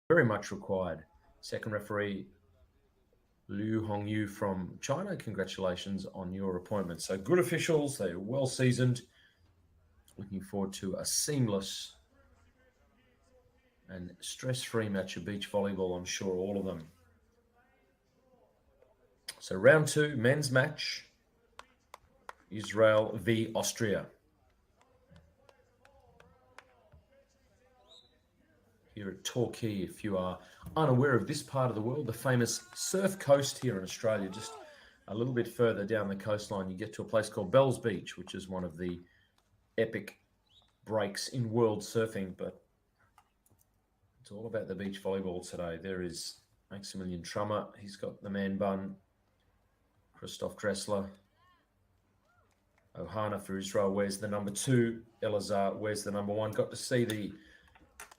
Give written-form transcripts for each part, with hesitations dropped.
very much required. Second referee, Liu Hongyu from China. Congratulations on your appointment. So good officials, they're well seasoned. Looking forward to a seamless and stress-free match of beach volleyball, I'm sure, all of them. So round two, men's match, Israel v Austria. Here at Torquay, if you are unaware of this part of the world, the famous surf coast here in Australia, just a little bit further down the coastline, you get to a place called Bells Beach, which is one of the epic breaks in world surfing, but it's all about the beach volleyball today. There is Maximilian Trummer. He's got the man bun. Christoph Dressler. Ohana for Israel wears the number 2. Elazar wears the number 1. Got to see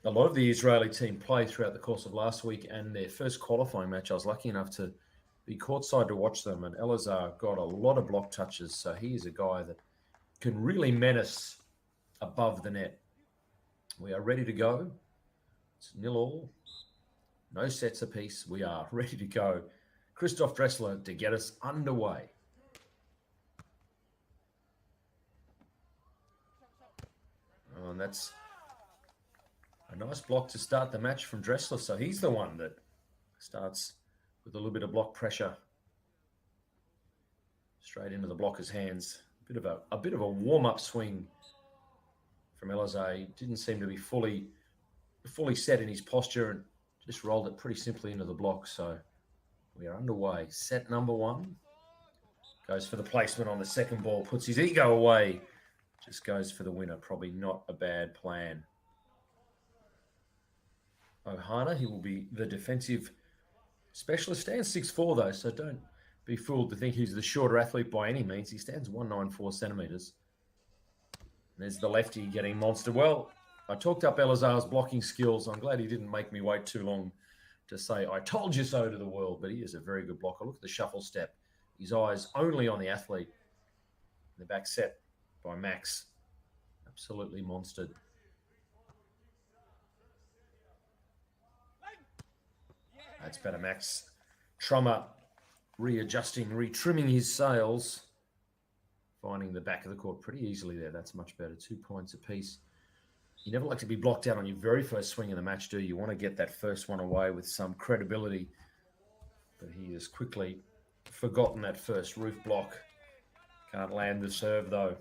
a lot of the Israeli team play throughout the course of last week, and their first qualifying match, I was lucky enough to be courtside to watch them, and Elazar got a lot of block touches, so he is a guy that can really menace above the net. We are ready to go. It's 0-0. No sets apiece. We are ready to go. Christoph Dressler to get us underway. Oh, and that's a nice block to start the match from Dressler. So he's the one that starts with a little bit of block pressure. Straight into the blocker's hands. A bit of a warm-up swing from Elazar. He didn't seem to be fully set in his posture and just rolled it pretty simply into the block. So we are underway. Set number 1. Goes for the placement on the second ball. Puts his ego away. Just goes for the winner. Probably not a bad plan. Ohana, he will be the defensive specialist. Stands 6'4", though, so don't be fooled to think he's the shorter athlete by any means. He stands 194 centimetres. There's the lefty getting monster. Well, I talked up Elazar's blocking skills. I'm glad he didn't make me wait too long to say, I told you so to the world, but he is a very good blocker. Look at the shuffle step. His eyes only on the athlete. The back set by Max. Absolutely monstered. That's better, Max. Trummer readjusting, retrimming his sails. Finding the back of the court pretty easily there. That's much better. 2 points apiece. You never like to be blocked out on your very first swing in the match, do you? You want to get that first one away with some credibility. But he has quickly forgotten that first roof block. Can't land the serve, though.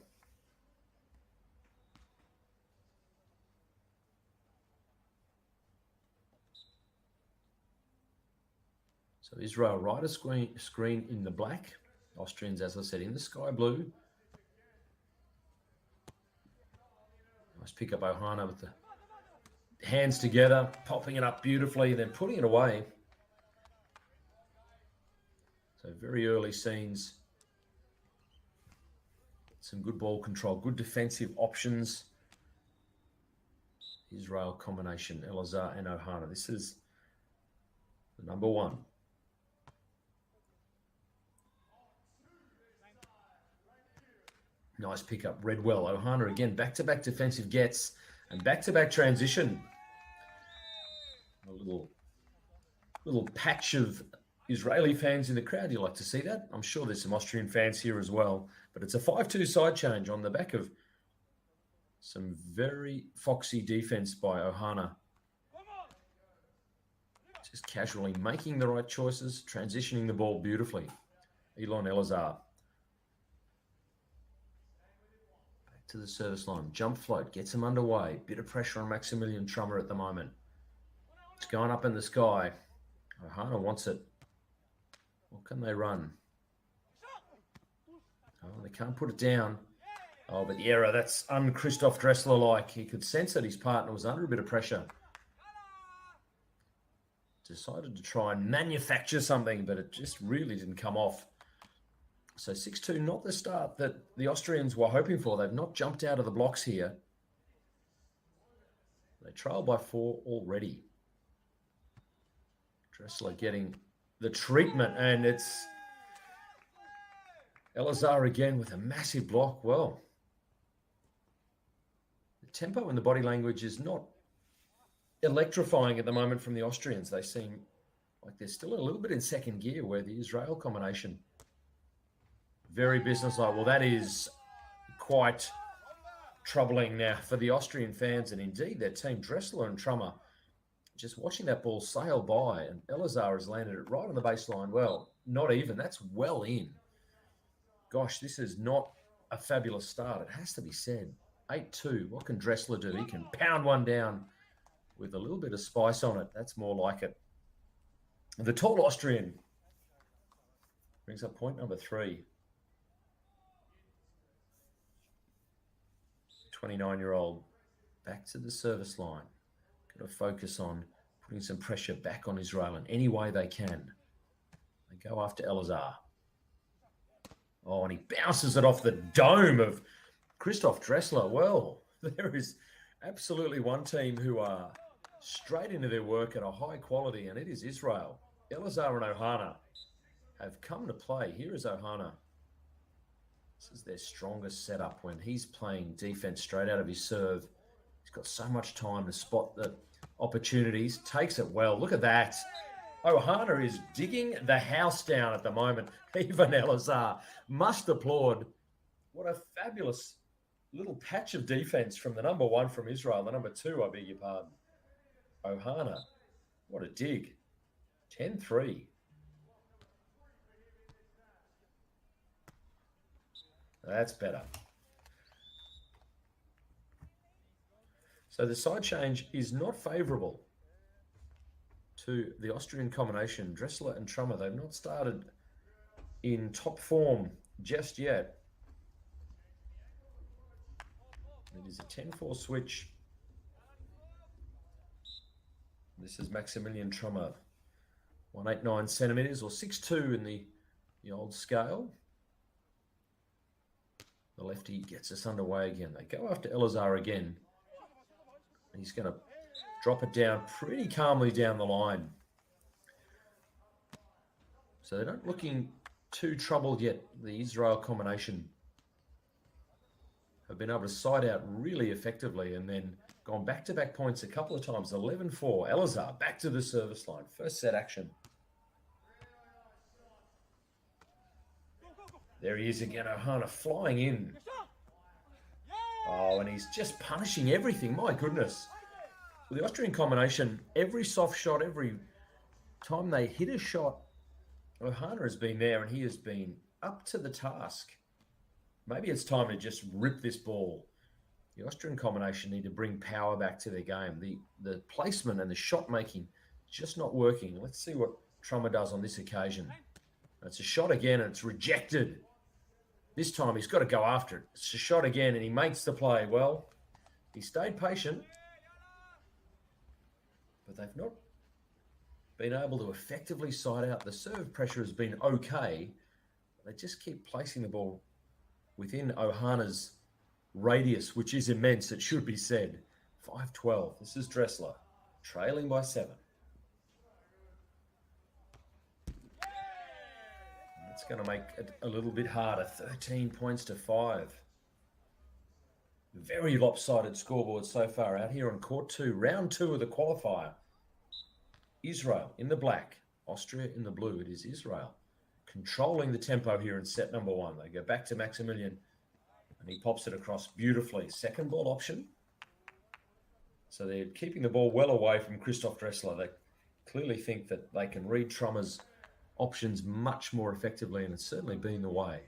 So Israel rider screen in the black. Austrians, as I said, in the sky blue. Nice pick up Ohana with the hands together, popping it up beautifully, then putting it away. So very early scenes. Some good ball control, good defensive options. Israel combination, Elazar and Ohana. This is the number 1. Nice pickup, read well. Ohana again, back-to-back defensive gets and back-to-back transition. A little patch of Israeli fans in the crowd. You like to see that? I'm sure there's some Austrian fans here as well. But it's a 5-2 side change on the back of some very foxy defense by Ohana. Just casually making the right choices, transitioning the ball beautifully. Elon Elazar. To the service line. Jump float. Gets him underway. Bit of pressure on Maximilian Trummer at the moment. It's going up in the sky. Ohana wants it. What can they run? Oh, they can't put it down. Oh, but the error. That's un-Christoph Dressler-like. He could sense that his partner was under a bit of pressure. Decided to try and manufacture something, but it just really didn't come off. So 6-2, not the start that the Austrians were hoping for. They've not jumped out of the blocks here. They trail by 4 already. Dressler getting the treatment, and it's Elazar again with a massive block. Well, the tempo and the body language is not electrifying at the moment from the Austrians. They seem like they're still a little bit in second gear, where the Israel combination, very businesslike. Well, that is quite troubling now for the Austrian fans, and indeed their team. Dressler and Trummer just watching that ball sail by, and Elazar has landed it right on the baseline. Well, not even. That's well in. Gosh, this is not a fabulous start. It has to be said. 8-2. What can Dressler do? He can pound one down with a little bit of spice on it. That's more like it. The tall Austrian brings up point number 3. 29-year-old back to the service line. Got to focus on putting some pressure back on Israel in any way they can. They go after Elazar. Oh, and he bounces it off the dome of Christoph Dressler. Well, there is absolutely one team who are straight into their work at a high quality, and it is Israel. Elazar and Ohana have come to play. Here is Ohana. This is their strongest setup when he's playing defense straight out of his serve. He's got so much time to spot the opportunities. Takes it well. Look at that. Ohana is digging the house down at the moment. Even Elazar must applaud. What a fabulous little patch of defense from the number 1 from Israel. The number 2, I beg your pardon. Ohana. What a dig. 10-3. That's better. So the side change is not favourable to the Austrian combination. Dressler and Trummer, they've not started in top form just yet. It is a 10-4 switch. This is Maximilian Trummer, 189 centimetres or 6'2" in the old scale. The lefty gets us underway again. They go after Elazar again. He's going to drop it down pretty calmly down the line. So they're not looking too troubled yet. The Israel combination have been able to side out really effectively and then gone back-to-back points a couple of times. 11-4. Elazar back to the service line. First set action. There he is again. Ohana flying in. Oh, and he's just punishing everything. My goodness. With the Austrian combination, every soft shot, every time they hit a shot, Ohana has been there and he has been up to the task. Maybe it's time to just rip this ball. The Austrian combination need to bring power back to their game. The placement and the shot making just not working. Let's see what Trummer does on this occasion. It's a shot again and it's rejected. This time he's got to go after it. It's a shot again and he makes the play. Well, he stayed patient, but they've not been able to effectively side out. The serve pressure has been okay. They just keep placing the ball within Ohana's radius, which is immense, it should be said. 5-12. This is Dressler, trailing by 7. That's going to make it a little bit harder. 13 points to 5. Very lopsided scoreboard so far out here on court 2. Round 2 of the qualifier. Israel in the black, Austria in the blue. It is Israel controlling the tempo here in set number 1. They go back to Maximilian and he pops it across beautifully. Second ball option. So they're keeping the ball well away from Christoph Dressler. They clearly think that they can read Trummer's options much more effectively, and it's certainly been the way.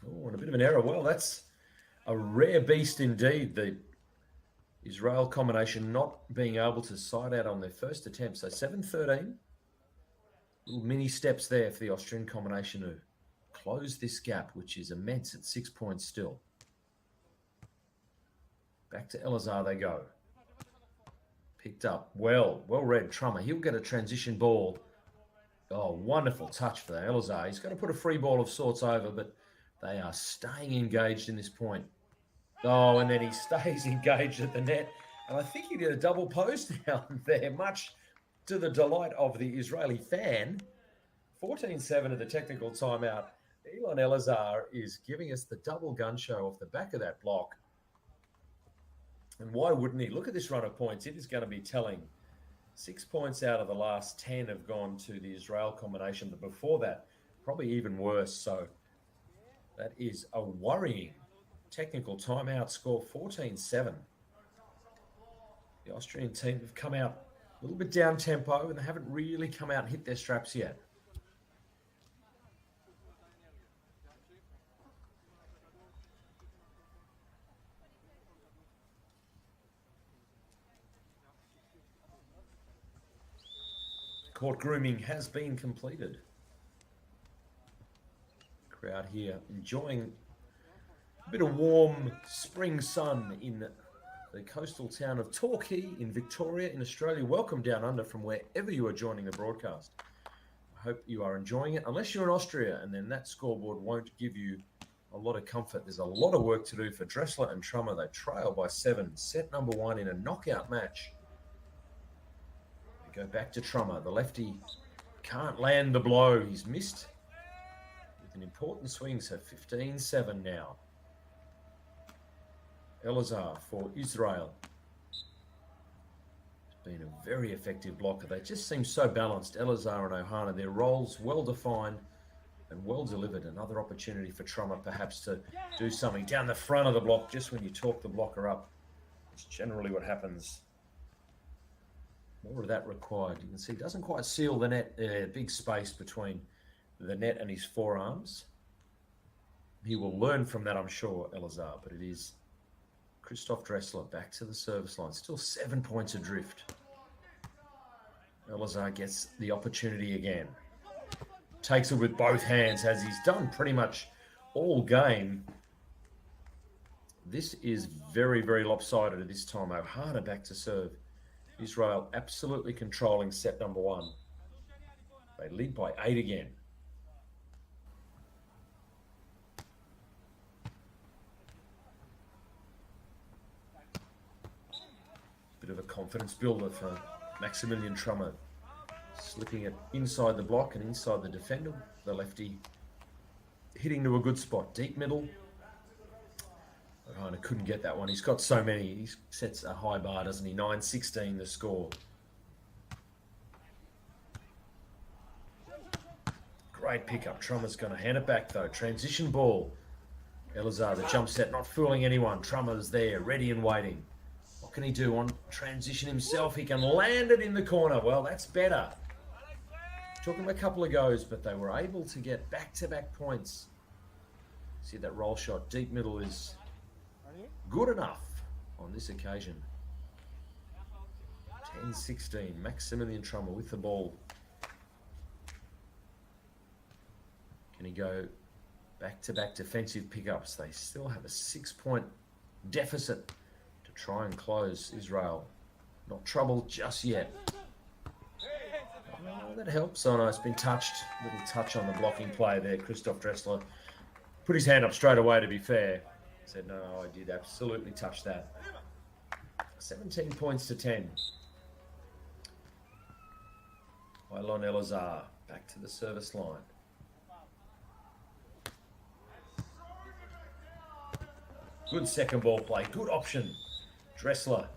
Oh, and a bit of an error. Well, that's a rare beast indeed. The Israel combination not being able to side out on their first attempt. So 7-13. Little mini steps there for the Austrian combination to close this gap, which is immense at 6 points still. Back to Elazar they go. Picked up. Well read Trummer. He'll get a transition ball. Oh, wonderful touch for Elazar. He's going to put a free ball of sorts over, but they are staying engaged in this point. Oh, and then he stays engaged at the net. And I think he did a double post down there, much to the delight of the Israeli fan. 14-7 at the technical timeout. Elon Elazar is giving us the double gun show off the back of that block. And why wouldn't he? Look at this run of points. It is going to be telling. 6 points out of the last 10 have gone to the Israel combination. But before that, probably even worse. So that is a worrying technical timeout score, 14-7. The Austrian team have come out a little bit down tempo and they haven't really come out and hit their straps yet. Court grooming has been completed. Crowd here enjoying a bit of warm spring sun in the coastal town of Torquay in Victoria in Australia. Welcome down under from wherever you are joining the broadcast. I hope you are enjoying it, unless you're in Austria, and then that scoreboard won't give you a lot of comfort. There's a lot of work to do for Dressler and Trummer. They trail by 7, set number 1 in a knockout match. Go back to Trummer. The lefty can't land the blow. He's missed with an important swing. So 15-7 now. Elazar for Israel. It's been a very effective blocker. They just seem so balanced. Elazar and Ohana, their roles well defined and well delivered. Another opportunity for Trummer perhaps to do something down the front of the block just when you talk the blocker up. It's generally what happens. More of that required. You can see he doesn't quite seal the net. Big space between the net and his forearms. He will learn from that, I'm sure, Elazar. But it is Christoph Dressler back to the service line. Still 7 points adrift. Elazar gets the opportunity again. Takes it with both hands, as he's done pretty much all game. This is very, very lopsided at this time. Ohana back to serve. Israel absolutely controlling set number 1. They lead by 8 again. Bit of a confidence builder for Maximilian Trummer. Slipping it inside the block and inside the defender. The lefty hitting to a good spot. Deep middle. Ohana couldn't get that one. He's got so many. He sets a high bar, doesn't he? 9-16 the score. Great pickup. Trummer's going to hand it back though. Transition ball. Elazar, the jump set, not fooling anyone. Trummer's there, ready and waiting. What can he do on transition himself? He can land it in the corner. Well, that's better. Took him a couple of goes, but they were able to get back-to-back points. See that roll shot. Deep middle is good enough on this occasion. 10-16. Maximilian Trummer with the ball. Can he go back-to-back defensive pickups? They still have a 6-point deficit to try and close Israel. Not troubled just yet. Oh, that helps. Oh no, it's been touched. Little touch on the blocking play there. Christoph Dressler put his hand up straight away, to be fair. Said, no, I did absolutely touch that. 17 points to 10. Elon Elazar back to the service line. Good second ball play. Good option. Dressler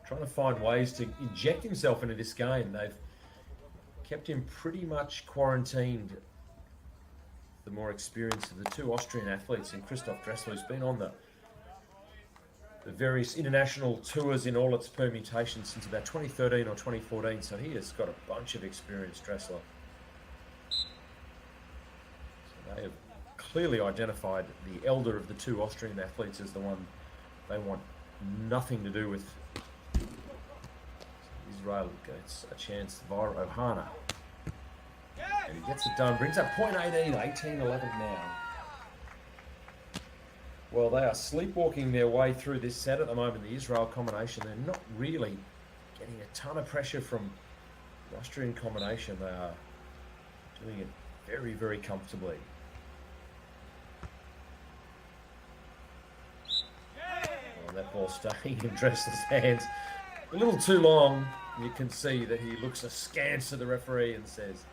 trying to find ways to inject himself into this game. They've kept him pretty much quarantined. The more experience of the two Austrian athletes in Christoph Dressler, who's been on the various international tours in all its permutations since about 2013 or 2014. So he has got a bunch of experience, Dressler. So they have clearly identified the elder of the two Austrian athletes as the one they want nothing to do with. Israel gets a chance via Ohana. And he gets it done, brings up point 18, 18-11 now. Well, they are sleepwalking their way through this set at the moment, the Israel combination. They're not really getting a ton of pressure from the Austrian combination. They are doing it very, very comfortably. Oh, that ball staying in Dressler's hands a little too long. You can see that he looks askance at the referee and says,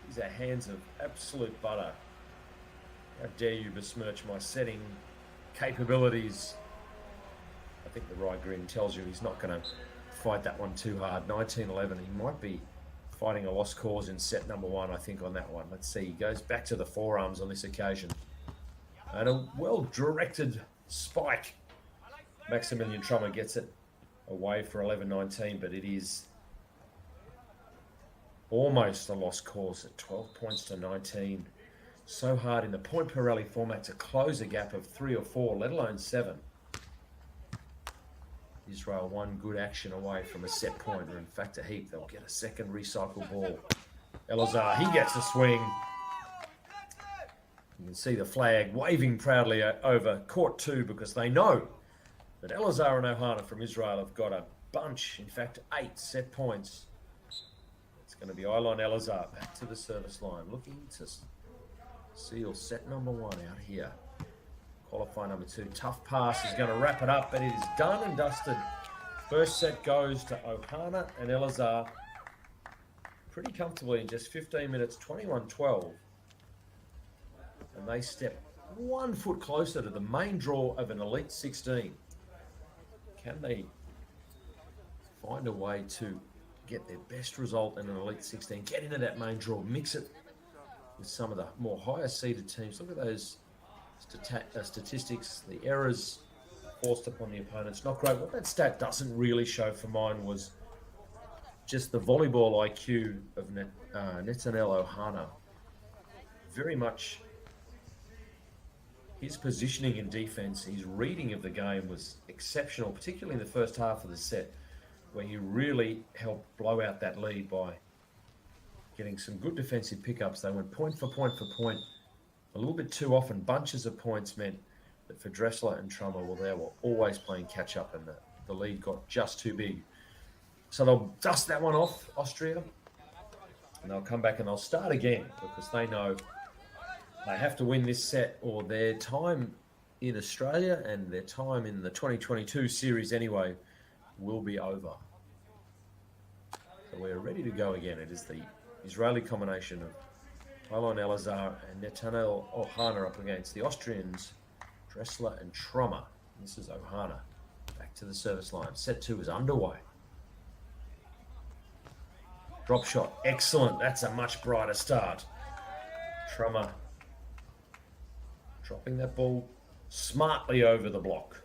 These are hands of absolute butter. How dare you besmirch my setting capabilities? I think the right grin tells you he's not going to fight that one too hard. 19-11, he might be fighting a lost cause in set number one, I think, on that one. Let's see, he goes back to the forearms on this occasion. And a well-directed spike. Maximilian Trummer gets it away for 11-19, but it is almost a lost cause at 12 points to 19. So hard in the point per rally format to close a gap of 3 or 4, let alone 7. Israel one good action away from a set point, or in fact a heap. They'll get a second recycled ball. Elazar, he gets a swing. You can see the flag waving proudly over court 2 because they know that Elazar and Ohana from Israel have got a bunch, in fact 8 set points. It's going to be Ilon Elazar back to the service line, looking to seal set number 1 out here. Qualifier number 2, tough pass is going to wrap it up, but it is done and dusted. First set goes to Ohana and Elazar pretty comfortably in just 15 minutes, 21-12. And they step 1 foot closer to the main draw of an Elite 16. Can they find a way to get their best result in an Elite 16, get into that main draw, mix it with some of the more higher seeded teams? Look at those statistics, the errors forced upon the opponents, not great. What that stat doesn't really show for mine was just the volleyball IQ of Netanel Ohana. Very much his positioning in defense, his reading of the game was exceptional, particularly in the first half of the set, where he really helped blow out that lead by getting some good defensive pickups. They went point for point for point. A little bit too often, bunches of points meant that for Dressler and Trummer, well, they were always playing catch up, and the lead got just too big. So they'll dust that one off, Austria, and they'll come back and they'll start again because they know they have to win this set or their time in Australia and their time in the 2022 series anyway will be over. So we're ready to go again. It is the Israeli combination of Ilon Elazar and Netanel Ohana up against the Austrians, Dressler and Trummer. This is Ohana back to the service line. Set 2 is underway. Drop shot, excellent. That's a much brighter start. Trummer dropping that ball smartly over the block.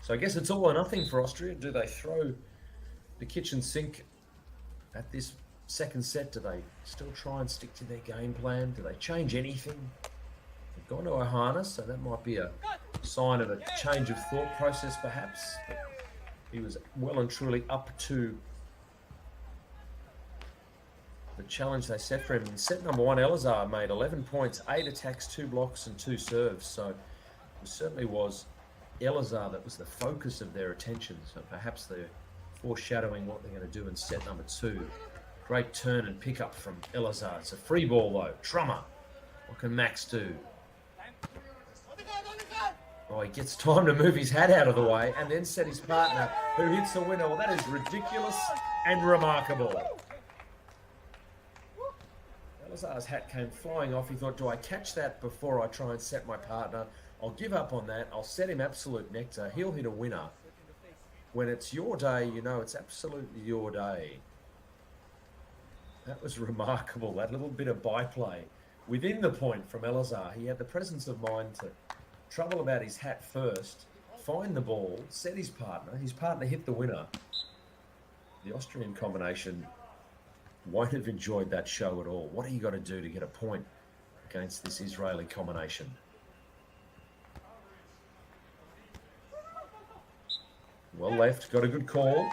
So I guess it's all or nothing for Austria. Do they throw the kitchen sink at this second set? Do they still try and stick to their game plan? Do they change anything? They've gone to Ohana, so that might be a sign of a change of thought process perhaps. But he was well and truly up to the challenge they set for him. In set number 1, Elazar made 11 points, 8 attacks, 2 blocks and 2 serves. So it certainly was Elazar that was the focus of their attention. So perhaps they're foreshadowing what they're going to do in set number 2. Great turn and pick up from Elazar. It's a free ball though. Trummer, what can Max do? Oh, he gets time to move his hat out of the way and then set his partner who hits the winner. Well, that is ridiculous and remarkable. Elazar's hat came flying off. He thought, do I catch that before I try and set my partner? I'll give up on that. I'll set him absolute nectar. He'll hit a winner. When it's your day, you know it's absolutely your day. That was remarkable, that little bit of byplay. Within the point from Elazar, he had the presence of mind to trouble about his hat first, find the ball, set his partner hit the winner. The Austrian combination won't have enjoyed that show at all. What have you got to do to get a point against this Israeli combination? Well left, got a good call.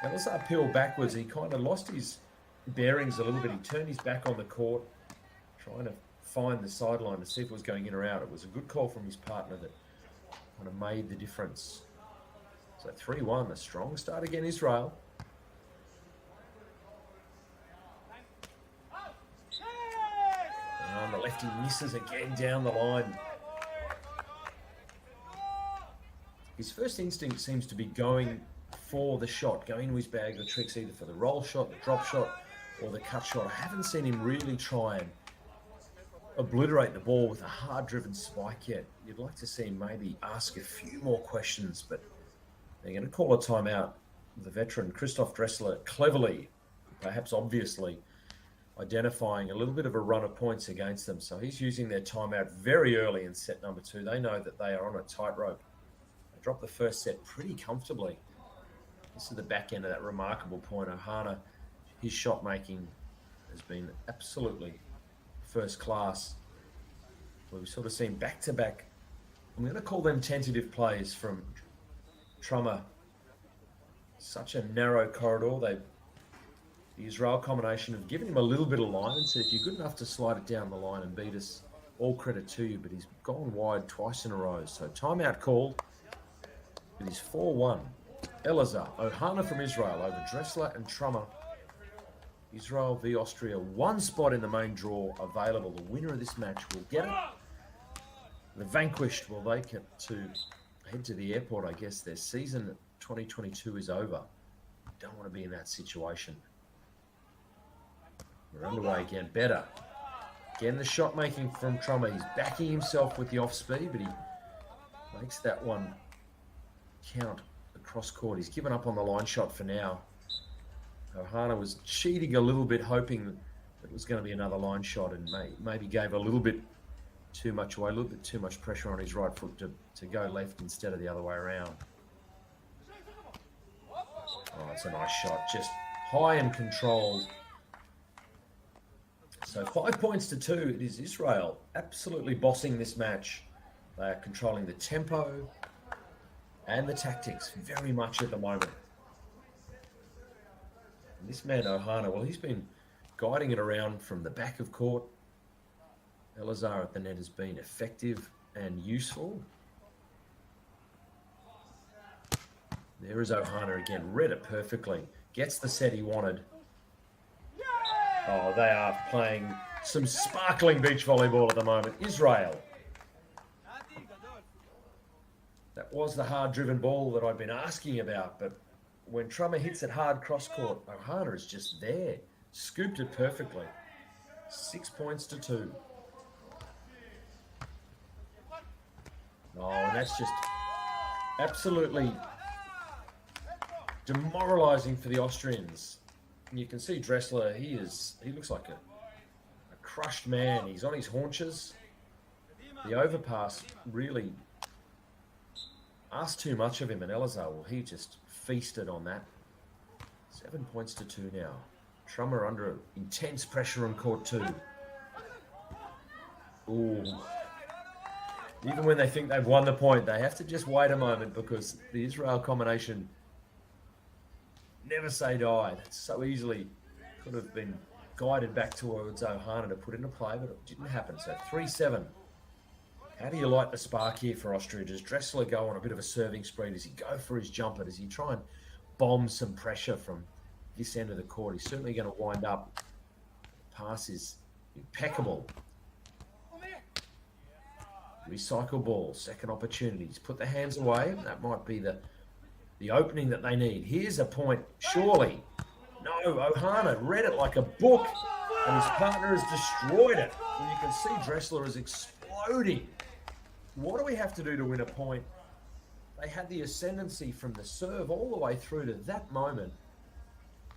Elazar peeled backwards. He kind of lost his bearings a little bit. He turned his back on the court, trying to find the sideline to see if it was going in or out. It was a good call from his partner that kind of made the difference. So 3-1, a strong start again, Israel. And the lefty misses again down the line. His first instinct seems to be going for the shot, going into his bag of tricks, either for the roll shot, the drop shot, or the cut shot. I haven't seen him really try and obliterate the ball with a hard-driven spike yet. You'd like to see him maybe ask a few more questions, but they're going to call a timeout. The veteran, Christoph Dressler, cleverly, perhaps obviously, identifying a little bit of a run of points against them. So he's using their timeout very early in set number 2. They know that they are on a tightrope. They dropped the first set pretty comfortably. This is the back end of that remarkable point. Ohana, his shot making has been absolutely first class. We've sort of seen back-to-back, I'm going to call them tentative plays from Trummer. Such a narrow corridor. The Israel combination have given him a little bit of line and said, if you're good enough to slide it down the line and beat us, all credit to you, but he's gone wide twice in a row. So timeout called. It is 4-1. Elazar, Ohana from Israel over Dressler and Trummer. Israel v Austria, one spot in the main draw available. The winner of this match will get it. The vanquished will they get to head to the airport, I guess. Their season 2022 is over. Don't want to be in that situation. We're underway again. Better. Again, the shot making from Trummer. He's backing himself with the off speed, but he makes that one count across court. He's given up on the line shot for now. Ohana was cheating a little bit, hoping that it was going to be another line shot, and maybe gave a little bit too much away, a little bit too much pressure on his right foot to go left instead of the other way around. Oh, it's a nice shot, just high and controlled. So 5 points to 2. It is Israel absolutely bossing this match. They are controlling the tempo and the tactics very much at the moment. And this man, Ohana, well, he's been guiding it around from the back of court. Elazar at the net has been effective and useful. There is Ohana again. Read it perfectly. Gets the set he wanted. Oh, they are playing some sparkling beach volleyball at the moment. Israel. That was the hard-driven ball that I've been asking about, but when Trummer hits it hard cross-court, Ohana is just there. Scooped it perfectly. 6 points to 2. Oh, and that's just absolutely demoralizing for the Austrians. And you can see Dressler, he looks like a crushed man. He's on his haunches. The overpass really asked too much of him, and Elazar, well, he just feasted on that. 7 points to 2 now. Trummer under intense pressure on court 2. Ooh. Even when they think they've won the point, they have to just wait a moment, because the Israel combination never say die. That so easily could have been guided back towards Ohana to put into play, but it didn't happen. So 3-7. How do you light the spark here for Austria? Does Dressler go on a bit of a serving spree? Does he go for his jumper? Does he try and bomb some pressure from this end of the court? He's certainly going to wind up. Pass is impeccable. Recycle ball, second opportunities. Put the hands away. That might be the opening that they need. Here's a point, surely. No, Ohana read it like a book, and his partner has destroyed it. And you can see Dressler is exploding. What do we have to do to win a point? They had the ascendancy from the serve all the way through to that moment.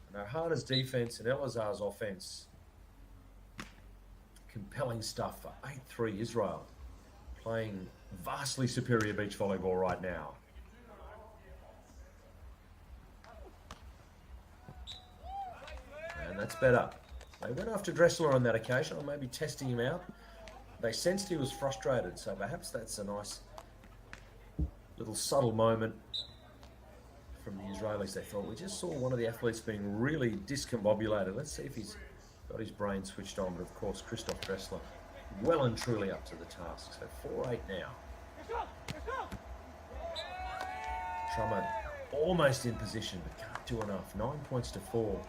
And Ohana's defense and Elazar's offense. Compelling stuff for 8-3 Israel. Playing vastly superior beach volleyball right now. And that's better. They went after Dressler on that occasion, or maybe testing him out. They sensed he was frustrated, so perhaps that's a nice little subtle moment from the Israelis. They thought, we just saw one of the athletes being really discombobulated. Let's see if he's got his brain switched on. But of course, Christoph Dressler well and truly up to the task. So 4-8 now. Trummer almost in position, but can't do enough. 9 points to 4.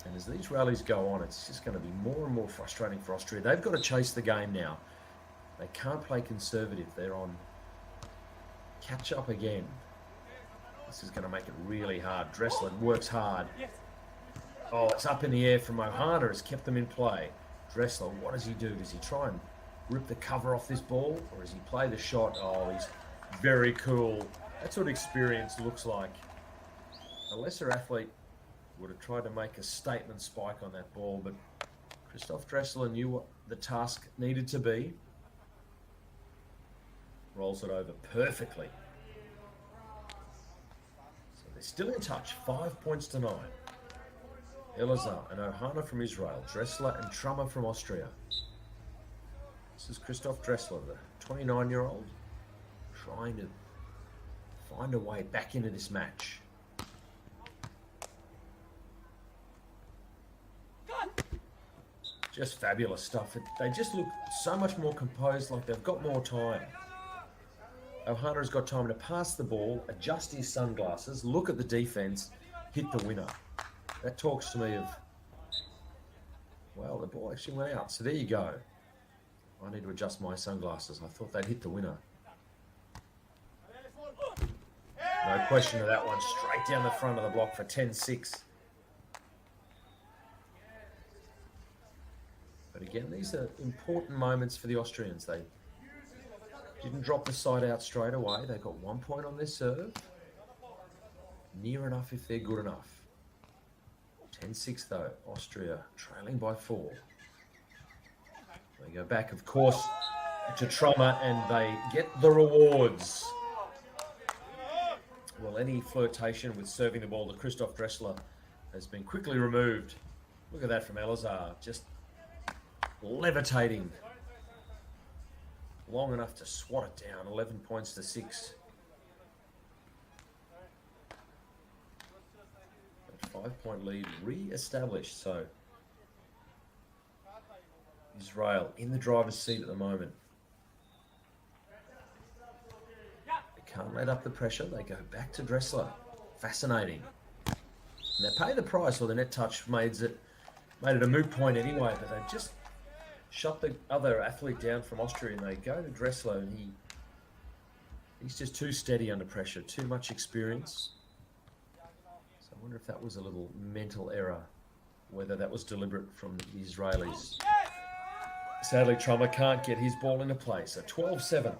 And as these rallies go on, it's just going to be more and more frustrating for Austria. They've got to chase the game now. They can't play conservative. They're on catch up again. This is going to make it really hard. Dressler works hard. Oh, it's up in the air from Ohana. Has kept them in play. Dressler, what does he do? Does he try and rip the cover off this ball? Or does he play the shot? Oh, he's very cool. That's what experience looks like. A lesser athlete would have tried to make a statement spike on that ball, but Christoph Dressler knew what the task needed to be. Rolls it over perfectly. So they're still in touch. 5 points to 9. Elazar and Ohana from Israel. Dressler and Trummer from Austria. This is Christoph Dressler, the 29-year-old, trying to find a way back into this match. Just fabulous stuff. They just look so much more composed, like they've got more time. Ohana has got time to pass the ball, adjust his sunglasses, look at the defense, hit the winner. That talks to me of, well, the ball actually went out. So there you go. I need to adjust my sunglasses. I thought they'd hit the winner. No question of that one. Straight down the front of the block for 10-6. But again, these are important moments for the Austrians. They didn't drop the side out straight away. They got 1 point on their serve. Near enough if they're good enough. 10-6 though. Austria trailing by 4. They go back, of course, to Trummer, and they get the rewards. Well, any flirtation with serving the ball to Christoph Dressler has been quickly removed. Look at that from Elazar, just levitating. Long enough to swat it down, 11 points to 6. 5-point lead re-established, so Israel in the driver's seat at the moment. They can't let up the pressure. They go back to Dressler. Fascinating. And they pay the price, or the net touch made it a moot point anyway, but they just shut the other athlete down from Austria, and they go to Dressler, and he's just too steady under pressure, too much experience. So I wonder if that was a little mental error, whether that was deliberate from the Israelis. Sadly, Trummer can't get his ball into play, so 12-7.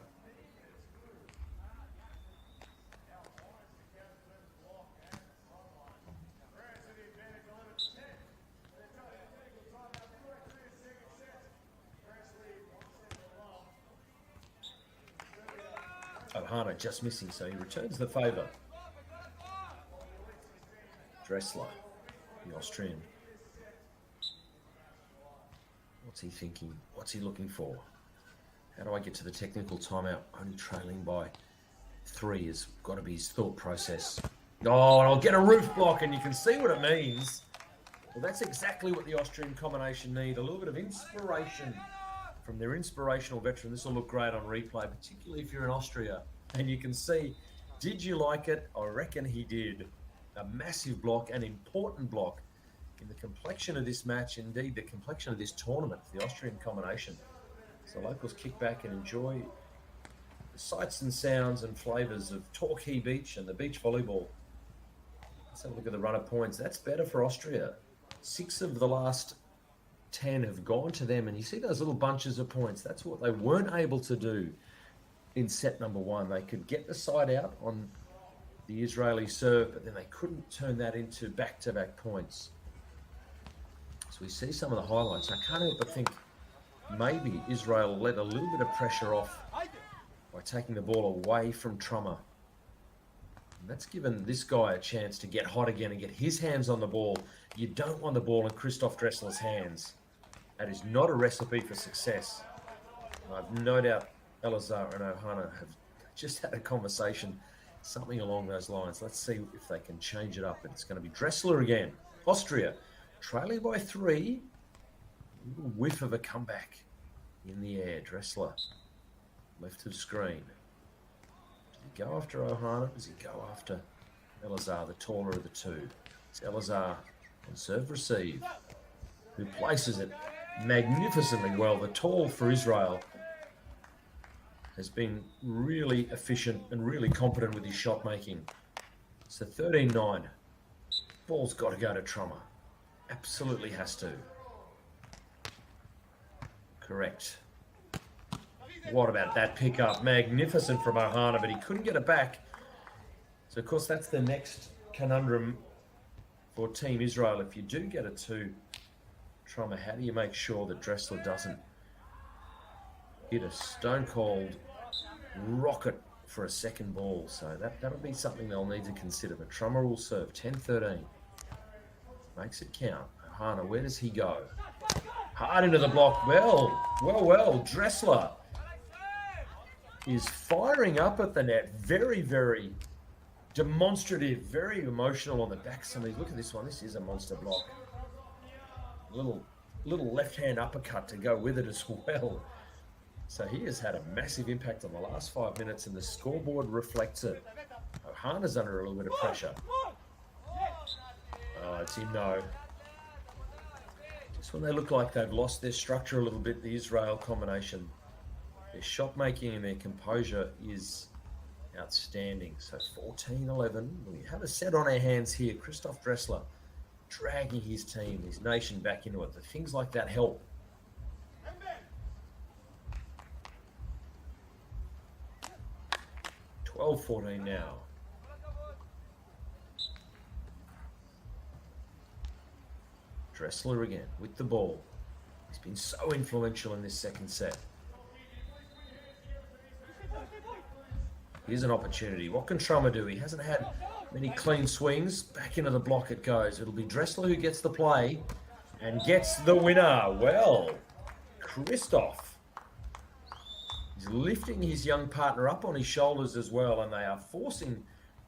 Ohana just missing, so he returns the favour. Dressler, the Austrian. What's he thinking? What's he looking for? How do I get to the technical timeout? Only trailing by 3 has got to be his thought process. Oh, and I'll get a roof block, and you can see what it means. Well, that's exactly what the Austrian combination need. A little bit of inspiration from their inspirational veteran. This will look great on replay, particularly if you're in Austria. And you can see, did you like it? I reckon he did. A massive block, an important block in the complexion of this match, indeed the complexion of this tournament, the Austrian combination. So locals kick back and enjoy the sights and sounds and flavours of Torquay Beach and the beach volleyball. Let's have a look at the run of points. That's better for Austria. 6 of the last 10 have gone to them, and you see those little bunches of points. That's what they weren't able to do in set number 1. They could get the side out on the Israeli serve, but then they couldn't turn that into back-to-back points. So we see some of the highlights. I can't help but think maybe Israel let a little bit of pressure off by taking the ball away from Trummer. And that's given this guy a chance to get hot again and get his hands on the ball. You don't want the ball in Christoph Dressler's hands. That is not a recipe for success. And I've no doubt Elazar and Ohana have just had a conversation, something along those lines. Let's see if they can change it up. And it's going to be Dressler again. Austria trailing by 3. A little whiff of a comeback in the air. Dressler left of screen. Does he go after Ohana? Does he go after Elazar, the taller of the two? It's Elazar on serve receive, who places it magnificently well. The tall for Israel has been really efficient and really competent with his shot making. So 13-9. Ball's got to go to Trummer. Absolutely has to. Correct. What about that pickup? Magnificent from Ohana, but he couldn't get it back. So, of course, that's the next conundrum for Team Israel. If you do get it to Trummer, how do you make sure that Dressler doesn't hit a stone-cold rocket for a second ball? So that'll be something they'll need to consider. But Trummer will serve 10-13. Makes it count. Ohana, where does he go? Hard into the block. Well. Dressler is firing up at the net. Very, very demonstrative, very emotional on the back. Somebody, look at this one. This is a monster block. Little left-hand uppercut to go with it as well. So he has had a massive impact on the last 5 minutes, and the scoreboard reflects it. Ohana's under a little bit of pressure. Oh, it's in no. Just when they look like they've lost their structure a little bit, the Israel combination, their shot making and their composure is outstanding. So 14-11. We have a set on our hands here. Christoph Dressler dragging his team, his nation back into it. The things like that help. $12-14 now. Dressler again with the ball. He's been so influential in this second set. Here's an opportunity. What can Trummer do? He hasn't had many clean swings. Back into the block it goes. It'll be Dressler who gets the play and gets the winner. Well, Christoph is lifting his young partner up on his shoulders as well, and they are forcing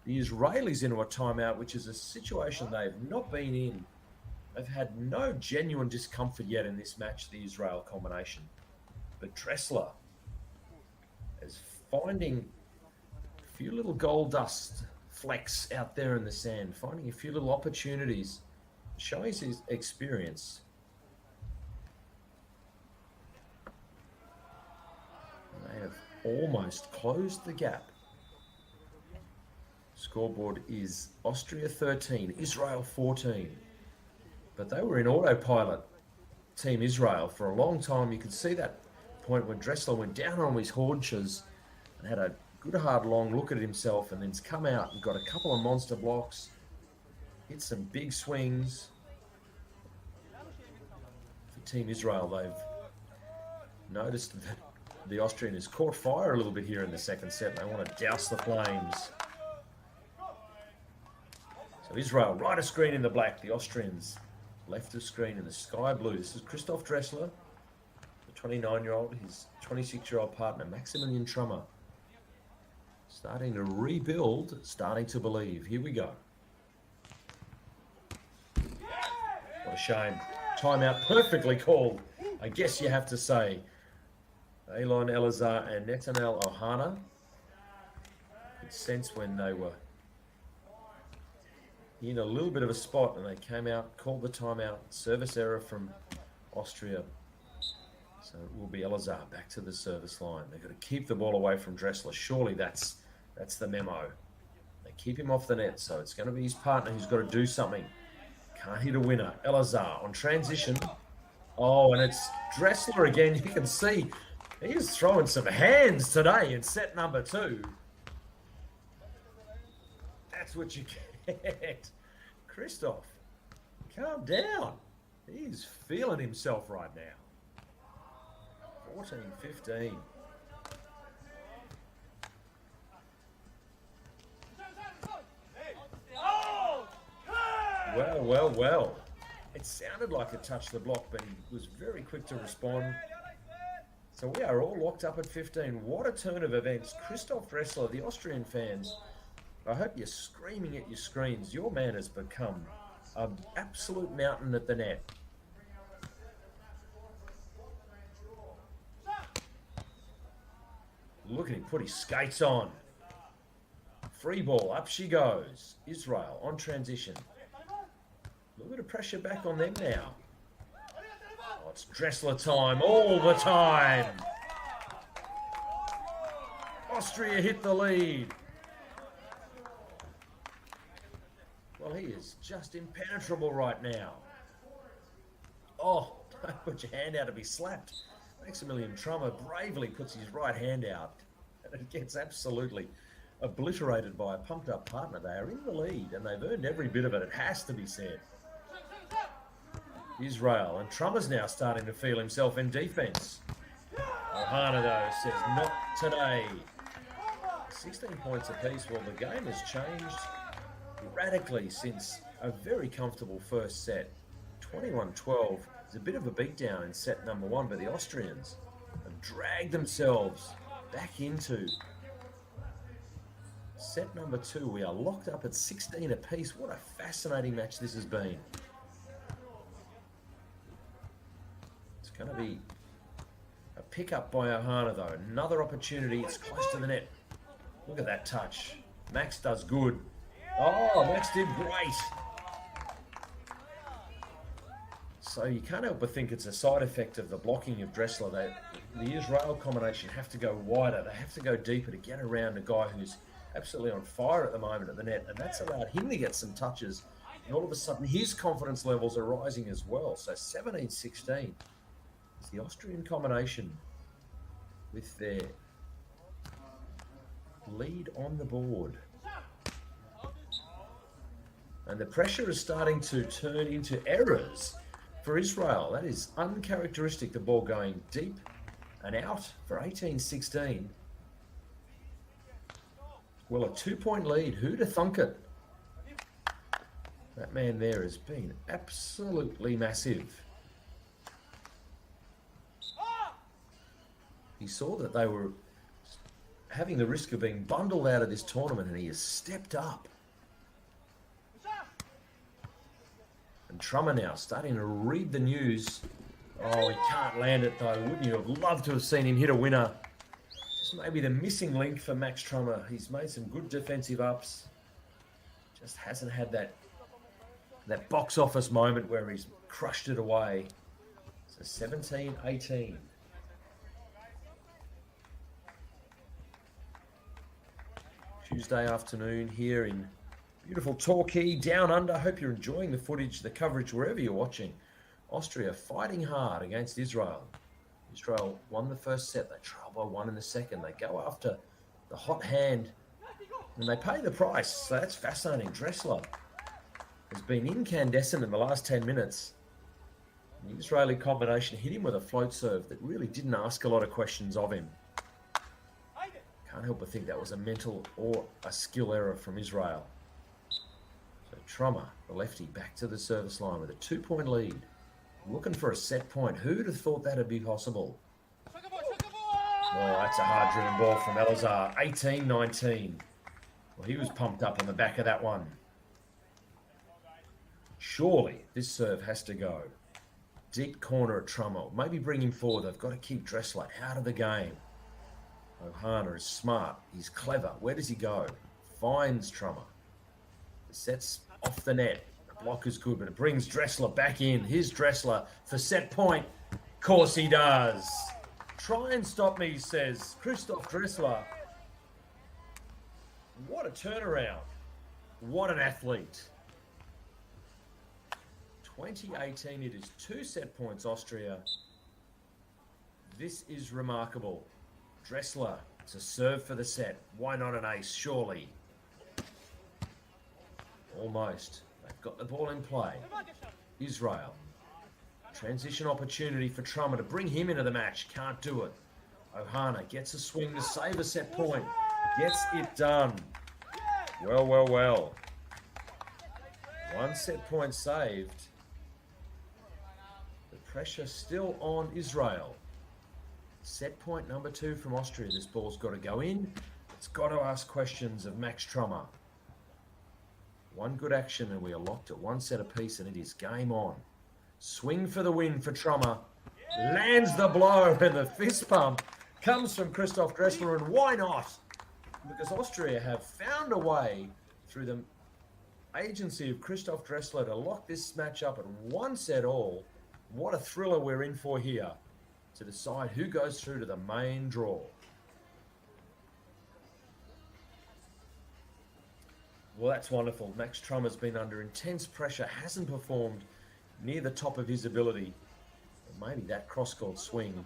the Israelis into a timeout, which is a situation they've not been in. They've had no genuine discomfort yet in this match, the Israel combination. But Dressler is finding a few little gold dust flecks out there in the sand, finding a few little opportunities, showing his experience. They have almost closed the gap. Scoreboard is Austria 13, Israel 14. But they were in autopilot, Team Israel, for a long time. You could see that point when Dressler went down on his haunches and had a good hard long look at himself, and then's come out and got a couple of monster blocks, hit some big swings. For Team Israel, they've noticed that the Austrian has caught fire a little bit here in the second set, and they want to douse the flames. So Israel, right of screen in the black, the Austrians left of screen in the sky blue. This is Christoph Dressler, the 29-year-old, his 26-year-old partner, Maximilian Trummer. Starting to rebuild, starting to believe. Here we go. What a shame. Timeout perfectly called, I guess you have to say. Elon Elazar and Netanel Ohana. Could sense when they were in a little bit of a spot, and they came out, called the timeout. Service error from Austria. So it will be Elazar back to the service line. They've got to keep the ball away from Dressler. Surely that's the memo. They keep him off the net, so it's going to be his partner who's got to do something. Can't hit a winner. Elazar on transition. Oh, and it's Dressler again. You can see he is throwing some hands today in set number 2. That's what you get. Christoph, calm down. He's feeling himself right now. 14-15. Well. It sounded like it touched the block, but he was very quick to respond. So we are all locked up at 15. What a turn of events. Christoph Dressler, the Austrian fans, I hope you're screaming at your screens. Your man has become an absolute mountain at the net. Look at him put his skates on. Free ball, up she goes. Israel on transition. A little bit of pressure back on them now. Oh, it's Dressler time all the time. Austria hit the lead. Well, he is just impenetrable right now. Oh, don't put your hand out to be slapped. Maximilian Trummer bravely puts his right hand out, and it gets absolutely obliterated by a pumped-up partner. They are in the lead, and they've earned every bit of it. It has to be said. Israel, and Trummer's now starting to feel himself in defence. Ohana, though, says not today. 16 points apiece. Well, the game has changed radically since a very comfortable first set. 21-12 is a bit of a beatdown in set number one, but the Austrians have dragged themselves back into set number two. We are locked up at 16 apiece. What a fascinating match this has been. It's going to be a pickup by Ohana, though. Another opportunity. It's close to the net. Look at that touch. Max does good. Oh, Max did great. So you can't help but think it's a side effect of the blocking of Dressler. The Israel combination have to go wider. They have to go deeper to get around a guy who's absolutely on fire at the moment at the net. And that's allowed him to get some touches. And all of a sudden, his confidence levels are rising as well. So 17-16 is the Austrian combination with their lead on the board. And the pressure is starting to turn into errors for Israel. That is uncharacteristic, the ball going deep and out for 18-16. Well, a 2-point lead. Who'd have thunk it? That man there has been absolutely massive. He saw that they were having the risk of being bundled out of this tournament, and he has stepped up. And Trummer now starting to read the news. Oh, he can't land it though. Wouldn't you have loved to have seen him hit a winner? Just maybe the missing link for Max Trummer. He's made some good defensive ups. Just hasn't had that box office moment where he's crushed it away. So 17-18. Tuesday afternoon here in beautiful Torquay, down under. Hope you're enjoying the footage, the coverage, wherever you're watching. Austria fighting hard against Israel. Israel won the first set. They trail by one in the second. They go after the hot hand, and they pay the price. So that's fascinating. Dressler has been incandescent in the last 10 minutes. The Israeli combination hit him with a float serve that really didn't ask a lot of questions of him. Can't help but think that was a mental or a skill error from Israel. So Trummer, the lefty, back to the service line with a 2-point lead. Looking for a set point. Who'd have thought that'd be possible? Oh, that's a hard-driven ball from Elazar. 18-19. Well, he was pumped up on the back of that one. Surely this serve has to go. Deep corner at Trummer. Maybe bring him forward. They've got to keep Dressler out of the game. Ohana is smart. He's clever. Where does he go? Finds Trummer. The set's off the net. The block is good, but it brings Dressler back in. Here's Dressler for set point. Of course he does. Try and stop me, says Christoph Dressler. What a turnaround. What an athlete. 2018, it is 2 set points, Austria. This is remarkable. Dressler to serve for the set. Why not an ace, surely? Almost. They've got the ball in play. Israel. Transition opportunity for Trummer to bring him into the match. Can't do it. Ohana gets a swing to save a set point. Gets it done. Well, well, well. 1 set point saved. The pressure still on Israel. Set point number 2 from Austria. This ball's got to go in. It's got to ask questions of Max Trummer. 1 good action and we are locked at 1 set apiece, and it is game on. Swing for the win for Trummer. Lands the blow, and the fist pump comes from Christoph Dressler, and why not? Because Austria have found a way through the agency of Christoph Dressler to lock this match up at 1 set all. What a thriller we're in for here to decide who goes through to the main draw. Well, that's wonderful. Max Trummer's been under intense pressure, hasn't performed near the top of his ability. Maybe that cross-court swing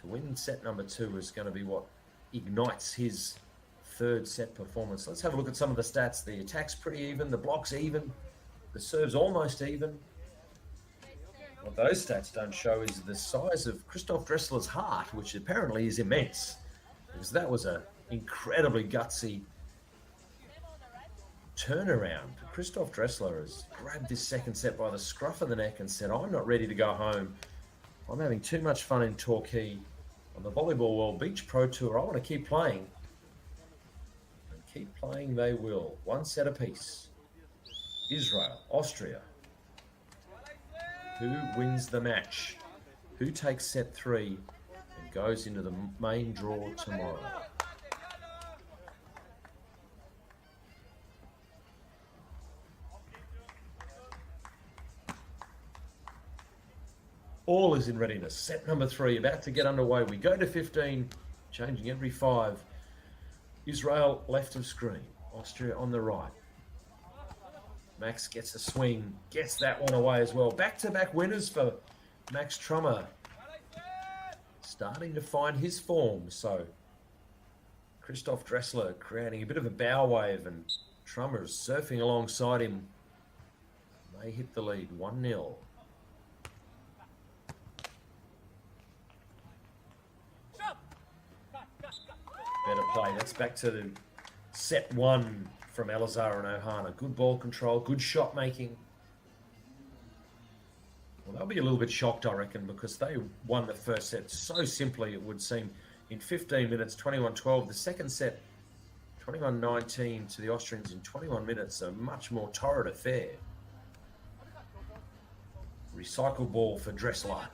to win set number 2 is going to be what ignites his third set performance. Let's have a look at some of the stats. The attack's pretty even, the block's even, the serve's almost even. What those stats don't show is the size of Christoph Dressler's heart, which apparently is immense, because that was an incredibly gutsy turnaround. Christoph Dressler has grabbed this second set by the scruff of the neck and said, I'm not ready to go home. I'm having too much fun in Torquay on the Volleyball World Beach Pro Tour. I want to keep playing. And keep playing they will. One set apiece. Israel, Austria. Who wins the match? Who takes set 3 and goes into the main draw tomorrow? All is in readiness. Set number 3 about to get underway. We go to 15, changing every 5. Israel left of screen. Austria on the right. Max gets a swing, gets that one away as well. Back-to-back winners for Max Trummer. Starting to find his form. So Christoph Dressler creating a bit of a bow wave, and Trummer is surfing alongside him. They hit the lead 1-0. Better play. That's back to set 1 from Elazar and Ohana. Good ball control, good shot making. Well, they'll be a little bit shocked, I reckon, because they won the first set so simply, it would seem, in 15 minutes, 21-12. The second set, 21-19 to the Austrians in 21 minutes, a much more torrid affair. Recycle ball for Dressler.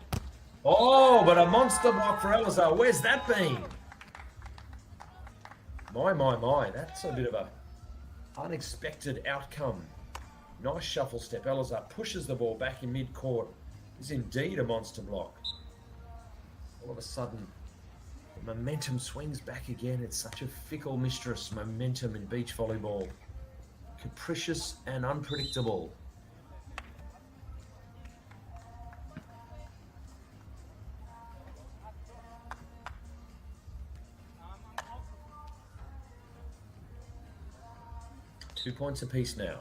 Oh, but a monster block for Elazar. Where's that been? My, that's a bit of a unexpected outcome. Nice shuffle step. Elazar pushes the ball back in mid-court. Is indeed a monster block. All of a sudden, the momentum swings back again. It's such a fickle mistress, momentum in beach volleyball. Capricious and unpredictable. Two points apiece now.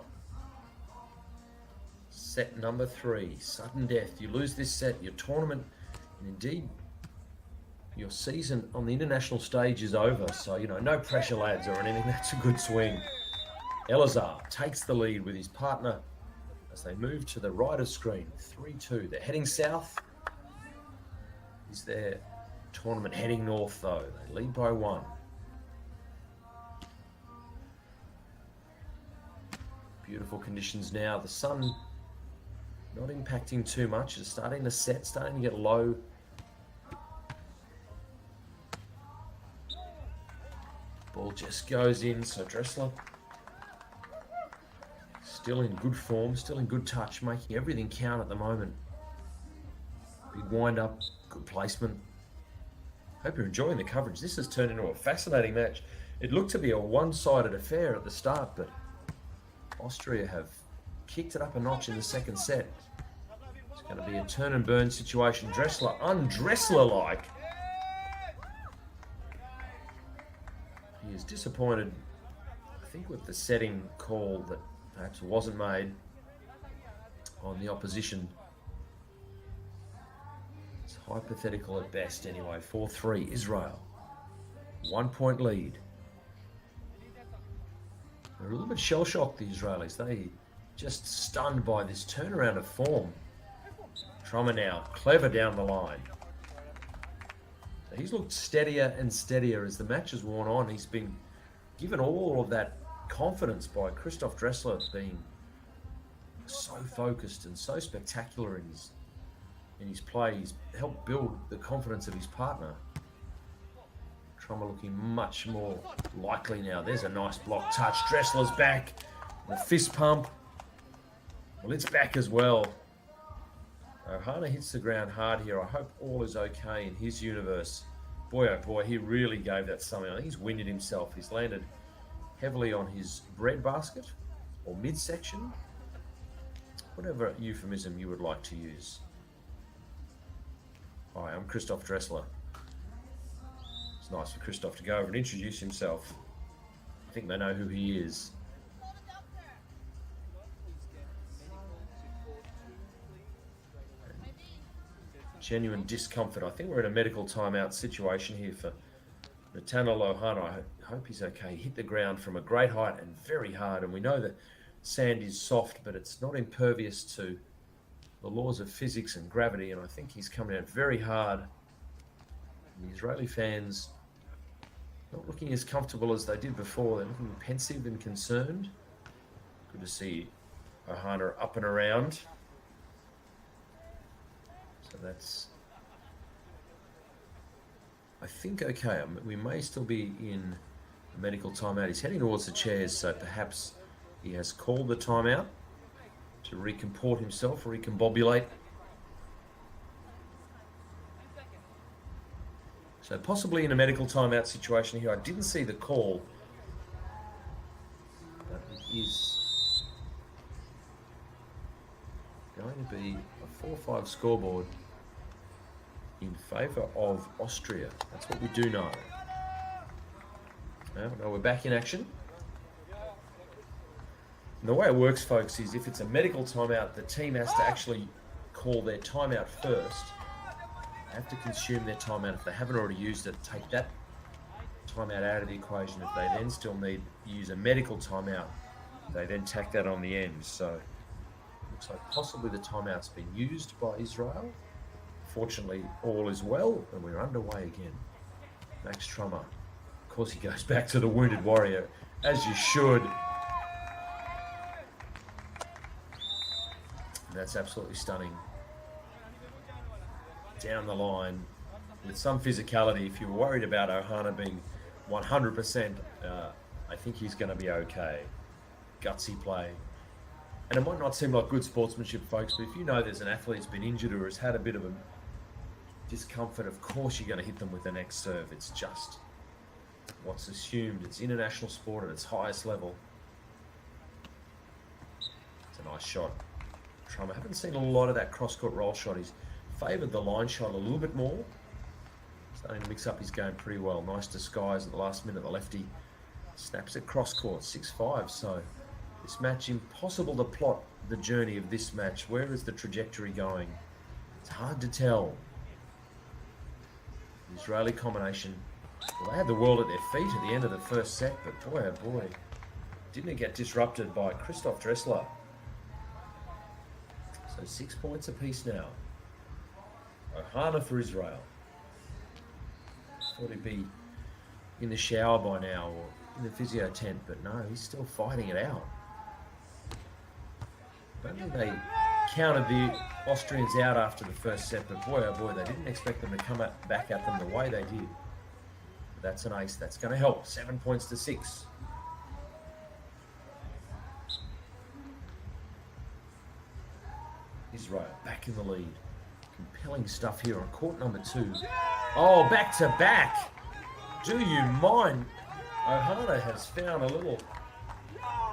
Set number 3, sudden death. You lose this set, your tournament, and indeed your season on the international stage is over. So, no pressure, lads, or anything. That's a good swing. Elazar takes the lead with his partner as they move to the right of screen. 3-2. They're heading south. Is their tournament heading north, though? They lead by 1. Beautiful conditions now. The sun not impacting too much. It's starting to set, starting to get low. Ball just goes in. So Dressler still in good form, still in good touch, making everything count at the moment. Big wind up, good placement. Hope you're enjoying the coverage. This has turned into a fascinating match. It looked to be a one-sided affair at the start, but Austria have kicked it up a notch in the second set. It's going to be a turn and burn situation. Dressler, un-Dressler-like. He is disappointed, I think, with the setting call that perhaps wasn't made on the opposition. It's hypothetical at best anyway. 4-3, Israel. 1 point lead. They're a little bit shell-shocked, the Israelis. They just stunned by this turnaround of form. Trummer now, clever down the line. So he's looked steadier and steadier as the match has worn on. He's been given all of that confidence by Christoph Dressler, being so focused and so spectacular in his play. He's helped build the confidence of his partner. Trummer looking much more likely now. There's a nice block touch. Dressler's back. The fist pump. Well, it's back as well. Ohana hits the ground hard here. I hope all is okay in his universe. Boy, oh boy, he really gave that something. I think he's winded himself. He's landed heavily on his breadbasket or midsection. Whatever euphemism you would like to use. Hi, I'm Christoph Dressler. It's nice for Christoph to go over and introduce himself. I think they know who he is. Genuine discomfort. I think we're in a medical timeout situation here for Nathaniel Ohana. I hope he's okay. He hit the ground from a great height and very hard, and we know that sand is soft, but it's not impervious to the laws of physics and gravity, and I think he's coming out very hard. And the Israeli fans not looking as comfortable as they did before. They're looking pensive and concerned. Good to see Ohana up and around. So that's, I think, okay. We may still be in a medical timeout. He's heading towards the chairs, so perhaps he has called the timeout to recomport himself, recombobulate. So possibly in a medical timeout situation here. I didn't see the call, but it is going to be a 4-5 scoreboard in favour of Austria. That's what we do know. Now we're back in action. And the way it works, folks, is if it's a medical timeout, the team has to actually call their timeout first. They have to consume their timeout. If they haven't already used it, take that timeout out of the equation. If they then still need to use a medical timeout, they then tack that on the end. So looks like possibly the timeout's been used by Israel. Fortunately, all is well, and we're underway again. Max Trummer. Of course, he goes back to the wounded warrior, as you should. And that's absolutely stunning. Down the line, with some physicality. If you're worried about Ohana being 100%, I think he's going to be okay. Gutsy play. And it might not seem like good sportsmanship, folks, but if you know there's an athlete who's been injured or has had a bit of a discomfort, of course you're going to hit them with the next serve. It's just what's assumed. It's international sport at its highest level. It's a nice shot. Trummer. I haven't seen a lot of that cross-court roll shot. He's favoured the line shot a little bit more. Starting to mix up his game pretty well. Nice disguise at the last minute. The lefty snaps it cross-court, 6-5. So this match, impossible to plot the journey of this match. Where is the trajectory going? It's hard to tell. The Israeli combination, well, they had the world at their feet at the end of the first set, but boy, oh boy, didn't it get disrupted by Christoph Dressler. So 6 points apiece now. Ohana for Israel. Thought he'd be in the shower by now or in the physio tent, but no, he's still fighting it out. I don't think they counted the Austrians out after the first set, but boy, oh boy, they didn't expect them to come back at them the way they did. But that's an ace. That's going to help. 7 points to 6. Israel back in the lead. Compelling stuff here on court number 2. Oh, back to back. Do you mind? Ohana has found a little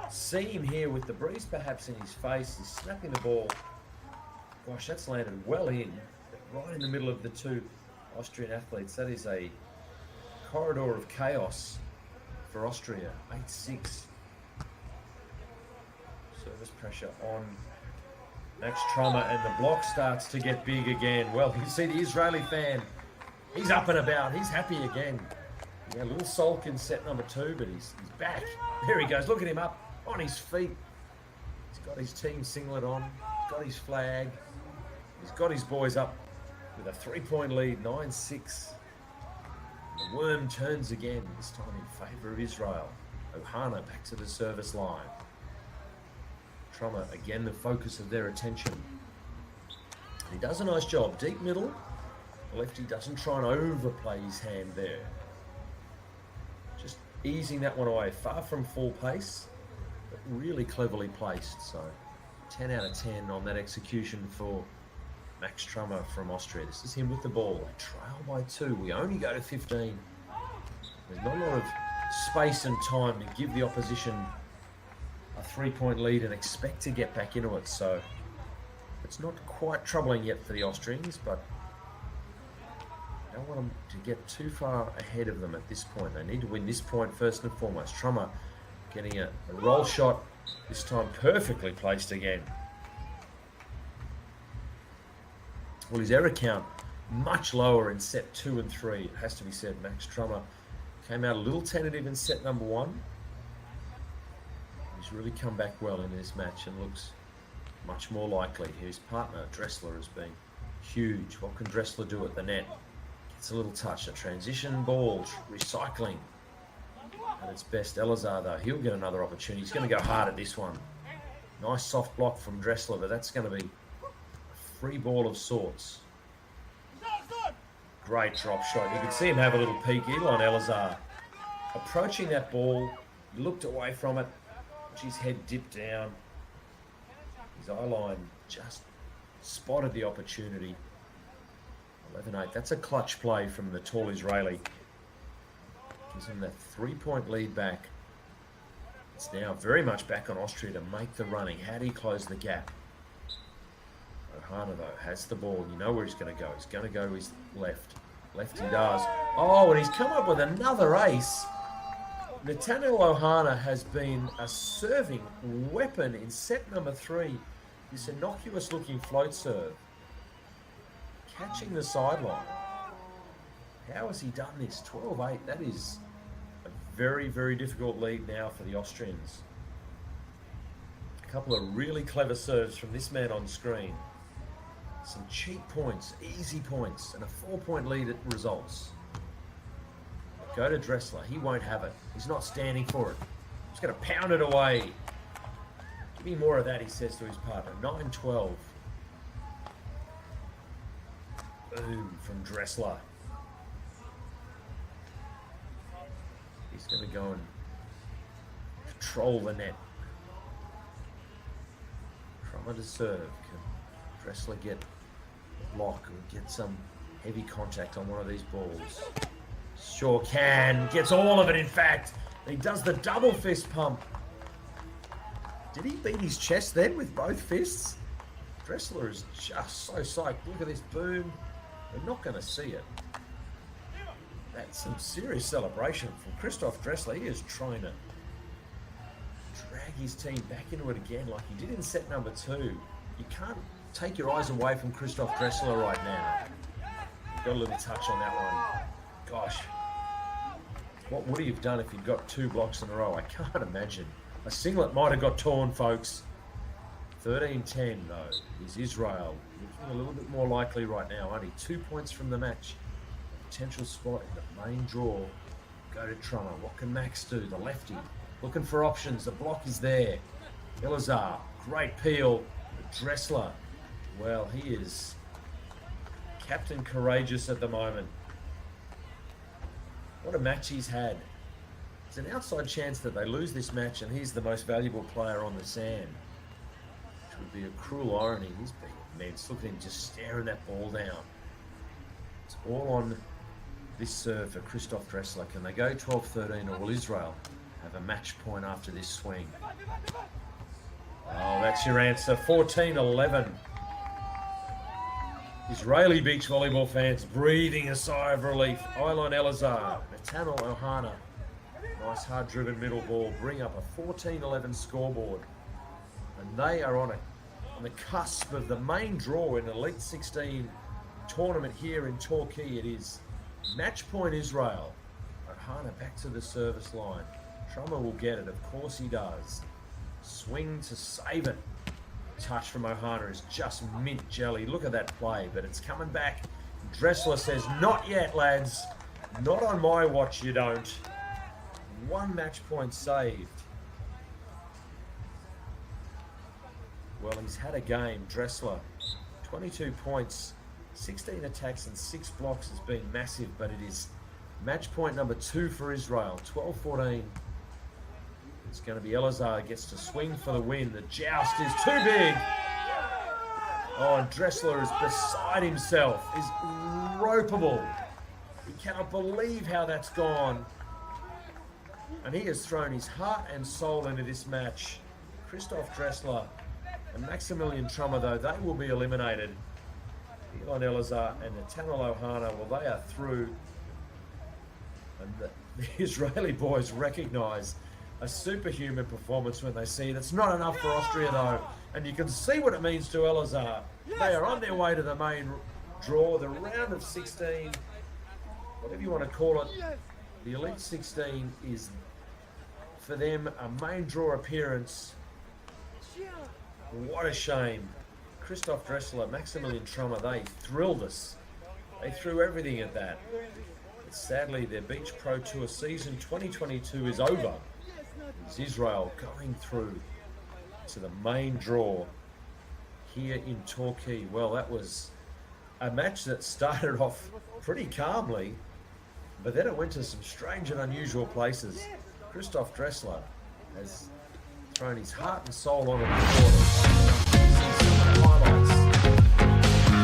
seam here with the breeze perhaps in his face. He's snapping the ball. Gosh, that's landed well in, right in the middle of the two Austrian athletes. That is a corridor of chaos for Austria. 8-6. Service pressure on Max Trummer, and the block starts to get big again. Well, you see the Israeli fan, he's up and about. He's happy again. He had a little sulk in set number 2, but he's back. There he goes. Look at him up on his feet. He's got his team singlet on. He's got his flag. He's got his boys up with a 3-point lead, 9-6. The worm turns again, this time in favour of Israel. Ohana back to the service line. Trummer, again, the focus of their attention. He does a nice job. Deep middle. The lefty doesn't try and overplay his hand there. Just easing that one away. Far from full pace, but really cleverly placed. So 10 out of 10 on that execution for Max Trummer from Austria. This is him with the ball. They trail by 2. We only go to 15. There's not a lot of space and time to give the opposition a 3-point lead and expect to get back into it. So it's not quite troubling yet for the Austrians, but don't want them to get too far ahead of them at this point. They need to win this point first and foremost. Trummer getting a roll shot, this time perfectly placed again. Well, his error count much lower in set 2 and 3. It has to be said, Max Trummer came out a little tentative in set number 1. He's really come back well in this match and looks much more likely. His partner, Dressler, has been huge. What can Dressler do at the net? Gets a little touch, a transition ball, recycling. At its best, Elazar, though, he'll get another opportunity. He's going to go hard at this one. Nice soft block from Dressler, but that's going to be a free ball of sorts. Great drop shot. You can see him have a little peek. Elon Elazar approaching that ball. He looked away from it. His head dipped down. His eye line just spotted the opportunity. 11-8. That's a clutch play from the tall Israeli. Gives him that 3-point lead back. It's now very much back on Austria to make the running. How do you close the gap? Ohana, though, has the ball. You know where he's going to go. He's going to go to his left. Left he does. Oh, and he's come up with another ace. Nathaniel Ohana has been a serving weapon in set number 3. This innocuous-looking float serve. Catching the sideline. How has he done this? 12-8. That is a very, very difficult lead now for the Austrians. A couple of really clever serves from this man on screen. Some cheap points, easy points, and a 4-point lead at results. Go to Dressler. He won't have it. He's not standing for it. He's going to pound it away. Give me more of that, he says to his partner. 9-12. Boom from Dressler. He's going to go and control the net. Trummer to serve. Can Dressler get a block or get some heavy contact on one of these balls? Sure can. Gets all of it, in fact. He does the double fist pump. Did he beat his chest then with both fists? Dressler is just so psyched. Look at this boom. We're not going to see it. That's some serious celebration from Christoph Dressler. He is trying to drag his team back into it again like he did in set number 2. You can't take your eyes away from Christoph Dressler right now. Got a little touch on that one. Gosh, what would he have done if he'd got 2 blocks in a row? I can't imagine. A singlet might have got torn, folks. 13-10, though, is Israel. Looking a little bit more likely right now. Only 2 points from the match. Potential spot in the main draw. Go to Trummer. What can Max do? The lefty. Looking for options. The block is there. Elazar. Great peel. Dressler. Well, he is Captain Courageous at the moment. What a match he's had. There's an outside chance that they lose this match and he's the most valuable player on the sand. Which would be a cruel irony. He's been immense. Look at him just staring that ball down. It's all on this serve for Christoph Dressler. Can they go 12-13 or will Israel have a match point after this swing? Oh, that's your answer. 14-11. Israeli beach volleyball fans breathing a sigh of relief. Ilon Elazar, Nathaniel Ohana. Nice hard-driven middle ball. Bring up a 14-11 scoreboard. And they are on the cusp of the main draw in Elite 16 tournament here in Torquay. It is match point Israel. Ohana back to the service line. Trummer will get it. Of course he does. Swing to save it. Touch from Ohana is just mint jelly. Look at that play, but it's coming back. Dressler says, not yet, lads. Not on my watch, you don't. 1 match point saved. Well, he's had a game. Dressler, 22 points, 16 attacks and 6 blocks has been massive, but it is match point number 2 for Israel. 12-14. It's going to be Elazar gets to swing for the win. The joust is too big. Oh, and Dressler is beside himself. Is ropeable. He cannot believe how that's gone. And he has thrown his heart and soul into this match. Christoph Dressler and Maximilian Trummer, though, they will be eliminated. Elon Elazar and Nathaniel Ohana, well, they are through. And the Israeli boys recognise a superhuman performance when they see it. It's not enough for Austria, though. And you can see what it means to Elazar. They are on their way to the main draw, the round of 16, whatever you want to call it. The Elite 16 is, for them, a main draw appearance. What a shame. Christoph Dressler, Maximilian Trummer, they thrilled us. They threw everything at that. But sadly, their Beach Pro Tour season 2022 is over. It's Israel going through to the main draw here in Torquay. Well, that was a match that started off pretty calmly, but then it went to some strange and unusual places. Christoph Dressler has thrown his heart and soul on the court. Some highlights.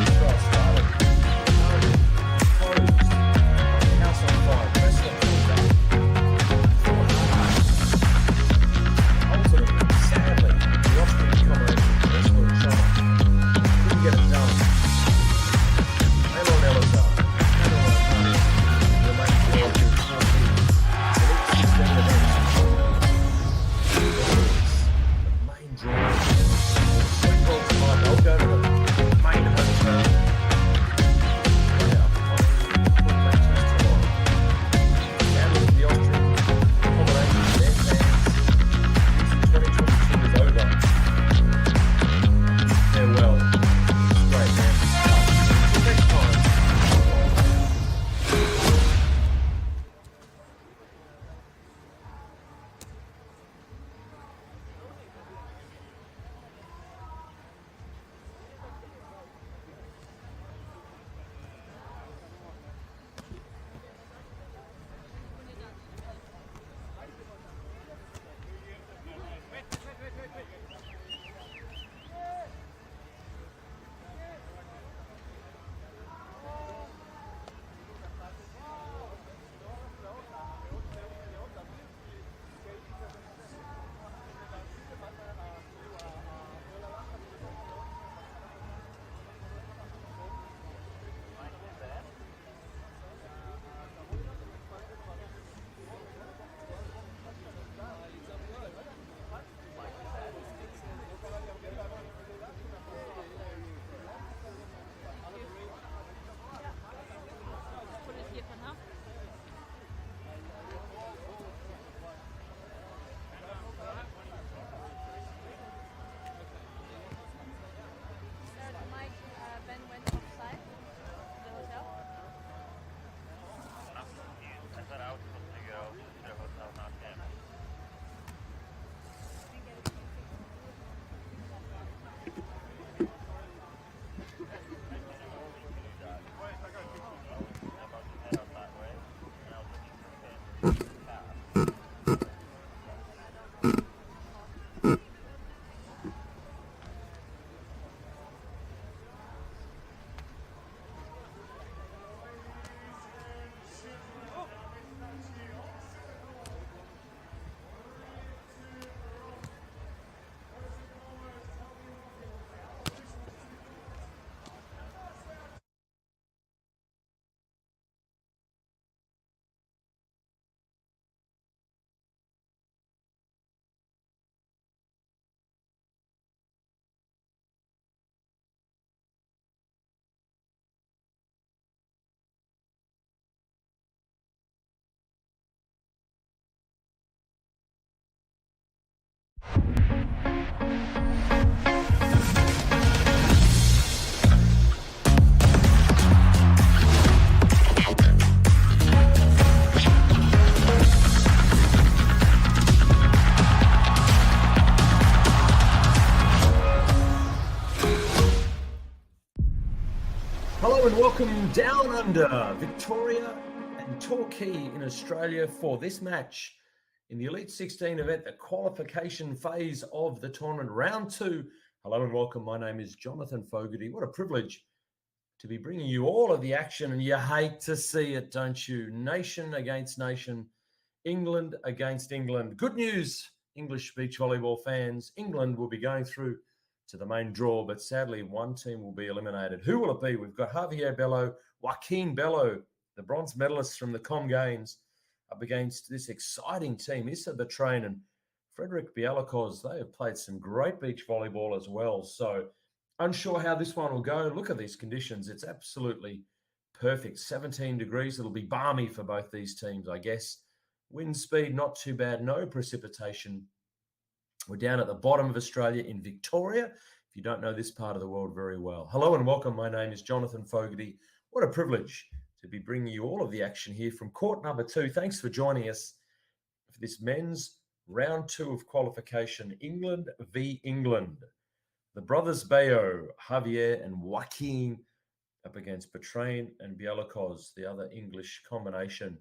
Israel started closed. House on fire. Dressler comes back. Ultimately, sadly, the Austrian combination, Dressler and Trummer, couldn't get it done. Elon Elazar, Hello and welcome down under Victoria and Torquay in Australia for this match in the Elite 16 event, the qualification phase of the tournament, round 2. Hello and welcome. My name is Jonathan Fogarty. What a privilege to be bringing you all of the action, and you hate to see it, don't you? Nation against nation, England against England. Good news, English beach volleyball fans. England will be going through to the main draw, but sadly one team will be eliminated. Who will it be? We've got Javier Bello, Joaquin Bello, the bronze medalists from the Com Games, up against this exciting team, Issa Betrain and Frederick Bialakos. They have played some great beach volleyball as well. So unsure how this one will go. Look at these conditions. It's absolutely perfect. 17 degrees. It'll be balmy for both these teams, I guess. Wind speed, not too bad. No precipitation. We're down at the bottom of Australia in Victoria, if you don't know this part of the world very well. Hello and welcome. My name is Jonathan Fogarty. What a privilege to be bringing you all of the action here from court number 2. Thanks for joining us for this men's round 2 of qualification, England v England. The brothers Bayo, Javier and Joaquin up against Betrain and Bialakos, the other English combination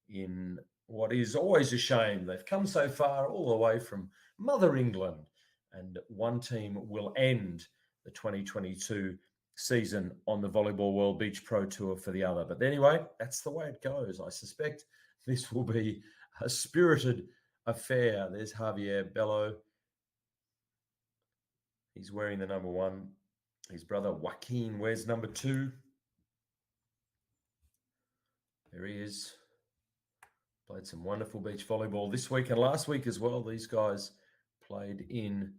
in what is always a shame. They've come so far all the way from Mother England, and one team will end the 2022 season on the Volleyball World Beach Pro Tour for the other. But anyway, that's the way it goes. I suspect this will be a spirited affair. There's Javier Bello. He's wearing the number 1. His brother Joaquin wears number 2. There he is. Played some wonderful beach volleyball this week and last week as well. These guys played in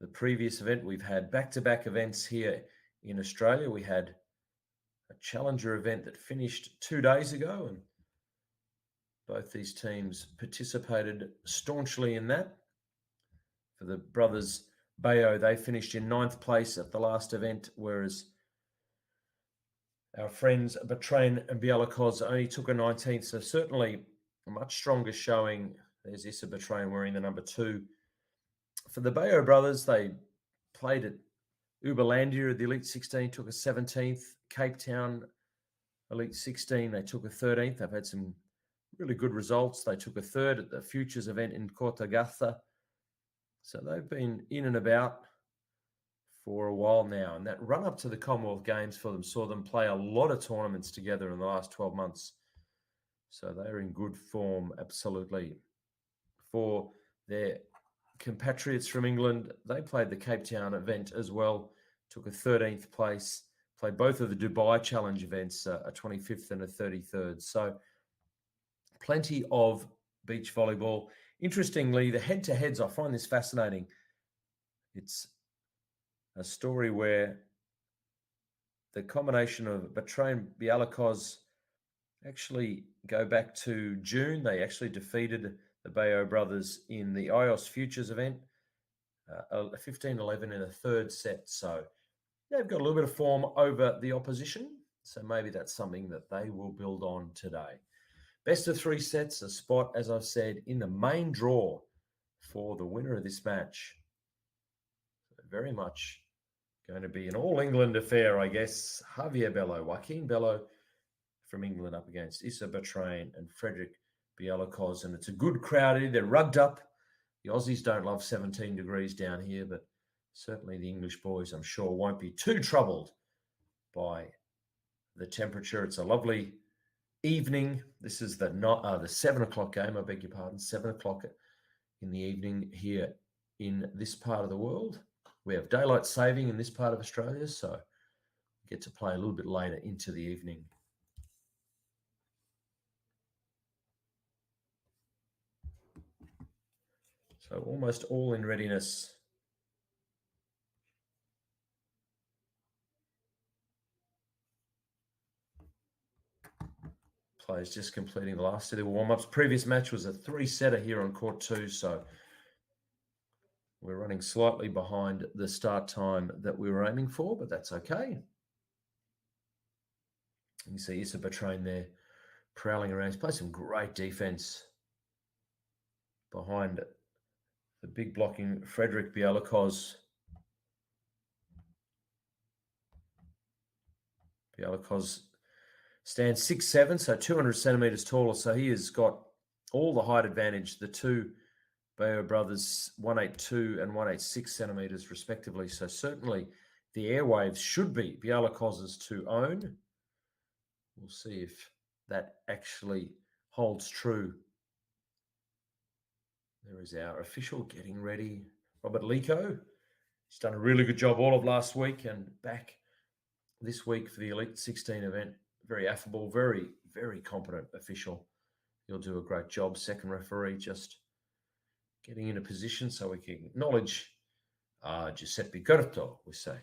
the previous event. We've had back-to-back events here in Australia. We had a challenger event that finished 2 days ago, and both these teams participated staunchly in that. For the brothers Bayo, they finished in 9th place at the last event, whereas our friends Betrain and Bialakos only took a 19th, so certainly a much stronger showing. There's Issa Betrain wearing the number 2. For the Bayo brothers, they played at Uberlandia, the Elite 16, took a 17th. Cape Town Elite 16, they took a 13th. They've had some really good results. They took a 3rd at the Futures event in Torquay. So they've been in and about for a while now, and that run up to the Commonwealth Games for them saw them play a lot of tournaments together in the last 12 months. So they're in good form, absolutely. For their compatriots from England, they played the Cape Town event as well, took a 13th place, played both of the Dubai Challenge events, a 25th and a 33rd. So plenty of beach volleyball. Interestingly, the head-to-heads, I find this fascinating. It's a story where the combination of Betrain and Bialakos actually go back to June. They actually defeated the Bayo brothers in the IOS Futures event, 15-11 in a 3rd set. So they've got a little bit of form over the opposition. So maybe that's something that they will build on today. Best of 3 sets, a spot, as I've said, in the main draw for the winner of this match. So very much going to be an all-England affair, I guess. Javier Bello, Joaquin Bello from England up against Issa Betrain and Frederick Bialakos. And it's a good crowd. They're rugged up. The Aussies don't love 17 degrees down here, but certainly the English boys, I'm sure, won't be too troubled by the temperature. It's a lovely evening. This is the 7 o'clock game, I beg your pardon, 7 o'clock in the evening here in this part of the world. We have daylight saving in this part of Australia, so we get to play a little bit later into the evening. So almost all in readiness. Players just completing the last set of warm-ups. Previous match was a 3-setter here on court 2, so we're running slightly behind the start time that we were aiming for, but that's okay. You can see Issa Betrain there prowling around. He's played some great defense behind the big blocking Frederick Bialakos. Bialakos stands 6'7", so 200 centimetres taller, so he has got all the height advantage. The two Bayo brothers, 182 and 186 centimetres respectively. So certainly the airwaves should be Bialakos's to own. We'll see if that actually holds true. There is our official getting ready, Robert Lico. He's done a really good job all of last week and back this week for the Elite 16 event. Very affable, very, very competent official. He'll do a great job. Second referee just getting in a position so we can acknowledge Giuseppe Gerto, we say.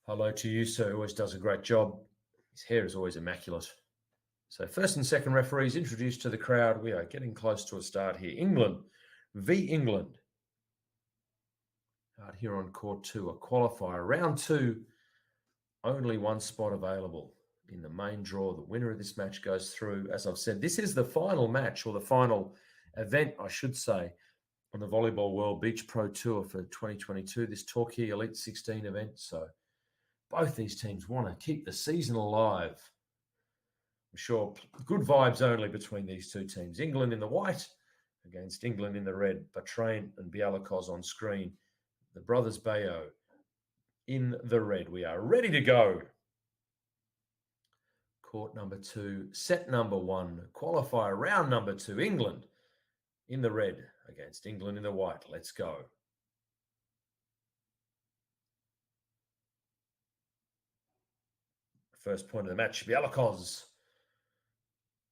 Hello to you, sir. Always does a great job. His hair is always immaculate. So first and second referees introduced to the crowd. We are getting close to a start here. England v England. Out here on court 2, a qualifier. Round 2, only one spot available in the main draw. The winner of this match goes through. As I've said, this is the final match, or the final event, I should say, on the Volleyball World Beach Pro Tour for 2022, this Torquay Elite 16 event. So both these teams want to keep the season alive. I'm sure good vibes only between these two teams. England in the white against England in the red. Batrain and Bialakos on screen. The brothers Bayo in the red. We are ready to go. Court number 2, set number 1, qualifier round number 2. England in the red against England in the white. Let's go. First point of the match, Bialakos.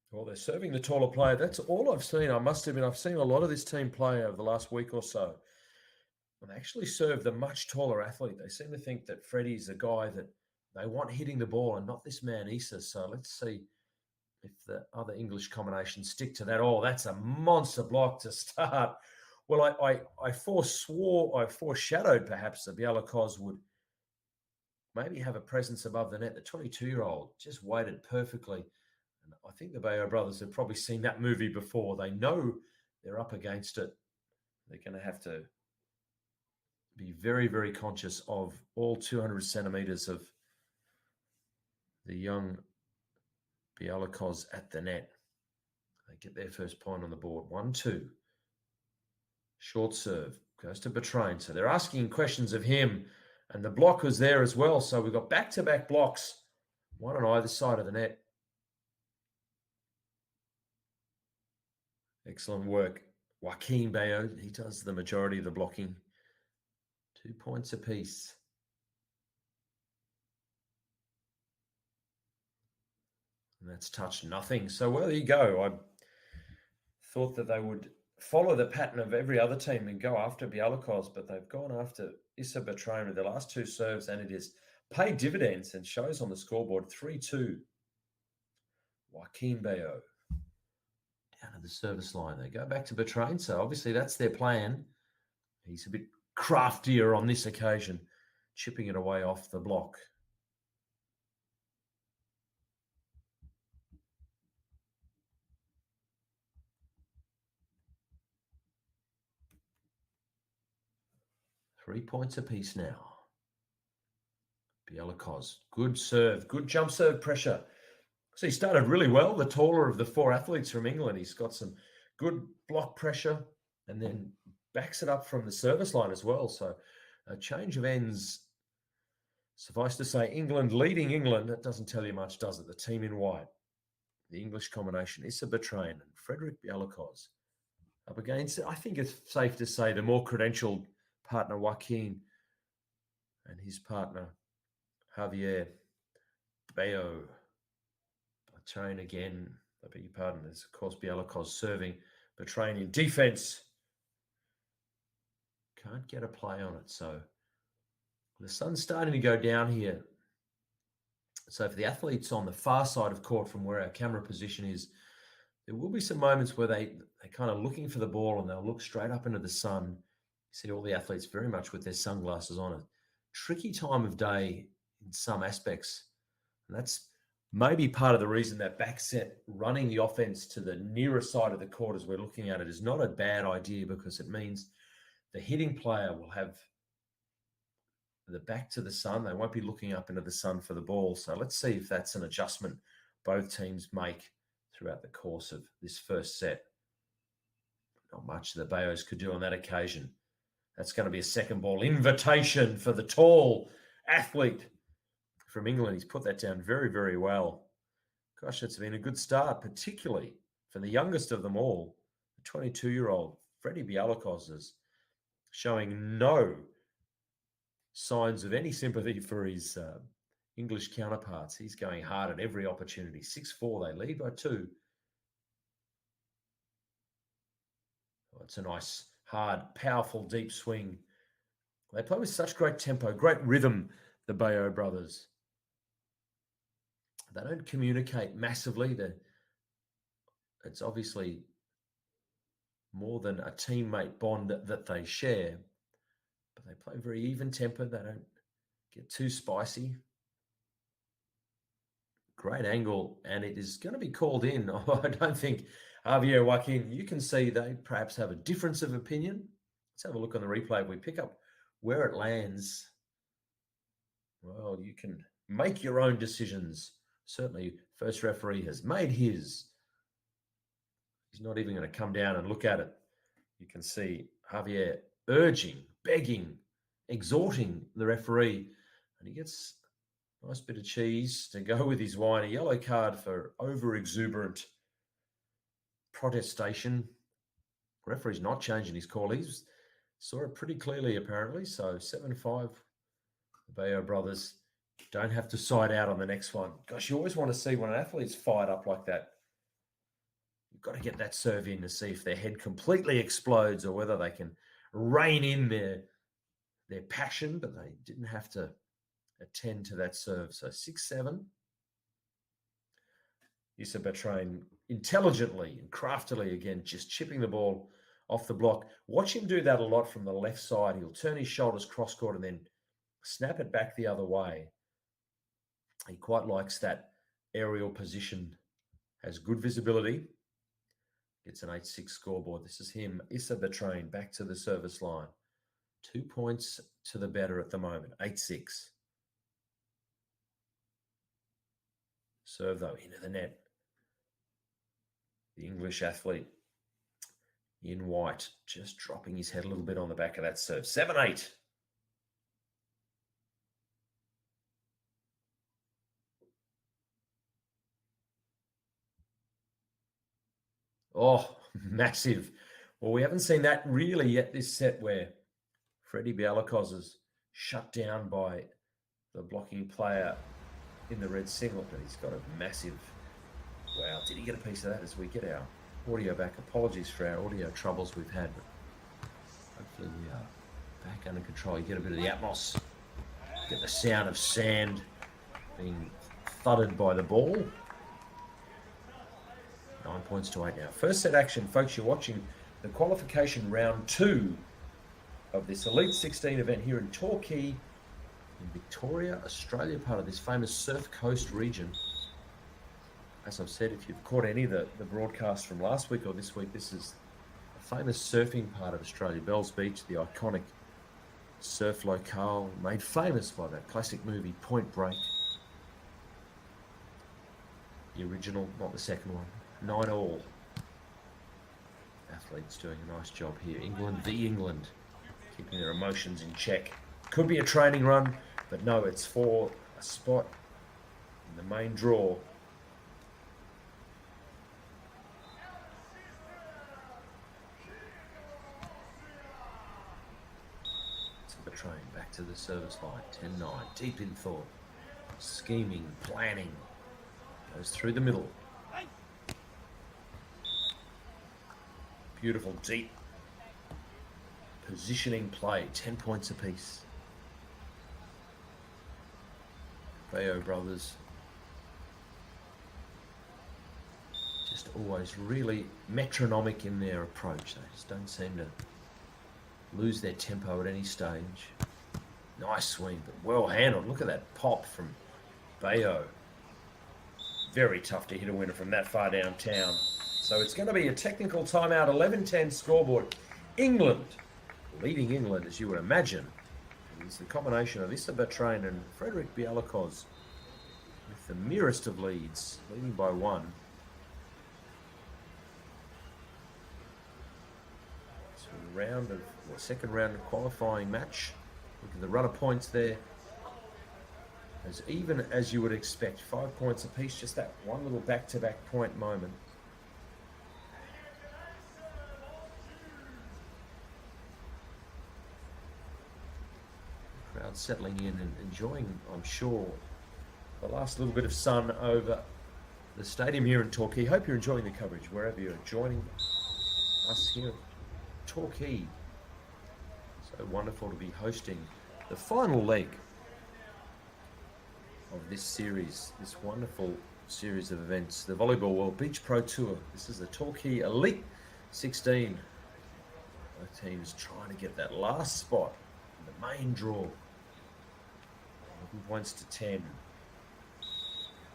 Well, they're serving the taller player. That's all I've seen. I must admit, I've seen a lot of this team play over the last week or so. And they actually serve the much taller athlete. They seem to think that Freddie's the guy that they want hitting the ball and not this man, Issa. So let's see if the other English combinations stick to that. Oh, that's a monster block to start. Well, I foreshadowed perhaps that Bialakos would maybe have a presence above the net. The 22-year-old just waited perfectly. And I think the Bayo brothers have probably seen that movie before. They know they're up against it. They're going to have to be very, very conscious of all 200 centimeters of the young Bialakos at the net. They get their first point on the board. 1-2. Short serve. Goes to Batrain. So they're asking questions of him. And the block was there as well. So we've got back-to-back blocks. One on either side of the net. Excellent work. Joaquin Bayo, he does the majority of the blocking. 2 points apiece. And that's touched nothing. So, well, there you go. I thought that they would follow the pattern of every other team and go after Bialakos, but they've gone after Issa Batrain with the last 2 serves, and it has paid dividends and shows on the scoreboard 3-2. Joaquin Bayo down to the service line. They go back to Batrain, so obviously that's their plan. He's a bit craftier on this occasion, chipping it away off the block. Three points apiece now. Bialakos, good serve, good jump serve pressure. So he started really well, the taller of the 4 athletes from England. He's got some good block pressure and then backs it up from the service line as well. So a change of ends. Suffice to say, England leading England. That doesn't tell you much, does it? The team in white. The English combination, Issa Batrain and Frederick Bialakos. Up against, I think it's safe to say, the more credentialed partner, Joaquin, and his partner, Javier Bayo. Batrain again, I beg your pardon, there's of course Bialakos serving. Batrain in defense. Can't get a play on it. So the sun's starting to go down here. So for the athletes on the far side of court from where our camera position is, there will be some moments where they're kind of looking for the ball and they'll look straight up into the sun. You see all the athletes very much with their sunglasses on. A tricky time of day in some aspects. And that's maybe part of the reason that back set running the offense to the nearer side of the court as we're looking at it is not a bad idea, because it means the hitting player will have the back to the sun. They won't be looking up into the sun for the ball. So let's see if that's an adjustment both teams make throughout the course of this first set. Not much the Bayos could do on that occasion. That's going to be a second ball invitation for the tall athlete from England. He's put that down very, very well. Gosh, it's been a good start, particularly for the youngest of them all, the 22-year-old Freddie Bialakos, is showing no signs of any sympathy for his English counterparts. He's going hard at every opportunity. 6-4, they lead by 2. Oh, it's a nice, hard, powerful, deep swing. They play with such great tempo, great rhythm, the Bayo brothers. They don't communicate massively. It's obviously more than a teammate bond that they share. But they play very even-tempered. They don't get too spicy. Great angle, and it is going to be called in. I don't think Javier Joaquin, you can see they perhaps have a difference of opinion. Let's have a look on the replay. If we pick up where it lands, well, you can make your own decisions. Certainly, first referee has made his. He's not even going to come down and look at it. You can see Javier urging, begging, exhorting the referee, and he gets a nice bit of cheese to go with his wine. A yellow card for over-exuberant protestation. The referee's not changing his call. He saw it pretty clearly, apparently. So 7-5, the Bayo brothers don't have to side out on the next one. Gosh, you always want to see when an athlete's fired up like that. You've got to get that serve in to see if their head completely explodes or whether they can rein in their passion, but they didn't have to attend to that serve. So 6-7. Issa Betrain intelligently and craftily, again, just chipping the ball off the block. Watch him do that a lot from the left side. He'll turn his shoulders cross-court and then snap it back the other way. He quite likes that aerial position. Has good visibility. Gets an 8-6 scoreboard. This is him, Issa Betrain, back to the service line. 2 points to the better at the moment, 8-6. Serve, though, into the net. The English athlete in white, just dropping his head a little bit on the back of that serve. 7-8. Oh, massive. Well, we haven't seen that really yet this set where Freddie Bialakos is shut down by the blocking player in the red singlet, but he's got a massive... Wow, did he get a piece of that as we get our audio back? Apologies for our audio troubles we've had, but hopefully we are back under control. You get a bit of the atmos, get the sound of sand being thudded by the ball. 9 points to 8 now. First set action, folks. You're watching the qualification round 2 of this Elite 16 event here in Torquay, in Victoria, Australia, part of this famous Surf Coast region. As I've said, if you've caught any of the broadcast from last week or this week, this is a famous surfing part of Australia. Bells Beach, the iconic surf locale, made famous by that classic movie Point Break. The original, not the second one. 9-all. Athletes doing a nice job here. England v England, keeping their emotions in check. Could be a training run, but no, it's for a spot in the main draw. To the train, back to the service line. 10-9, deep in thought. Scheming, planning. Goes through the middle. Beautiful, deep positioning play. 10 points apiece. Bayo brothers just always really metronomic in their approach. They just don't seem to lose their tempo at any stage. Nice swing, but well handled. Look at that pop from Bayo. Very tough to hit a winner from that far downtown. So it's going to be a technical timeout, 11-10 scoreboard. England, leading England, as you would imagine. It's the combination of Issa Betrain and Frederick Bialakos with the merest of leads, leading by 1. So second round of qualifying match. Look at the run of points there. As even as you would expect, 5 points apiece, just that one little back-to-back point moment. start settling in and enjoying, I'm sure, the last little bit of sun over the stadium here in Torquay. Hope you're enjoying the coverage wherever you're joining us here at Torquay. So wonderful to be hosting the final leg of this series, this wonderful series of events, the Volleyball World Beach Pro Tour. This is the Torquay Elite 16. Both teams trying to get that last spot in the main draw. 11 points to 10.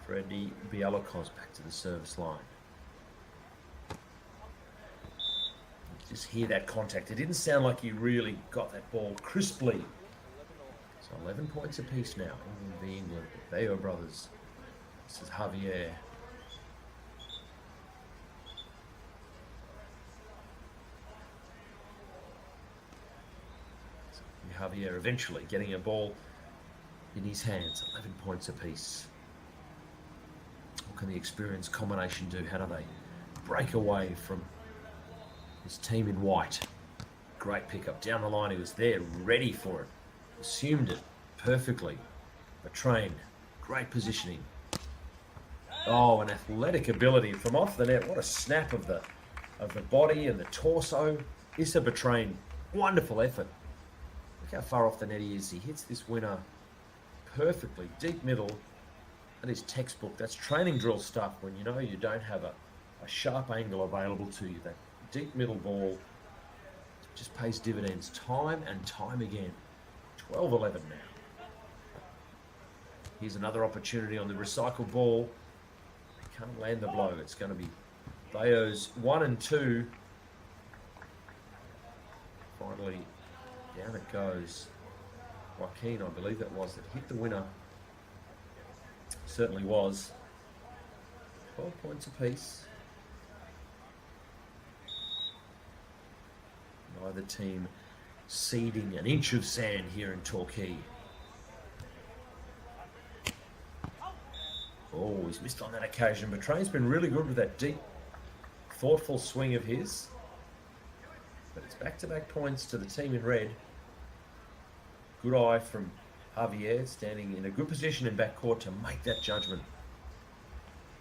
Freddie Bialakos back to the service line. Just hear that contact. It didn't sound like he really got that ball crisply. So 11 points apiece now in the England, the Bayo brothers. This is Javier. Javier eventually getting a ball in his hands. 11 points apiece. What can the experienced combination do? How do they break away from his team in white? Great pickup down the line. He was there, ready for it. Assumed it perfectly. Trained. Great positioning. Oh, an athletic ability from off the net. What a snap of the body and the torso. Issa Betrain. Wonderful effort. Look how far off the net he is. He hits this winner perfectly. Deep middle. That is textbook. That's training drill stuff when you know you don't have a sharp angle available to you. That deep middle ball just pays dividends time and time again. 12-11 now. Here's another opportunity on the recycled ball. Can't land the blow. It's going to be Bayo's 1 and 2. Finally, down it goes. Joaquin, I believe that was, that hit the winner. Certainly was. 12 points apiece. Neither team ceding an inch of sand here in Torquay. Oh, he's missed on that occasion, but Train's been really good with that deep, thoughtful swing of his. But it's back-to-back points to the team in red. Good eye from Javier, standing in a good position in backcourt to make that judgment.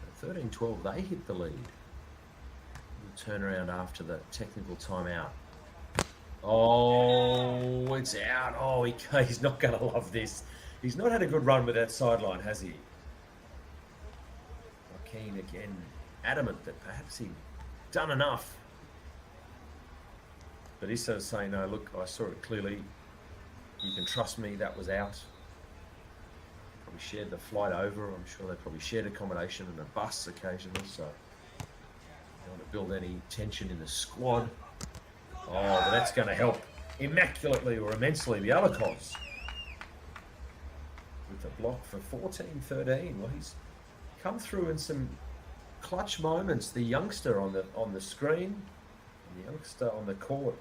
At 13-12, they hit the lead. We'll turn around after the technical timeout. Oh, it's out. Oh, he's not going to love this. He's not had a good run with that sideline, has he? Joaquin again, adamant that perhaps he'd done enough. But Issa saying, no, look, I saw it clearly. You can trust me, that was out. Probably shared the flight over. I'm sure they probably shared accommodation and a bus occasionally, so don't want to build any tension in the squad. Oh, but that's going to help immaculately or immensely the Bialakos with the block for 14-13. Well, he's come through in some clutch moments. The youngster on the screen, and the youngster on the court,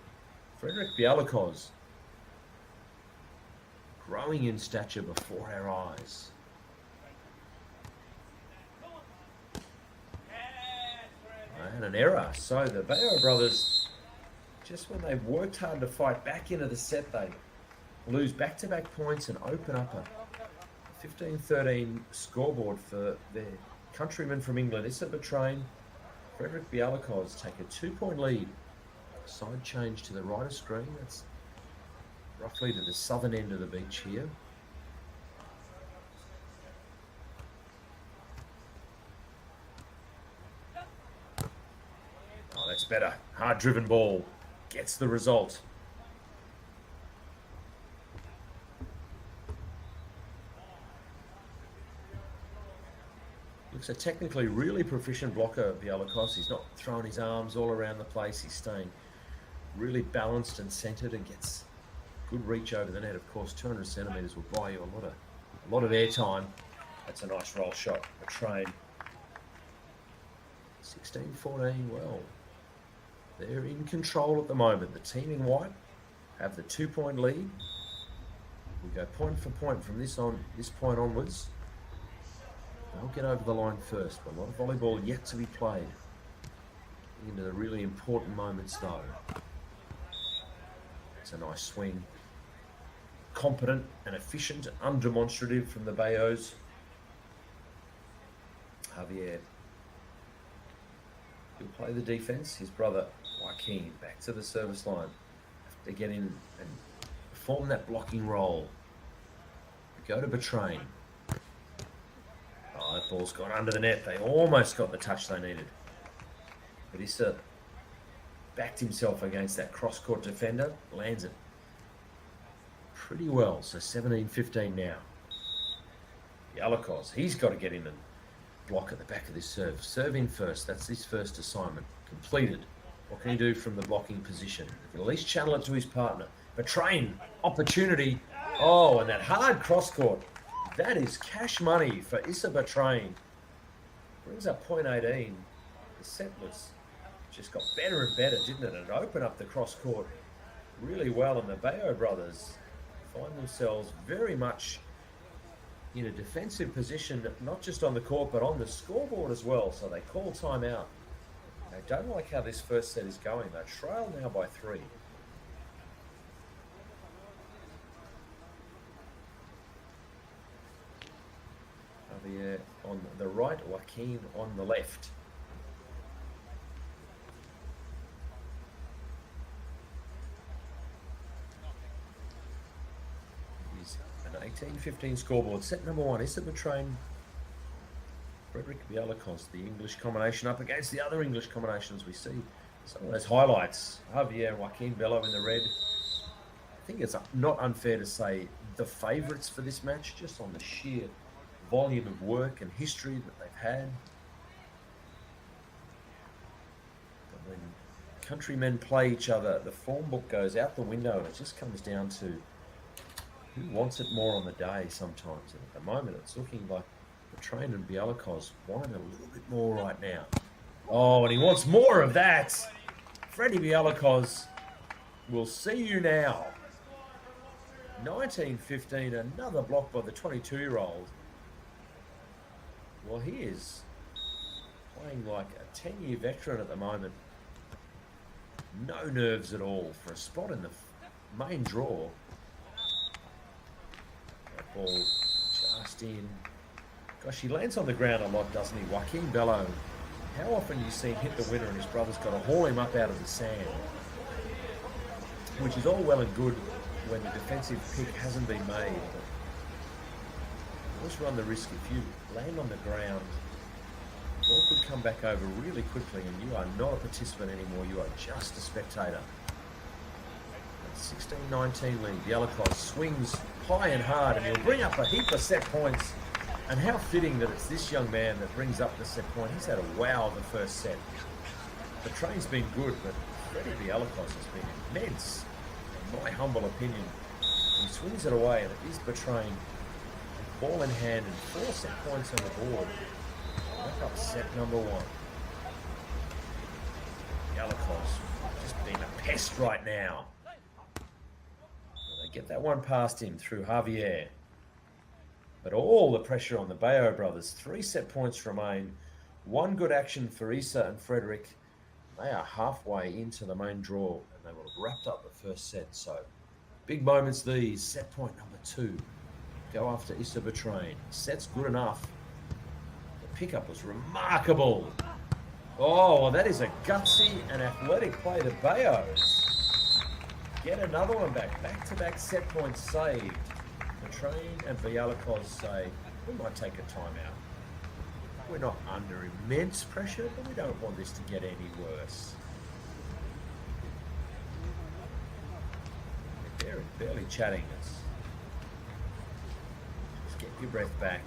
Frederick Bialakos, growing in stature before our eyes. I had an error. So the Bayo brothers, just when they've worked hard to fight back into the set, they lose back-to-back points and open up a 15-13 scoreboard for their countrymen from England. Issa Betrain, Frederick Bialakos take a 2-point lead. Side change to the right of screen. That's roughly to the southern end of the beach here. Oh, that's better. Hard-driven ball. Gets the result. Looks a technically really proficient blocker, Bialakos. He's not throwing his arms all around the place. He's staying really balanced and centered and gets good reach over the net. Of course, 200 centimeters will buy you a lot of air time. That's a nice roll shot. A train. 16-14. Well, they're in control at the moment. The team in white have the 2-point lead. We go point for point from this point onwards. They'll get over the line first, but a lot of volleyball yet to be played. Into the really important moments, though. It's a nice swing. competent and efficient, undemonstrative from the Bayos. Javier will play the defense. His brother Joaquin back to the service line to get in and perform that blocking role. We go to Betrain. Oh, that ball's gone under the net. They almost got the touch they needed. But Issa backed himself against that cross-court defender, lands it pretty well. So 17-15 now. Yalikos, he's got to get in and block at the back of this serve. Serve in first. That's his first assignment. Completed. What can he do from the blocking position? He can at least channel it to his partner. Betrain, opportunity. Oh, and that hard cross-court. That is cash money for Issa Betrain. Brings up point 18. The set was just got better and better, didn't it? And it opened up the cross-court really well. And the Bayo brothers find themselves very much in a defensive position, not just on the court, but on the scoreboard as well. So they call timeout. They don't like how this first set is going. They trail now by 3. Javier on the right, Joaquin on the left. He's an 18-15 scoreboard. Set number 1, Issa Betrain, Frederick Bialakos, the English combination up against the other English combinations we see. Some of those highlights. Javier and Joaquin Bello in the red. I think it's not unfair to say the favourites for this match, just on the sheer volume of work and history that they've had. But when countrymen play each other, the form book goes out the window, and it just comes down to who wants it more on the day sometimes. And at the moment, it's looking like Betrain and Bialakos want it a little bit more right now. Oh, and he wants more of that. Freddie Bialakos, will see you now. 19-15, another block by the 22-year-old. Well, he is playing like a 10-year veteran at the moment. No nerves at all for a spot in the main draw. That ball just in. Gosh, he lands on the ground a lot, doesn't he? Joaquin Bello. How often you see him hit the winner and his brother's got to haul him up out of the sand? Which is all well and good when the defensive pick hasn't been made. But you always run the risk if you land on the ground, the ball could come back over really quickly and you are not a participant anymore, you are just a spectator. 16-19 lead. Bialakos swings high and hard and he'll bring up a heap of set points. And how fitting that it's this young man that brings up the set point. He's had a wow of the first set. The train's been good, but Freddie Bialakos has been immense, in my humble opinion. He swings it away, and it is Betrain. Ball in hand and 4 set points on the board. Back up set number 1. Bialakos just being a pest right now. They get that one past him through Javier. But all the pressure on the Bayo brothers. 3 set points remain. 1 good action for Issa and Frederick. They are halfway into the main draw and they will have wrapped up the first set. So big moments these. Set point number 2. Go after Issa Betrain. Set's good enough. The pickup was remarkable. Oh, well, that is a gutsy and athletic play to Bayos. Get another one back. Back-to-back set points saved. Betrain and Bialakos say, we might take a timeout. We're not under immense pressure, but we don't want this to get any worse. They're barely chatting us. Just get your breath back.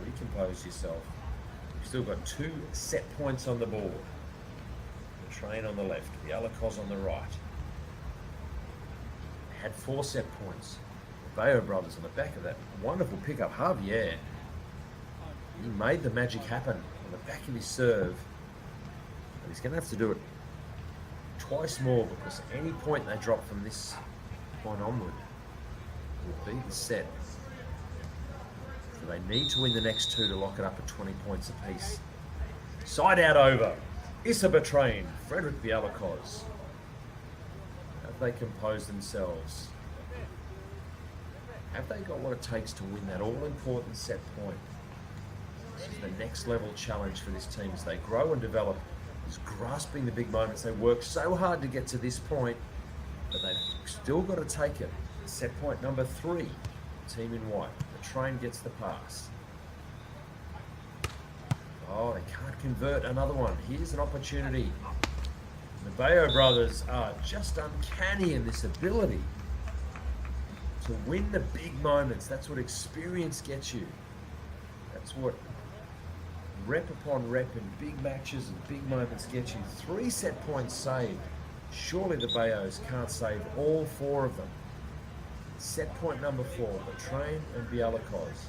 Recompose yourself. You've still got 2 set points on the board. Betrain on the left, Bialakos on the right. Had 4 set points. Bayo brothers on the back of that wonderful pickup. Javier, he made the magic happen on the back of his serve. And he's going to have to do it twice more because any point they drop from this point onward will be the set. So they need to win the next 2 to lock it up at 20 points apiece. Side out over. Issa Betrain, Frederick Bialakos. Have they composed themselves? Have they got what it takes to win that all-important set point? This is the next level challenge for this team as they grow and develop, is grasping the big moments. They work so hard to get to this point, but they've still got to take it. Set point number 3, team in white. The train gets the pass. Oh, they can't convert another one. Here's an opportunity. The Bayo brothers are just uncanny in this ability to win the big moments. That's what experience gets you. That's what rep upon rep in big matches and big moments get you. 3 set points saved. Surely the Bayos can't save all 4 of them. Set point number 4, Betrain and Bialakos.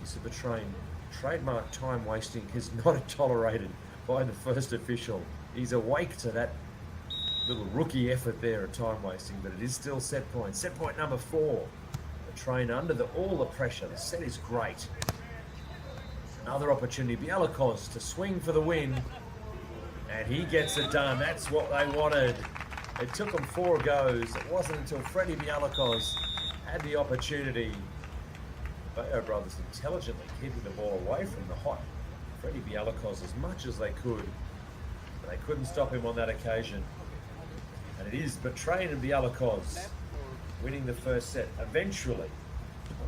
This is Betrain. Trademark time wasting is not tolerated by the first official. He's awake to that little rookie effort there at time wasting, but it is still set point. Set point number 4. Betrain under all the pressure. The set is great. Another opportunity. Bialakos to swing for the win. And he gets it done. That's what they wanted. It took them 4 goes. It wasn't until Freddie Bialakos had the opportunity. Bayo brothers intelligently keeping the ball away from the hot Freddie Bialakos as much as they could. But they couldn't stop him on that occasion. And it is Betrain and Bialakos winning the first set eventually.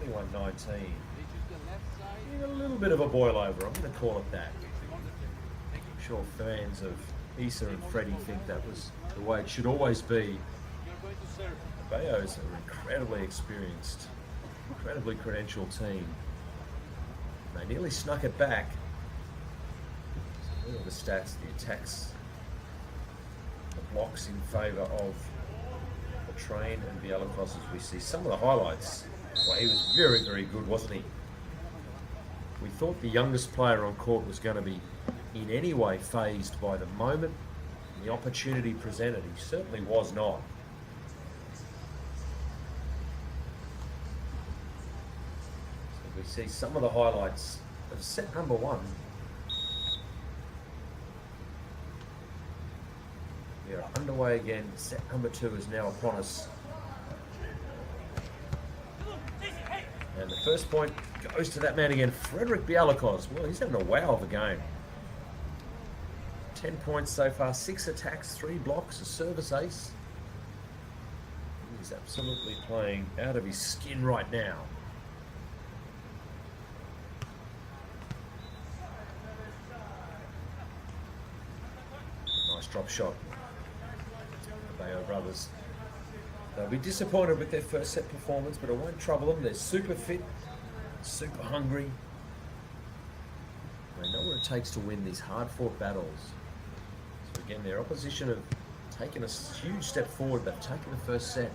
21-19. A little bit of a boil over, I'm going to call it that. I'm sure fans of Issa and Freddie think that was the way it should always be. The Bayos are an incredibly experienced, incredibly credentialed team. They nearly snuck it back. So look at the stats, the attacks, the blocks in favour of Betrain and Bialakos as we see some of the highlights. Well, he was very, very good, wasn't he? We thought the youngest player on court was going to be in any way fazed by the moment and the opportunity presented. He certainly was not. So we see some of the highlights of set number 1. We are underway again. Set number 2 is now upon us. And the first point goes to that man again, Frederick Bialakos. Well, he's having a wow of a game. 10 points so far, 6 attacks, 3 blocks, a service ace. He's absolutely playing out of his skin right now. Nice drop shot. The Bayo brothers. They'll be disappointed with their first set performance, but it won't trouble them. They're super fit, super hungry. They know what it takes to win these hard-fought battles. So again, their opposition have taken a huge step forward. They've taken the first set.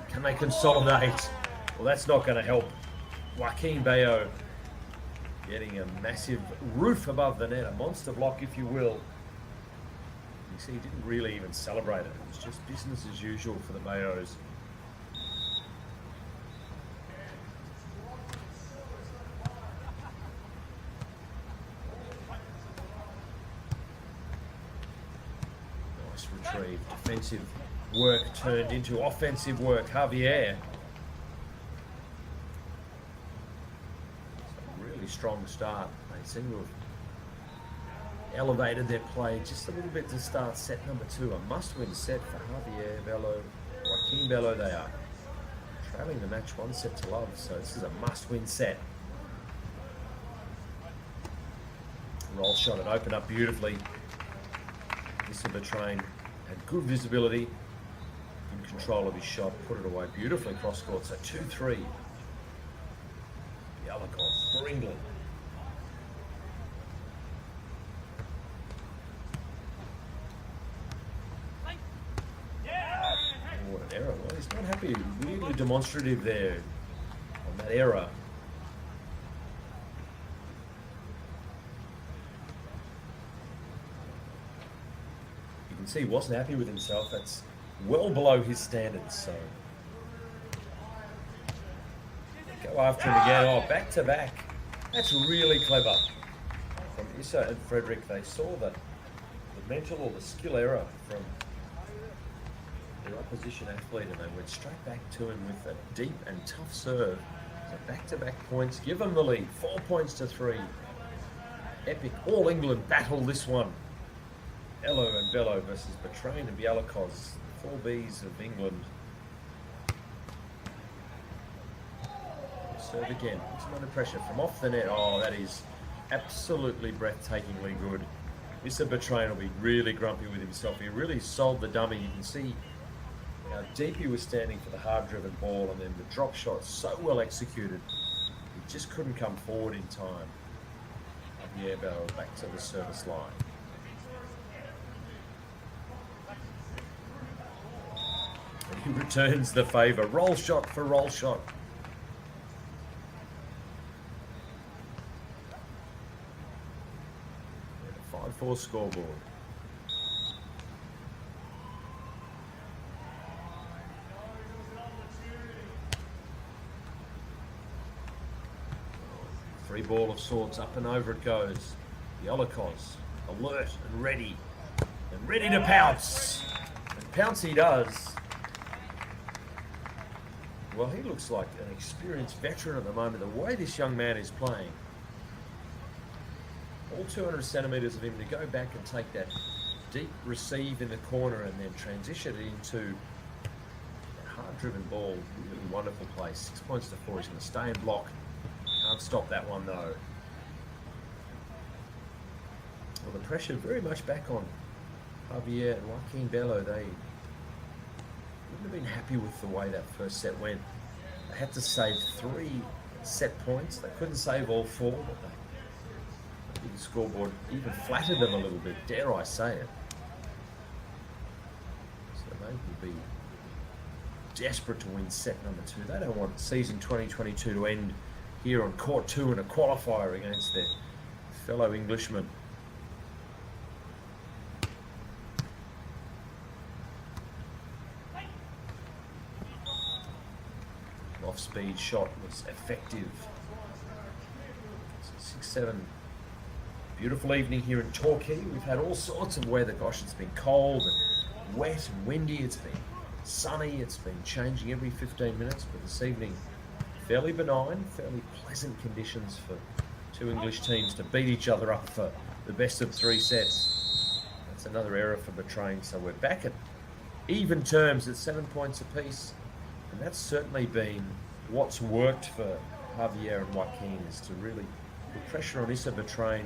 Can they consolidate? Well, that's not going to help. Joaquin Bayo getting a massive roof above the net, a monster block, if you will. You see, he didn't really even celebrate it. It was just business as usual for the Bayos. Nice retrieve. Defensive work turned into offensive work. Javier. It's a really strong start. They seem to have elevated their play just a little bit to start set number 2. A must-win set for Javier Bello, Joaquin Bello. They are trailing the match 1 set to love, so this is a must-win set. Roll shot, it opened up beautifully. This is Betrain had good visibility, in control of his shot, put it away beautifully cross court. So 2-3. Bialakos for England. Error. Well, he's not happy. Weirdly demonstrative there on that error. You can see he wasn't happy with himself. That's well below his standards. So go after him again. Oh, back to back. That's really clever from Issa and Frederick. They saw the mental or the skill error from their opposition athlete, and they went straight back to him with a deep and tough serve. Back-to-back points. Give them the lead. 4 points to 3. Epic all-England battle, this one. Ello and Bello versus Betrain and Bialakos. 4 Bs of England. Serve again. Puts him under pressure from off the net. Oh, that is absolutely breathtakingly good. Mr. Betrain will be really grumpy with himself. He really sold the dummy. You can see how deep he was standing for the hard-driven ball, and then the drop shot so well executed. He just couldn't come forward in time. Yeah, Bello back to the service line. And he returns the favour. Roll shot for roll shot. 5-4 scoreboard. Free ball of sorts, up and over it goes. Bialakos, alert and ready to pounce. And pounce he does. Well, he looks like an experienced veteran at the moment, the way this young man is playing. All 200 centimetres of him to go back and take that deep receive in the corner and then transition it into a hard-driven ball. Really wonderful play. 6 points to 4. He's going to stay and block. Can't stop that one though. Well, the pressure very much back on Javier and Joaquin Bello. They wouldn't have been happy with the way that first set went. They had to save 3 set points. They couldn't save all 4, but the scoreboard even flattered them a little bit, dare I say it. So they will be desperate to win set number 2. They don't want season 2022 to end here on court 2 in a qualifier against their fellow Englishmen. Off-speed shot was effective. 6-7. Beautiful evening here in Torquay. We've had all sorts of weather. Gosh, it's been cold and wet and windy. It's been sunny. It's been changing every 15 minutes. But this evening, fairly benign, fairly pleasant conditions for 2 English teams to beat each other up for the best of 3 sets. That's another error for Betrain. So we're back at even terms at 7 points apiece. And that's certainly been what's worked for Javier and Joaquin, is to really put pressure on Issa Betrain.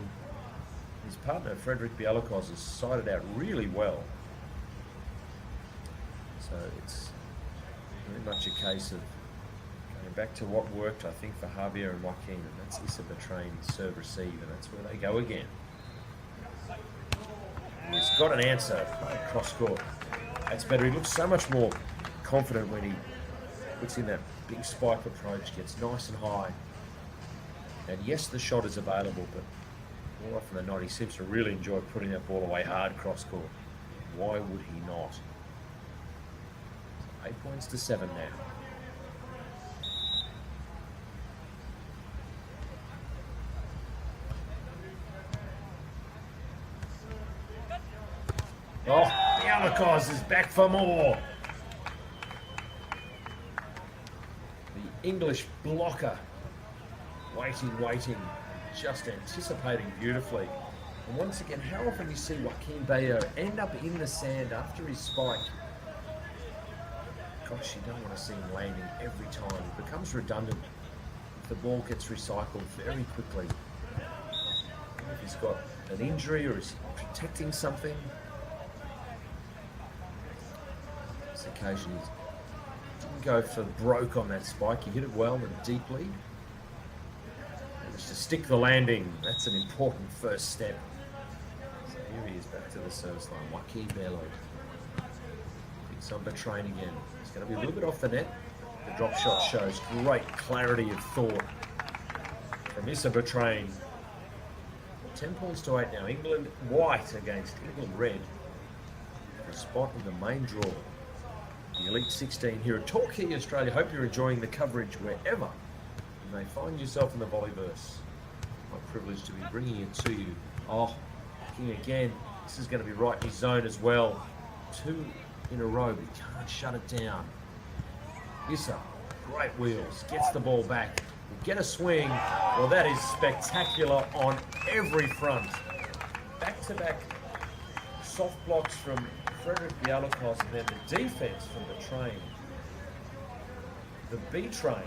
His partner, Frederick Bialakos, has sided out really well. So it's very much a case of going back to what worked, I think, for Javier and Joaquin, and that's Issa Betrain's serve receive, and that's where they go again. He's got an answer, cross court. That's better. He looks so much more confident when he puts in that big spike approach, gets nice and high. And yes, the shot is available, but more often than not, he seems to really enjoy putting that ball away hard cross court. Why would he not? 8 points to 7 now. Oh, Bialakos is back for more. The English blocker. Waiting, just anticipating beautifully. And once again, how often you see Joaquin Bello end up in the sand after his spike? Gosh, you don't want to see him landing every time. It becomes redundant if the ball gets recycled very quickly. If he's got an injury or is protecting something. This occasion he didn't go for broke on that spike. He hit it well and deeply. Managed to stick the landing. That's an important first step. So here he is back to the service line. Joaquin Bello. Picks on Betrain again. It's going to be a little bit off the net. The drop shot shows great clarity of thought from Issa Betrain. 10 points to 8 now. England white against England red. A spot in the main draw. The Elite 16 here at Torquay, Australia. Hope you're enjoying the coverage wherever you may find yourself in the volleyverse. My privilege to be bringing it to you. Oh, King again. This is going to be right in his zone as well. 2 in a row, but he can't shut it down. Issa, great wheels, gets the ball back. Get a swing. Well, that is spectacular on every front. Back-to-back soft blocks from Frederick Bialakos, and then the defense from the train. The B train,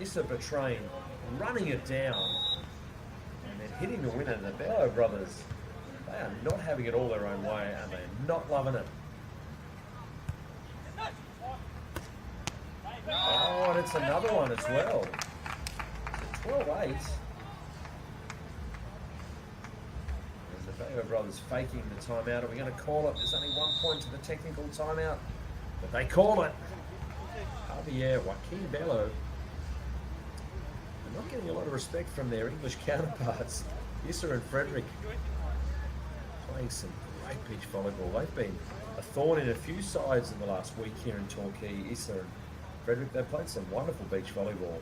Issa Betrain, running it down and then hitting the winner. The Bello brothers, they are not having it all their own way, and they're not loving it. Oh, and it's another one as well. 12-8. And the Bello brothers faking the timeout. Are we going to call it? There's only 1 point to the technical timeout, but they call it. Javier Joaquin Bello. They're not getting a lot of respect from their English counterparts. Issa and Frederick playing some great beach volleyball. They've been a thorn in a few sides in the last week here in Torquay. Issa and Frederick, they've played some wonderful beach volleyball.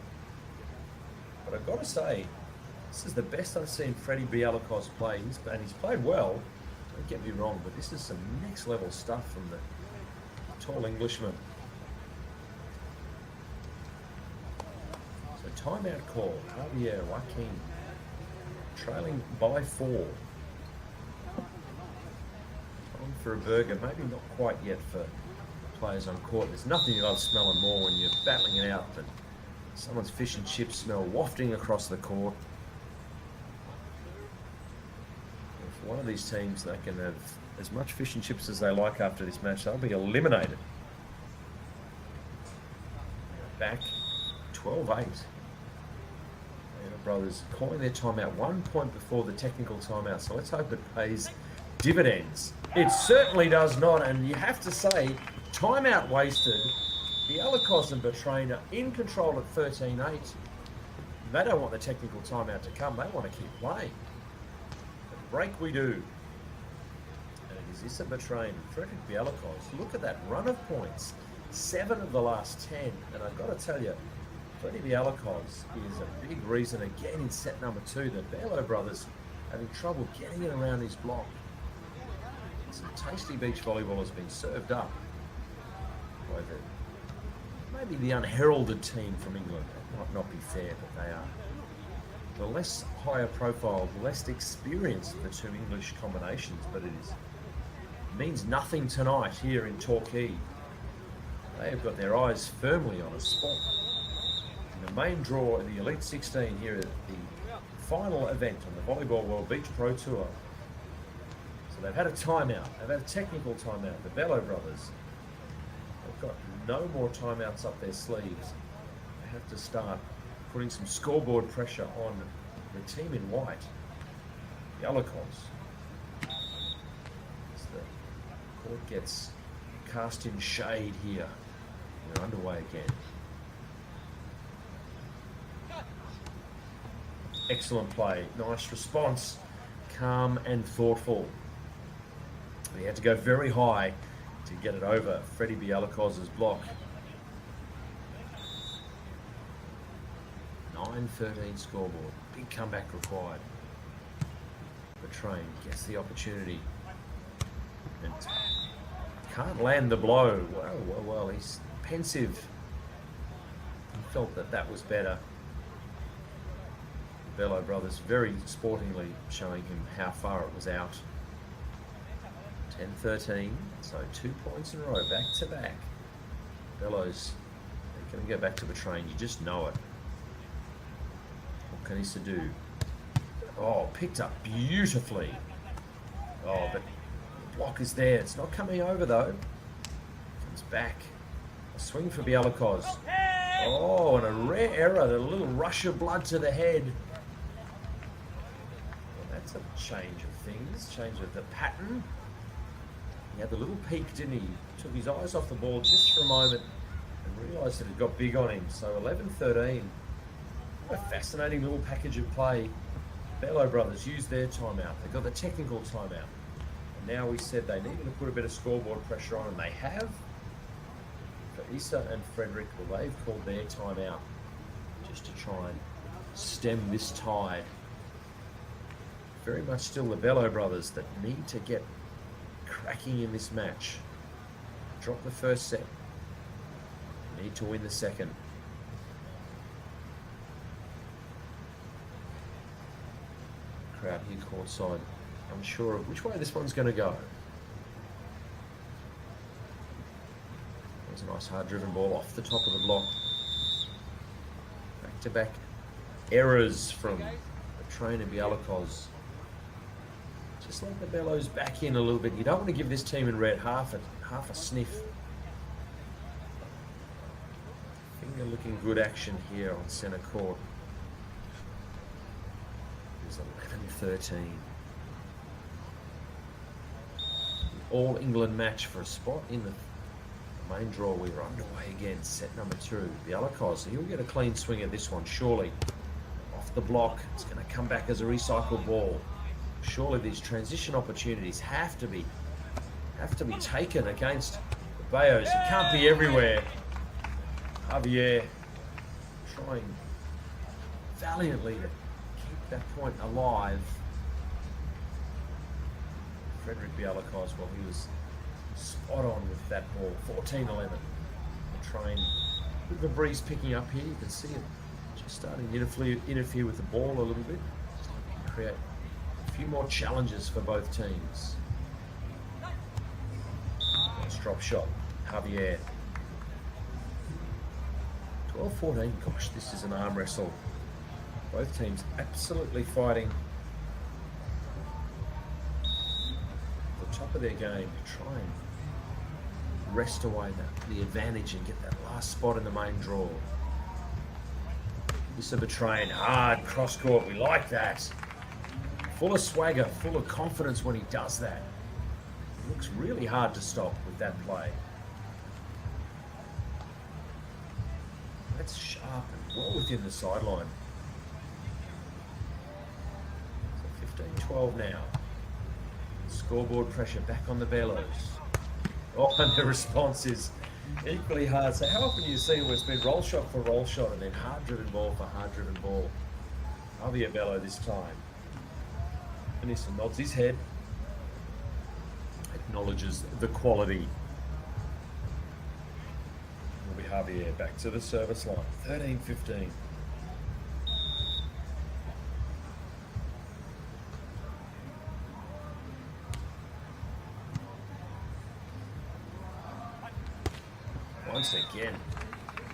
But I've got to say, this is the best I've seen Freddie Bialakos play. And he's played well, don't get me wrong, but this is some next level stuff from the tall Englishman. So timeout call, Javier Joaquin, trailing by 4. Time for a burger, maybe not quite yet for players on court. There's nothing you love smelling more when you're battling it out than someone's fish and chip smell wafting across the court. If one of these teams, they can have as much fish and chips as they like after this match, they'll be eliminated. Back 12-8. Brothers calling their timeout 1 point before the technical timeout. So let's hope it pays dividends. It certainly does not. And you have to say, timeout wasted. Bialakos and Betrain are in control at 13-8. They don't want the technical timeout to come. They want to keep playing. But break we do. And it is Issa Betrain and Frederick Bialakos. Look at that run of points. 7 of the last 10. And I've got to tell you, Freddie Bialakos is a big reason again in set number 2. The Bello brothers having trouble getting it around his block. Some tasty beach volleyball has been served up by maybe the unheralded team from England. That might not be fair, but they are the less higher profile, the less experienced of the two English combinations, but it means nothing tonight here in Torquay. They have got their eyes firmly on a spot. The main draw in the Elite 16 here at the final event on the Volleyball World Beach Pro Tour. So they've had a timeout. They've had a technical timeout. The Bello brothers have got no more timeouts up their sleeves. They have to start putting some scoreboard pressure on the team in white. Bialakos. As the court gets cast in shade here. They're underway again. Excellent play, nice response, calm and thoughtful. He had to go very high to get it over Freddie Bialakos' block. 9-13 scoreboard, big comeback required. Betrain gets the opportunity and can't land the blow. Well, he's pensive. He felt that was better. Bello brothers very sportingly showing him how far it was out. 10-13, so 2 points in a row, back to back. Bellows, can we go back to Betrain? You just know it. What can Issa do? Oh, picked up beautifully. Oh, but the block is there. It's not coming over though. Comes back. A swing for Bialakos. Oh, and a rare error, a little rush of blood to the head. That's a change of things, change of the pattern. He had the little peek, didn't he? Took his eyes off the ball just for a moment and realised that it got big on him. So 11-13. What a fascinating little package of play. Bello brothers used their timeout. They got the technical timeout. And now we said they needed to put a bit of scoreboard pressure on, and they have. For Issa and Frederick, well, they've called their timeout just to try and stem this tide. Very much still the Bello brothers that need to get cracking in this match. Drop the first set. Need to win the second. crowd here courtside. I'm sure of which way this one's going to go. There's a nice hard-driven ball off the top of the block. Back-to-back errors from Betrain and Bialakos. Just let the bellows back in a little bit. You don't want to give this team in red half a sniff. Finger looking good action here on centre court. It's 11-13. All England match for a spot in the main draw. We were underway again. Set number 2. Bialakos. He'll get a clean swing at this one, surely. Off the block. It's going to come back as a recycled ball. Surely these transition opportunities have to be taken against the Bayos. He can't be everywhere. Javier trying valiantly to keep that point alive. Frederick Bialakos, well, he was spot on with that ball. 14-11. Betrain with the breeze picking up here. You can see it just starting to interfere with the ball a little bit. Create a few more challenges for both teams. Nice drop shot. Javier. 12-14. Gosh, this is an arm wrestle. Both teams absolutely fighting the top of their game to try and wrest away the advantage and get that last spot in the main draw. This is Betrain, hard cross court. We like that. Full of swagger, full of confidence when he does that. It looks really hard to stop with that play. That's sharp and well within the sideline. So 15-12 now. Scoreboard pressure back on the bellows. Oh, and the response is equally hard. So how often do you see where it's been roll shot for roll shot and then hard-driven ball for hard-driven ball? Javier Bello this time. Vanessa nods his head. Acknowledges the quality. Will be Javier back to the service line. 13-15. Once again,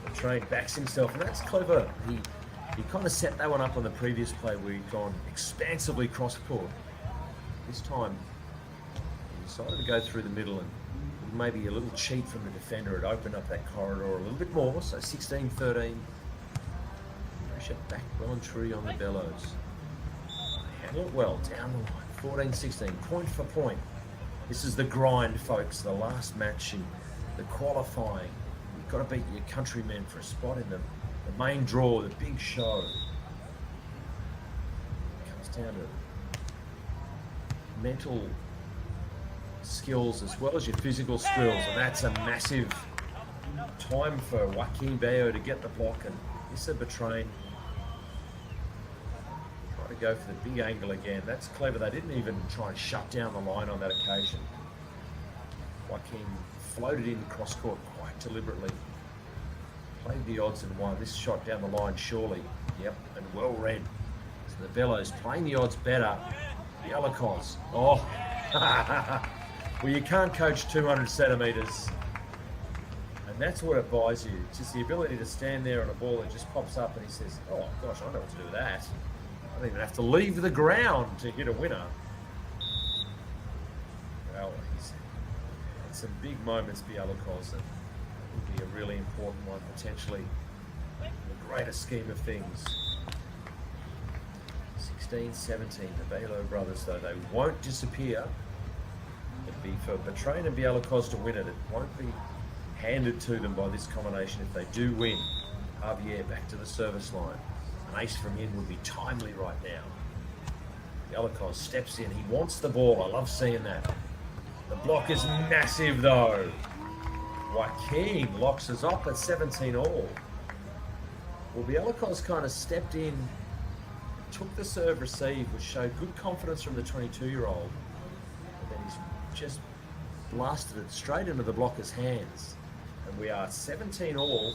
Betrain backs himself, and that's clever. He kind of set that one up on the previous play where he'd gone expansively cross court. This time, he decided to go through the middle, and maybe a little cheat from the defender had opened up that corridor a little bit more. So 16-13. Pressure back well and truly on the bellows. Handle it well down the line. 14-16, point for point. This is the grind, folks. The last match in the qualifying. You've got to beat your countrymen for a spot in the main draw, the big show. It comes down to mental skills as well as your physical skills, and that's a massive time for Joaquin Bello to get the block, and this is Betrain. Try to go for the big angle again. That's clever. They didn't even try and shut down the line on that occasion. Joaquin floated in cross court quite deliberately. Played the odds and won this shot down the line, surely. Yep, and well read. So the Bellows playing the odds better. Bialakos. Oh, well, you can't coach 200 centimetres. And that's what it buys you. It's just the ability to stand there on a ball that just pops up and he says, oh gosh, I know what to do with that. I don't even have to leave the ground to hit a winner. Well, he's had some big moments, Bialakos, and would be a really important one, potentially, in the greater scheme of things. 16-17, the Bello brothers, though, they won't disappear. It'd be for Betrain and Bialakos to win it. It won't be handed to them by this combination if they do win. Javier back to the service line. An ace from in would be timely right now. Bialakos steps in. He wants the ball. I love seeing that. The block is massive, though. Joaquin locks us up at 17 all. Well, Bialakos kind of stepped in, took the serve receive, which showed good confidence from the 22-year-old. And then he's just blasted it straight into the blocker's hands. And we are 17 all.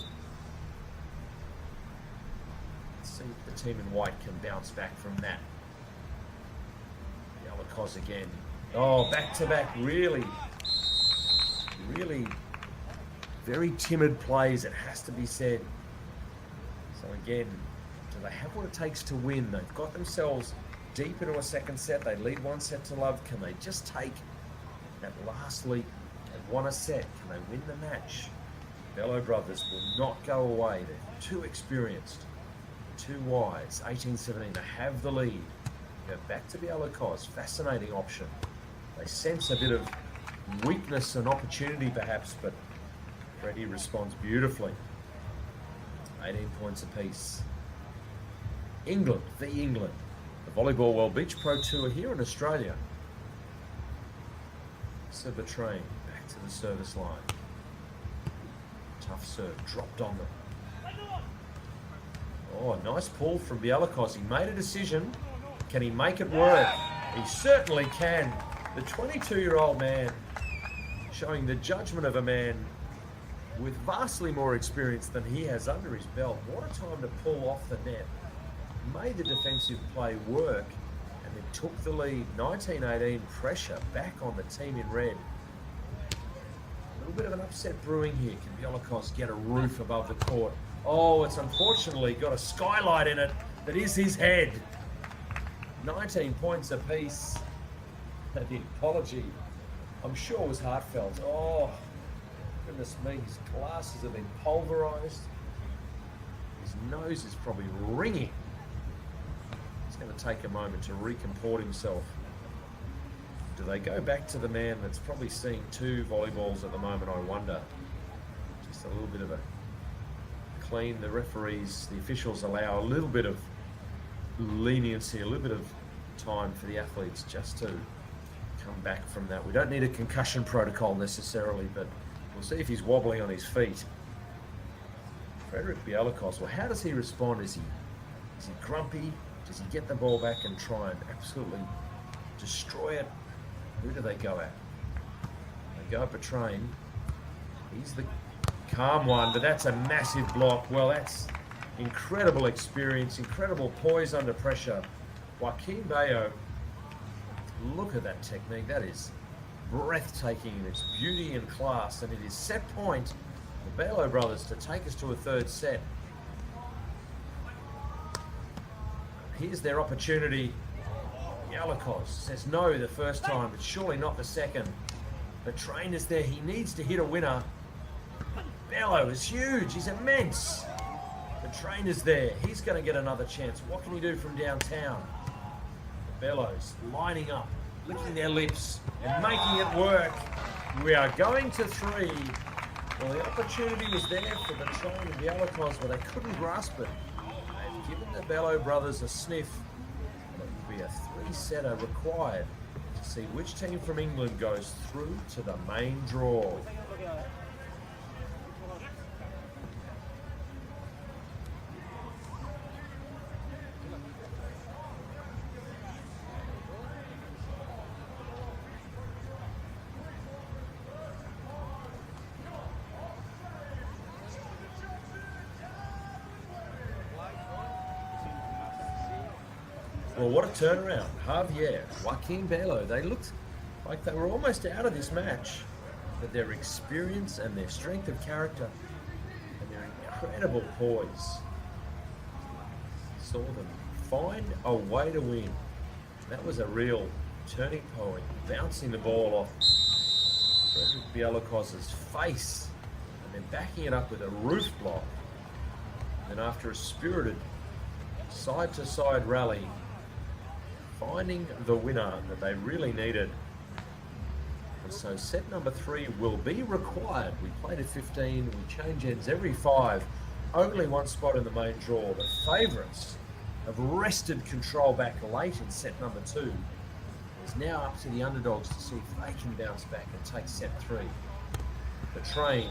Let's see if the team in white can bounce back from that. Belakos again. Oh, back-to-back, really very timid plays, it has to be said. So again, do they have what it takes to win? They've got themselves deep into a second set. They lead 1-0. Can they just take that last leap? They've won a set. Can they win the match? Bello brothers will not go away. They're too experienced, too wise. 18-17, they have the lead. Go back to Belakos. Fascinating option. They sense a bit of weakness and opportunity perhaps, but Freddie responds beautifully. 18 points apiece. England v England. The Volleyball World Beach Pro Tour here in Australia. So the train back to the service line. Tough serve, dropped on them. Oh, nice pull from Belakos. He made a decision. Can he make it work? He certainly can. The 22-year-old man showing the judgment of a man with vastly more experience than he has under his belt. What a time to pull off the net. Made the defensive play work and then took the lead. 19-18, pressure back on the team in red. A little bit of an upset brewing here. Can Belakos get a roof above the court? Oh, it's unfortunately got a skylight in it that is his head. 19 points apiece. The apology, I'm sure, was heartfelt. Oh, goodness me, his glasses have been pulverized. His nose is probably ringing. He's going to take a moment to recomport himself. Do they go back to the man that's probably seeing 2 volleyballs at the moment, I wonder? Just a little bit of a clean. The referees, the officials allow a little bit of leniency, a little bit of time for the athletes just to come back from that. We don't need a concussion protocol necessarily, but we'll see if he's wobbling on his feet. Frederick Belakos, well, how does he respond? Is he grumpy? Does he get the ball back and try and absolutely destroy it? Who do they go at? They go up a train. He's the calm one, but that's a massive block. Well, that's incredible experience, incredible poise under pressure. Joaquin Bayo, look at that technique. That is breathtaking in its beauty and class, and it is set point for the Bello brothers to take us to a third set. Here's their opportunity. Belakos says no the first time, but surely not the second. The train is there. He needs to hit a winner. Bello is huge. He's immense. The train is there. He's going to get another chance. What can he do from downtown? The Bellos lining up, licking their lips and making it work. We are going to 3. Well, the opportunity was there for the train and Belakos, but they couldn't grasp it. They've given the Bello brothers a sniff. It will be a 3-setter required to see which team from England goes through to the main draw. Well, what a turnaround. Javier, Joaquin Bello, they looked like they were almost out of this match. But their experience and their strength of character and their incredible poise saw them find a way to win. That was a real turning point, bouncing the ball off Frederick Belakos's face and then backing it up with a roof block. And after a spirited side-to-side rally, finding the winner that they really needed. And so set number 3 will be required. We played at 15, we change ends every 5. Only one spot in the main draw. The favourites have wrested control back late in set number 2. It's now up to the underdogs to see if they can bounce back and take set 3. The train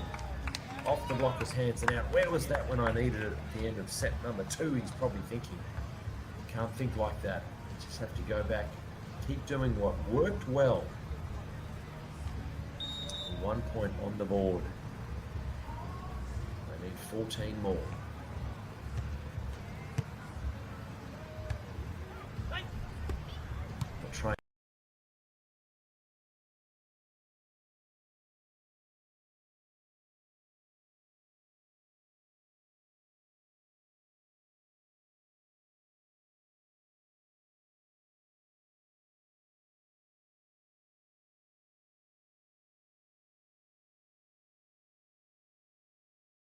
off the blocker's hands and out. Where was that when I needed it at the end of set number 2? He's probably thinking. Can't think like that. Just have to go back, keep doing what worked well. 1 point on the board. They need 14 more.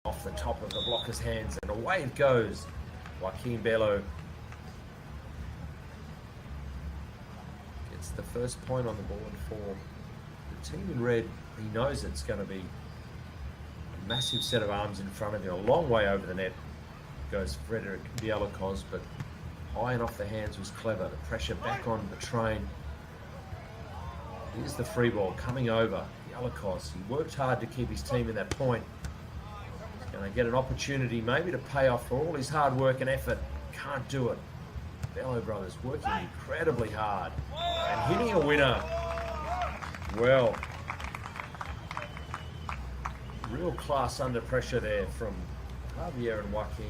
off the top of the blocker's hands, and away it goes. Joaquin Bello gets the first point on the board for the team in red. He knows it's going to be a massive set of arms in front of him, a long way over the net goes Frederick Bialakos, but high and off the hands was clever. The pressure back on the train. Here's the free ball coming over. Bialakos, he worked hard to keep his team in that point. He's going to get an opportunity maybe to pay off for all his hard work and effort. Can't do it. Bello brothers working incredibly hard and hitting a winner. Well, real class under pressure there from Javier and Joaquin.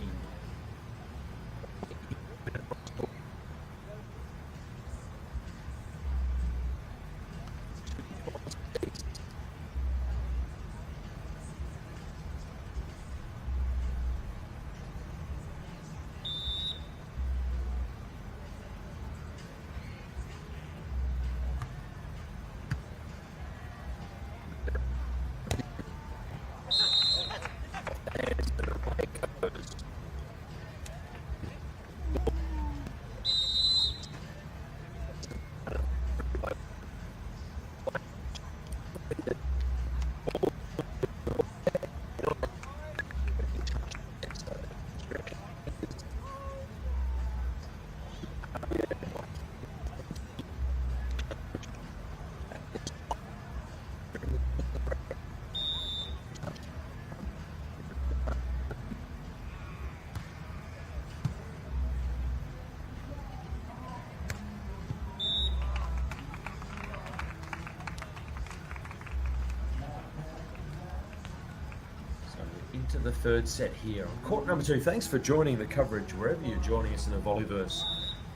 Into the third set here on court number 2. Thanks for joining the coverage wherever you're joining us in the Volleyverse.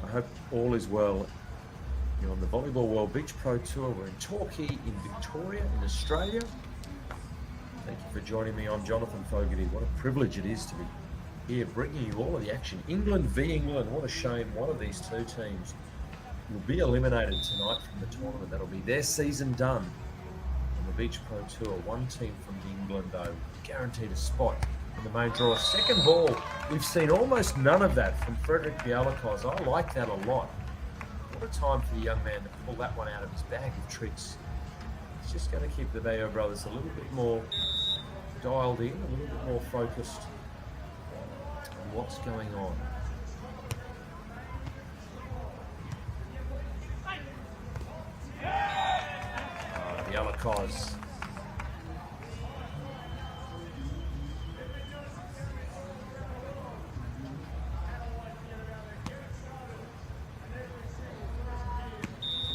I hope all is well. You're on the Volleyball World Beach Pro Tour. We're in Torquay in Victoria in Australia. Thank you for joining me. I'm Jonathan Fogarty. What a privilege it is to be here bringing you all of the action. England v England. What a shame one of these two teams will be eliminated tonight from the tournament. That'll be their season done. The Beach Pro Tour. One team from England, though, guaranteed a spot in the main draw. Second ball, we've seen almost none of that from Frederick Bialakos. I like that a lot. What a time for the young man to pull that one out of his bag of tricks. It's just going to keep the Bello brothers a little bit more dialed in, a little bit more focused on what's going on. Bialakos.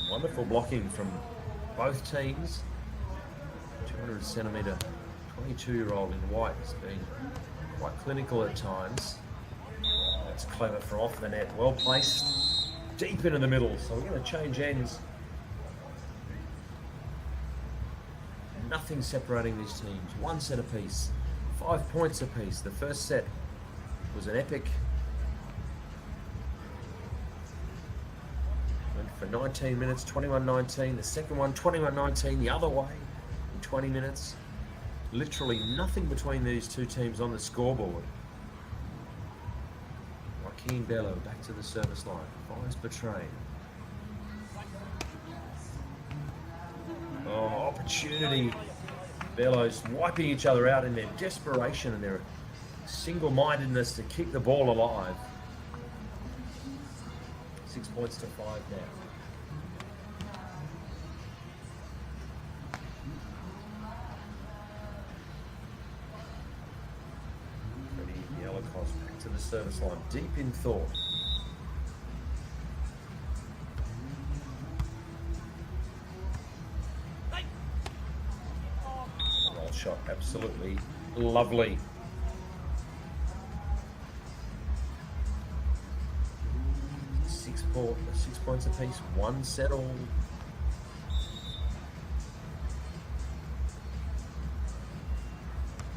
Wonderful blocking from both teams. 200 centimetre 22-year-old in white has been quite clinical at times. That's clever from off the net. Well placed deep into the middle. So we're going to change ends. Nothing separating these teams. One set apiece. 5 points apiece. The first set was an epic. Went for 19 minutes, 21-19. The second one, 21-19, the other way in 20 minutes. Literally nothing between these two teams on the scoreboard. Joaquin Bello back to the service line. Fires Betrain. Oh, opportunity. Bellows wiping each other out in their desperation and their single-mindedness to keep the ball alive. 6 points to 5 now. Freddie Bialakos back to the service line, deep in thought. Roll shot, absolutely lovely. Six points apiece, one set all.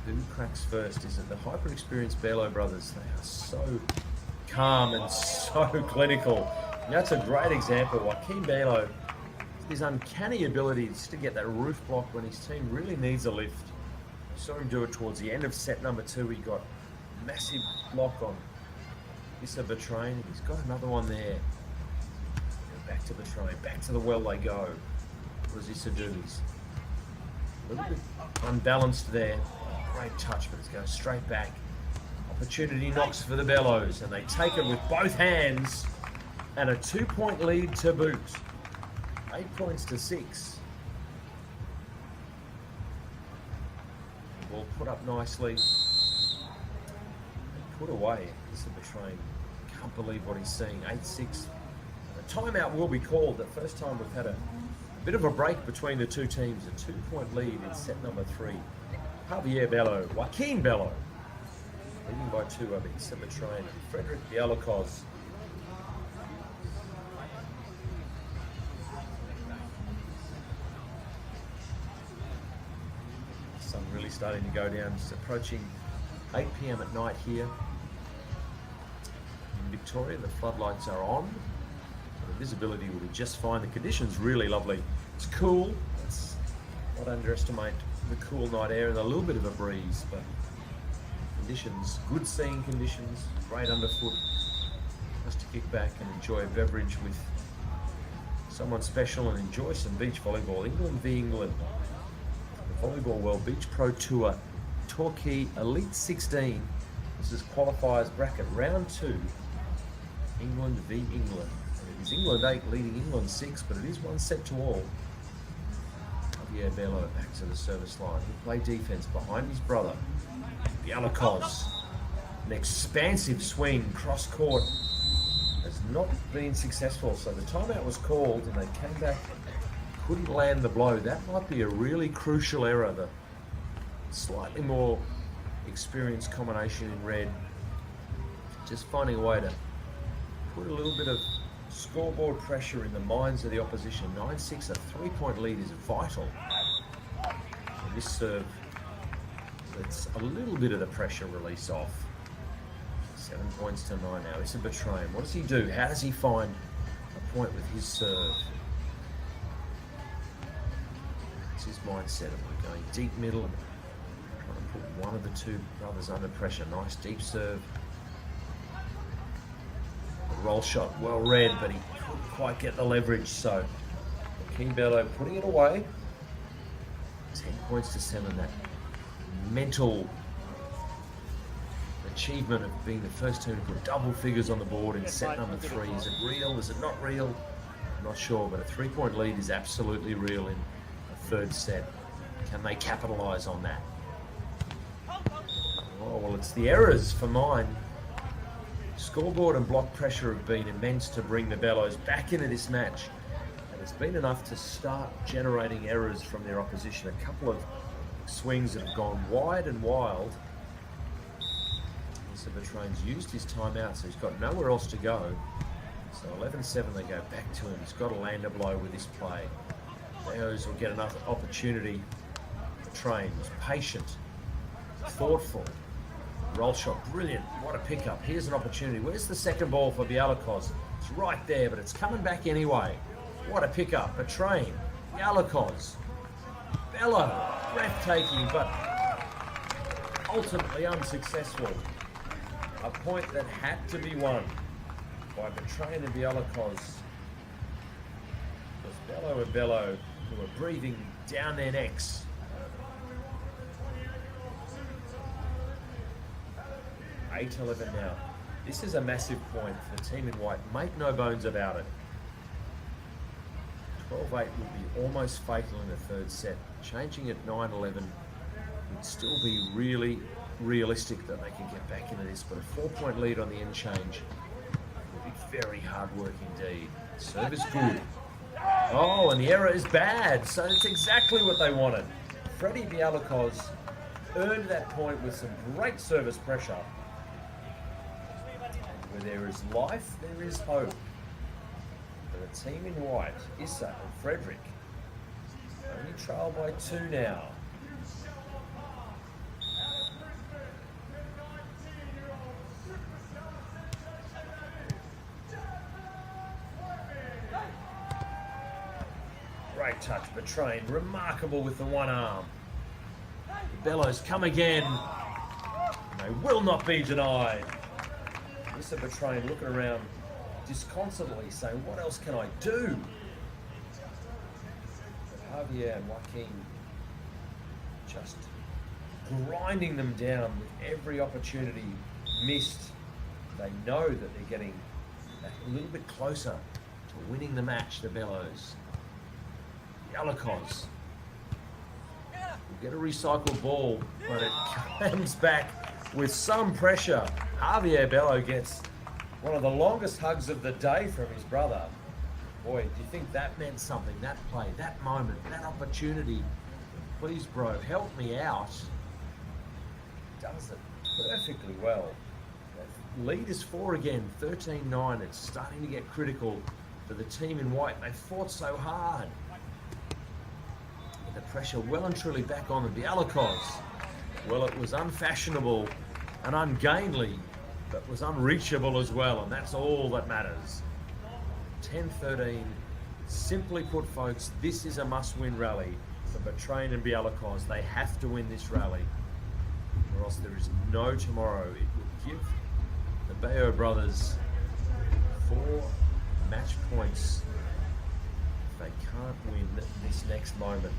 Who cracks first? Is it the hyper-experienced Bello brothers? They are so calm and so clinical. And that's a great example. Joaquin Bello, his uncanny ability to get that roof block when his team really needs a lift. Saw him do it towards the end of set number 2. He got massive block on Issa Betrain. He's got another one there. Back to Betrain. Back to the well they go. What does Issa do? He's a little bit unbalanced there. Great touch, but it's going straight back. Opportunity knocks for the Bellows, and they take it with both hands. And a 2-point lead to boot. 8 points to 6. Ball put up nicely. Put away. This is the train. Can't believe what he's seeing. 8-6. A timeout will be called. The first time we've had a bit of a break between the two teams. A 2-point lead in set number 3. Javier Bello, Joaquin Bello, leading by 2 over Issa Betrain and Frederick Bialakos. Sun really starting to go down. It's approaching 8 p.m. at night here in Victoria. The floodlights are on. The visibility will be just fine. The conditions really lovely. It's cool. Let's not underestimate the cool night air and a little bit of a breeze, but conditions, good seeing conditions, great underfoot. Just to kick back and enjoy a beverage with someone special and enjoy some beach volleyball. England v England. The Volleyball World Beach Pro Tour Torquay Elite 16. This is qualifiers bracket round 2. England v England. It is England 8 leading England 6, but it is 1 set to all. Javier Bello back to the service line. He'll play defense behind his brother. Bialakos. An expansive swing cross court has not been successful. So the timeout was called and they came back, couldn't land the blow. That might be a really crucial error. The slightly more experienced combination in red just finding a way to put a little bit of scoreboard pressure in the minds of the opposition. 9-6, a 3-point lead is vital. And this serve lets a little bit of the pressure release off. 7 points to 9 now. Issa Betrain. What does he do? How does he find a point with his serve? It's his mindset. We're going deep middle, trying to put one of the two brothers under pressure. Nice deep serve. Roll shot, well read, but he couldn't quite get the leverage, so Joaquin Bello putting it away. 10 points to 7. That mental achievement of being the first team to put double figures on the board in set number 3. Is it real? Is it not real? I'm not sure, but a 3-point lead is absolutely real in a third set. Can they capitalize on that? Oh, well, it's the errors for mine. Scoreboard and block pressure have been immense to bring the Bellows back into this match. And it's been enough to start generating errors from their opposition. A couple of swings that have gone wide and wild. Issa Betrain's used his timeout, so he's got nowhere else to go. So 11-7, they go back to him. He's got to land a blow with this play. Bellows will get another opportunity. Betrain was patient, thoughtful. Roll shot, brilliant. What a pickup. Here's an opportunity. Where's the second ball for Bialakos? It's right there, but it's coming back anyway. What a pickup. Betrain, Bialakos, Bello, breathtaking, but ultimately unsuccessful. A point that had to be won by Betrain and Bialakos. It was Bello who were breathing down their necks. 8-11 now. This is a massive point for the team in white. Make no bones about it. 12-8 would be almost fatal in the third set. Changing at 9-11 would still be really realistic that they can get back into this, but a 4-point lead on the end change would be very hard work indeed. Serve is good. Oh, and the error is bad, so it's exactly what they wanted. Freddie Bialakos earned that point with some great service pressure. Where there is life, there is hope. For the team in white, Issa and Frederick, only trail by 2 now. Great touch, Betrain, remarkable with the one arm. Bellows come again. They will not be denied. Mr. Betrain looking around disconsolately saying, what else can I do? But Javier and Joaquin just grinding them down with every opportunity missed. They know that they're getting a little bit closer to winning the match, the Bellows. Yalikos will get a recycled ball, but it comes back with some pressure. Javier Bello gets one of the longest hugs of the day from his brother. Boy, do you think that meant something? That play, that moment, that opportunity. Please, bro, help me out. Does it perfectly well. The lead is 4 again, 13-9. It's starting to get critical for the team in white. They fought so hard. But the pressure well and truly back on the Bialikos. Well, it was unfashionable and ungainly, but was unreachable as well, and that's all that matters. 10-13. Simply put, folks, this is a must-win rally for Betrain and Bialikos. They have to win this rally, or else there is no tomorrow. It would give the Bayo brothers 4 match points if they can't win this next moment.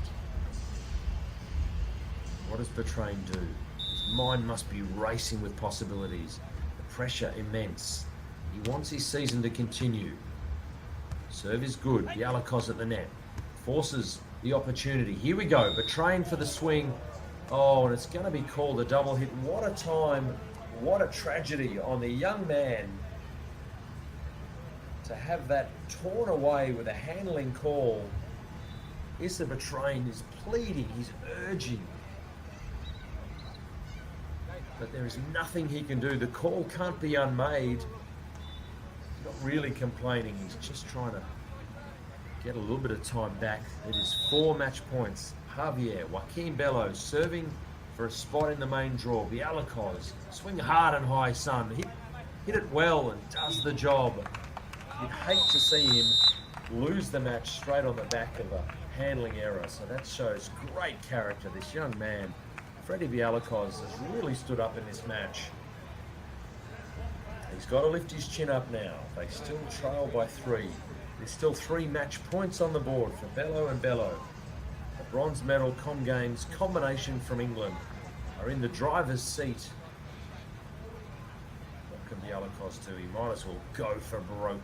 What does Betrain do? His mind must be racing with possibilities. The pressure immense. He wants his season to continue. Serve is good. Bialikos at the net. Forces the opportunity. Here we go. Betrain for the swing. Oh, and it's going to be called a double hit. What a time. What a tragedy on the young man to have that torn away with a handling call. Issa Betrain is pleading. He's urging. But there is nothing he can do. The call can't be unmade. He's not really complaining. He's just trying to get a little bit of time back. It is 4 match points. Javier, Joaquin Bellows serving for a spot in the main draw. Bialikos, swing hard and high, son. Hit it well and does the job. You'd hate to see him lose the match straight on the back of a handling error. So that shows great character, this young man. Freddie Bialikos has really stood up in this match. He's got to lift his chin up now. They still trail by 3. There's still 3 match points on the board for Bello and Bello. The bronze medal Com Games combination from England are in the driver's seat. What can Bialikos do? He might as well go for broke.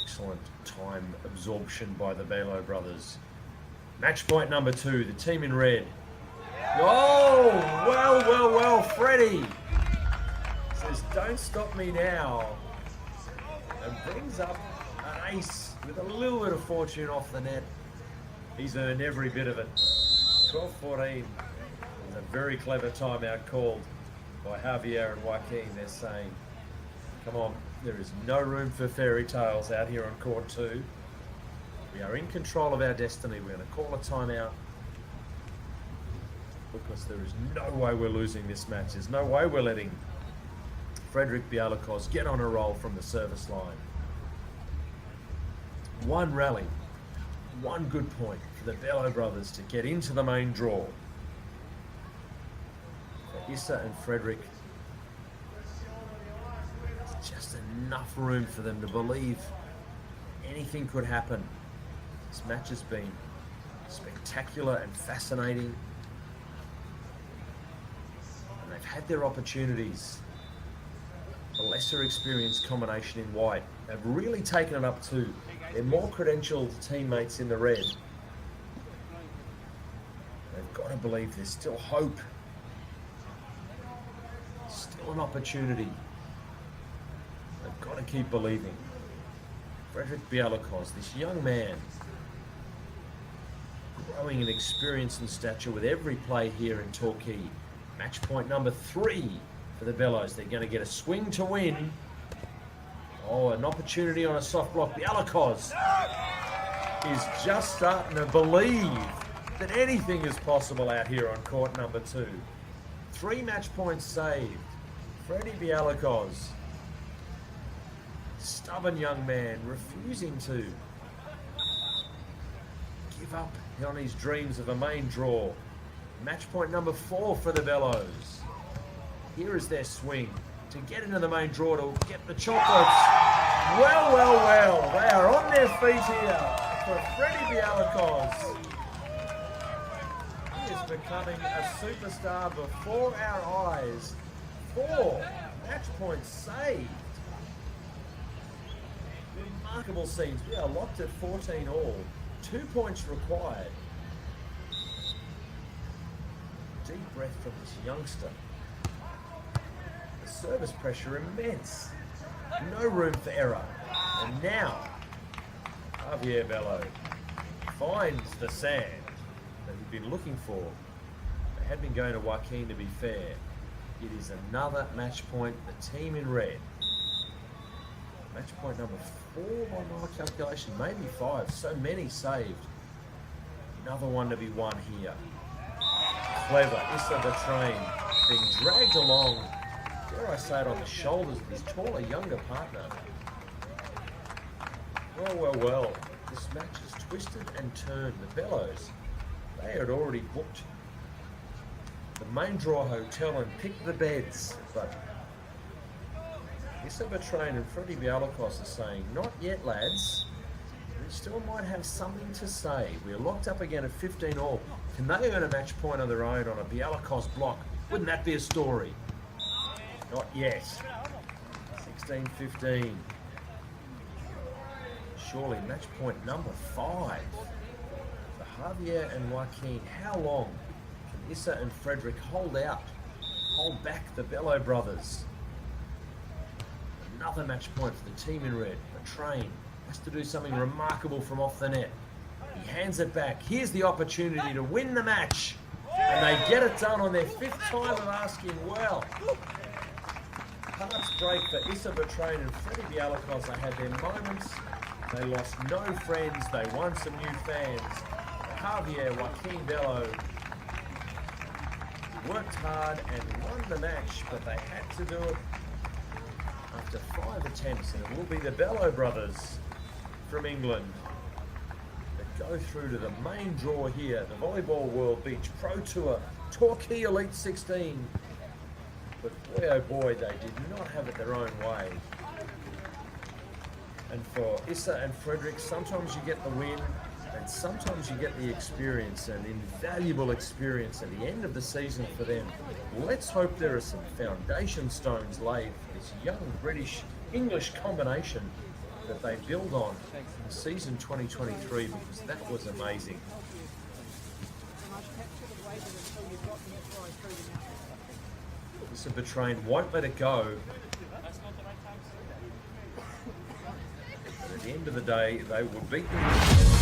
Excellent time absorption by the Bello brothers. Match point number 2, the team in red. Oh, well, Freddie says, don't stop me now. And brings up an ace with a little bit of fortune off the net. He's earned every bit of it. 12-14. It's a very clever timeout called by Javier and Joaquin. They're saying, come on, there is no room for fairy tales out here on court 2. We are in control of our destiny. We're going to call a timeout because there is no way we're losing this match. There's no way we're letting Frederick Bialikos get on a roll from the service line. 1 rally, 1 good point for the Bello brothers to get into the main draw. For Issa and Frederick, there's just enough room for them to believe anything could happen. This match has been spectacular and fascinating. And they've had their opportunities. The lesser experienced combination in white have really taken it up to their more credentialed teammates in the red. They've got to believe there's still hope. Still an opportunity. They've got to keep believing. Frederick Bialikos, this young man, growing in experience and stature with every play here in Torquay. Match point number 3 for the Bellows. They're going to get a swing to win. Oh, an opportunity on a soft block. Bialikos is just starting to believe that anything is possible out here on court number 2. 3 match points saved. Freddie Bialikos, stubborn young man, refusing to give up on his dreams of a main draw. Match point number 4 for the Bellows. Here is their swing to get into the main draw to get the chocolates. Well, well, well. They are on their feet here for Freddie Bialakos. He is becoming a superstar before our eyes. 4 match points saved. Remarkable scenes. We are locked at 14 all. 2 points required. Deep breath from this youngster. The service pressure immense. No room for error. And now, Javier Bello finds the sand that he'd been looking for. They had been going to Joaquin, to be fair. It is another match point, the team in red. Match point number 4 by my calculation, maybe 5. So many saved. Another one to be won here. Clever, Issa Betrain being dragged along, dare I say it, on the shoulders of his taller, younger partner. Well, well, well, this match is twisted and turned. The Bellows, they had already booked the main draw hotel and picked the beds, but Issa Betrain and Freddie Bialakos are saying, not yet, lads. We still might have something to say. We're locked up again at 15 all. Can they earn a match point of their own on a Bialakos block? Wouldn't that be a story? Not yet. 16-15. Surely match point number 5. For Javier and Joaquin, how long can Issa and Frederick hold out? Hold back the Bello brothers. Another match point for the team in red. Betrain has to do something remarkable from off the net. He hands it back. Here's the opportunity to win the match. And they get it done on their 5th time of asking well. Hearts break for Issa Betrain and Freddie Bialakos. They had their moments. They lost no friends. They won some new fans. Javier, Joaquin Bello worked hard and won the match, but they had to do it after 5 attempts, and it will be the Bello brothers from England that go through to the main draw here, the Volleyball World Beach Pro Tour Torquay Elite 16. But boy oh boy, they did not have it their own way. And for Issa and Frederick, sometimes you get the win, and sometimes you get the experience, an invaluable experience at the end of the season for them. Let's hope there are some foundation stones laid for this young British-English combination that they build on in season 2023, because that was amazing. Issa Betrain won't let it go. But at the end of the day, they will beat them.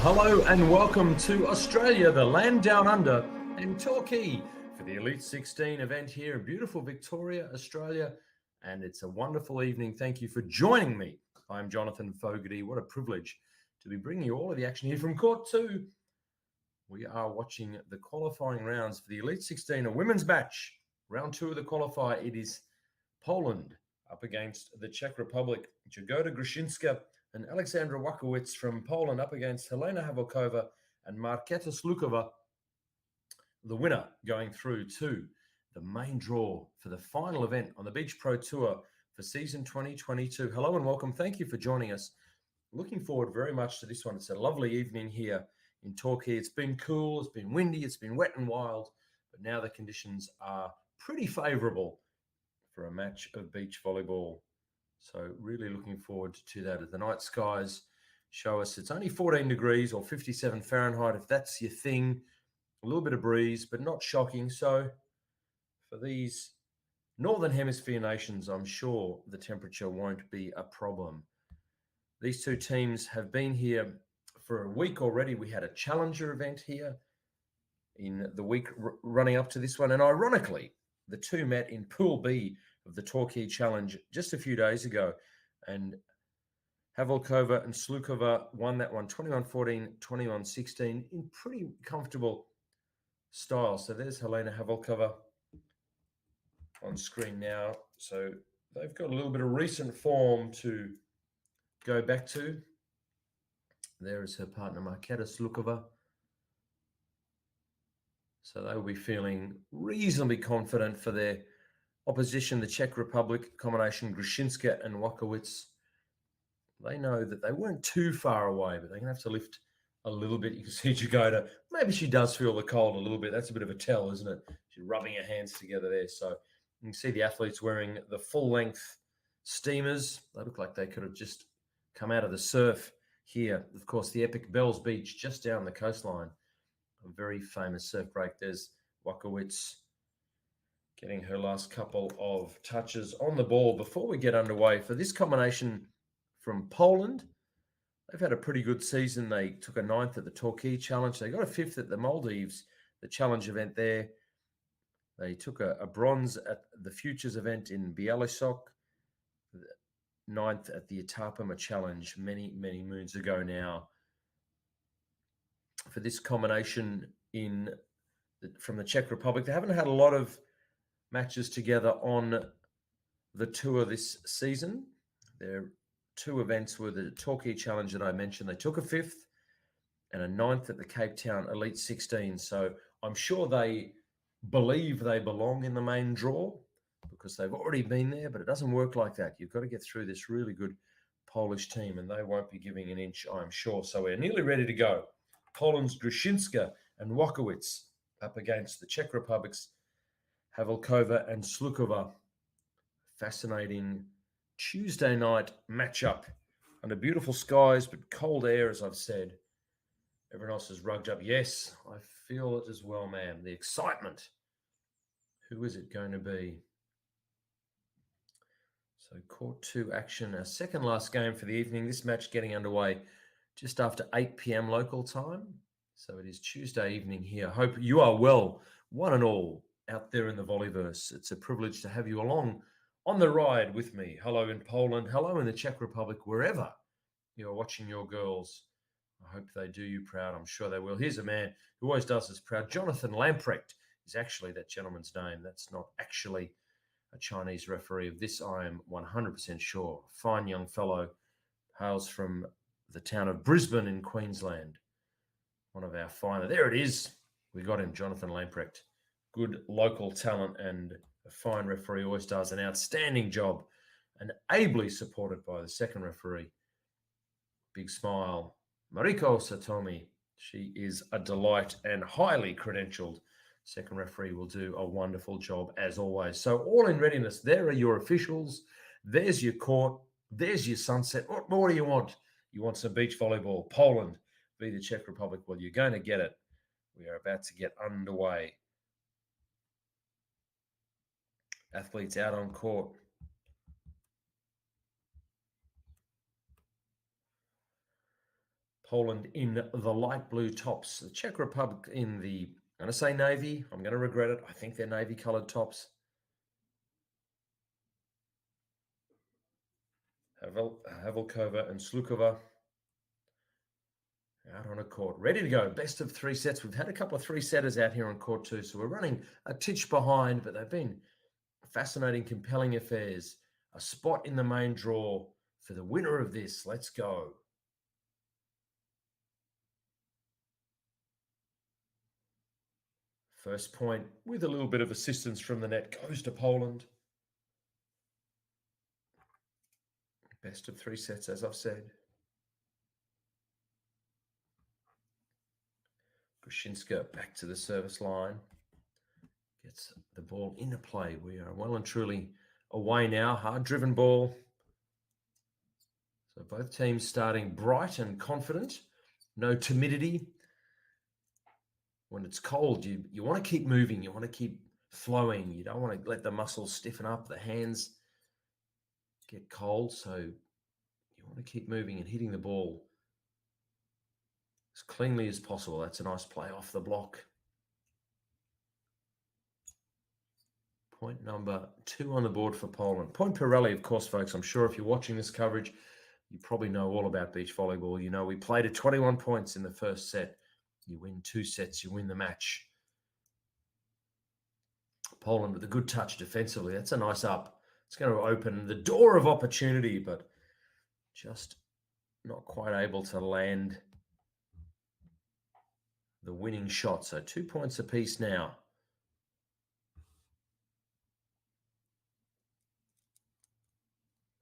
hello and welcome to Australia, the land down under, and Torquay for the Elite 16 event here in beautiful Victoria, Australia. And it's a wonderful evening. Thank you for joining me. I'm Jonathan Fogarty. What a privilege to be bringing you all of the action here from Court 2. We are watching the qualifying rounds for the Elite 16, a women's match. Round 2 of the qualifier, it is Poland up against the Czech Republic. Jagoda Gruszinska and Alexandra Wakowicz from Poland up against Helena Havelkova and Marketa Slukova. The winner going through to the main draw for the final event on the Beach Pro Tour for season 2022. Hello and welcome. Thank you for joining us. Looking forward very much to this one. It's a lovely evening here in Torquay. It's been cool, it's been windy, it's been wet and wild, but now the conditions are pretty favourable for a match of beach volleyball. So really looking forward to that. As the night skies show us it's only 14 degrees or 57 Fahrenheit, if that's your thing. A little bit of breeze, but not shocking. So for these Northern Hemisphere nations, I'm sure the temperature won't be a problem. These two teams have been here for a week already. We had a challenger event here in the week running up to this one. And ironically, the two met in Pool B of the Torquay Challenge just a few days ago. And Havelkova and Slukova won that one 21-14, 21-16 in pretty comfortable style. So there's Helena Havelkova on screen now. So they've got a little bit of recent form to go back to. There is her partner, Marketa Slukova. So they will be feeling reasonably confident for their opposition, the Czech Republic, combination Gruszinska and Wakowicz. They know that they weren't too far away, but they're going to have to lift a little bit. You can see Jagoda. Maybe she does feel the cold a little bit. That's a bit of a tell, isn't it? She's rubbing her hands together there. So you can see the athletes wearing the full-length steamers. They look like they could have just come out of the surf here. Of course, the epic Bells Beach just down the coastline. A very famous surf break. There's Wakowicz getting her last couple of touches on the ball before we get underway. For this combination from Poland, they've had a pretty good season. They took a 9th at the Torquay Challenge. They got a 5th at the Maldives, the challenge event there. They took a bronze at the Futures event in Bialystok, 9th at the Itapema Challenge many, many moons ago now. For this combination from the Czech Republic, they haven't had a lot of matches together on the tour this season. Their two events were the Torquay Challenge that I mentioned. They took a 5th and a 9th at the Cape Town Elite 16. So I'm sure they believe they belong in the main draw because they've already been there, but it doesn't work like that. You've got to get through this really good Polish team, and they won't be giving an inch, I'm sure. So we're nearly ready to go. Poland's Gruszinska and Wakowicz up against the Czech Republic's Havelkova and Slukova. Fascinating Tuesday night matchup under beautiful skies, but cold air, as I've said. Everyone else is rugged up. Yes, I feel it as well, ma'am. The excitement. Who is it going to be? So Court 2 action, our second last game for the evening. This match getting underway just after 8 p.m. local time. So it is Tuesday evening here. Hope you are well, one and all, out there in the volleyverse. It's a privilege to have you along on the ride with me. Hello in Poland, hello in the Czech Republic, wherever you're watching your girls. I hope they do you proud. I'm sure they will. Here's a man who always does us proud. Jonathan Lamprecht is actually that gentleman's name. That's not actually a Chinese referee. Of this, I am 100% sure. Fine young fellow, hails from the town of Brisbane in Queensland. One of our finer. There it is. We got him, Jonathan Lamprecht. Good local talent and a fine referee, always does an outstanding job and ably supported by the second referee. Big smile. Mariko Satomi. She is a delight and highly credentialed. Second referee will do a wonderful job as always. So all in readiness. There are your officials. There's your court. There's your sunset. What more do you want? You want some beach volleyball. Poland v. the Czech Republic. Well, you're going to get it. We are about to get underway. Athletes out on court. Poland in the light blue tops. The Czech Republic in the, I'm going to say navy. I'm going to regret it. I think they're navy coloured tops. Havelkova and Slukova out on a court, ready to go. Best of 3 sets. We've had a couple of 3-setters out here on court too, so we're running a titch behind, but they've been fascinating, compelling affairs. A spot in the main draw for the winner of this. Let's go. First point with a little bit of assistance from the net goes to Poland. Best of 3 sets, as I've said. Grushinska back to the service line. Gets the ball into play. We are well and truly away now. Hard-driven ball. So both teams starting bright and confident. No timidity. When it's cold, you want to keep moving. You want to keep flowing. You don't want to let the muscles stiffen up. The hands get cold. So you want to keep moving and hitting the ball as cleanly as possible. That's a nice play off the block. Point number 2 on the board for Poland. Point per rally, of course, folks. I'm sure if you're watching this coverage, you probably know all about beach volleyball. You know we played at 21 points in the first set. You win 2 sets, you win the match. Poland with a good touch defensively. That's a nice up. It's going to open the door of opportunity, but just not quite able to land the winning shot. So 2 points apiece now.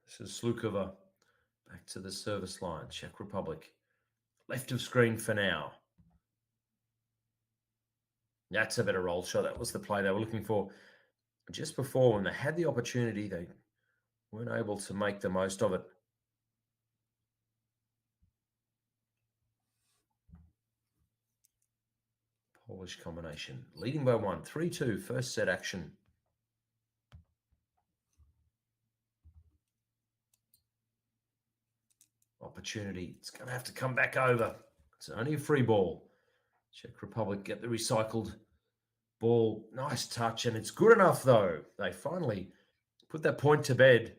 This is Slukova back to the service line. Czech Republic. Left of screen for now. That's a better roll shot. That was the play they were looking for just before. When they had the opportunity, they weren't able to make the most of it. Polish combination. Leading by 1. 3-2. First set action. Opportunity. It's going to have to come back over. It's only a free ball. Czech Republic get the recycled ball. Nice touch, and it's good enough, though. They finally put that point to bed.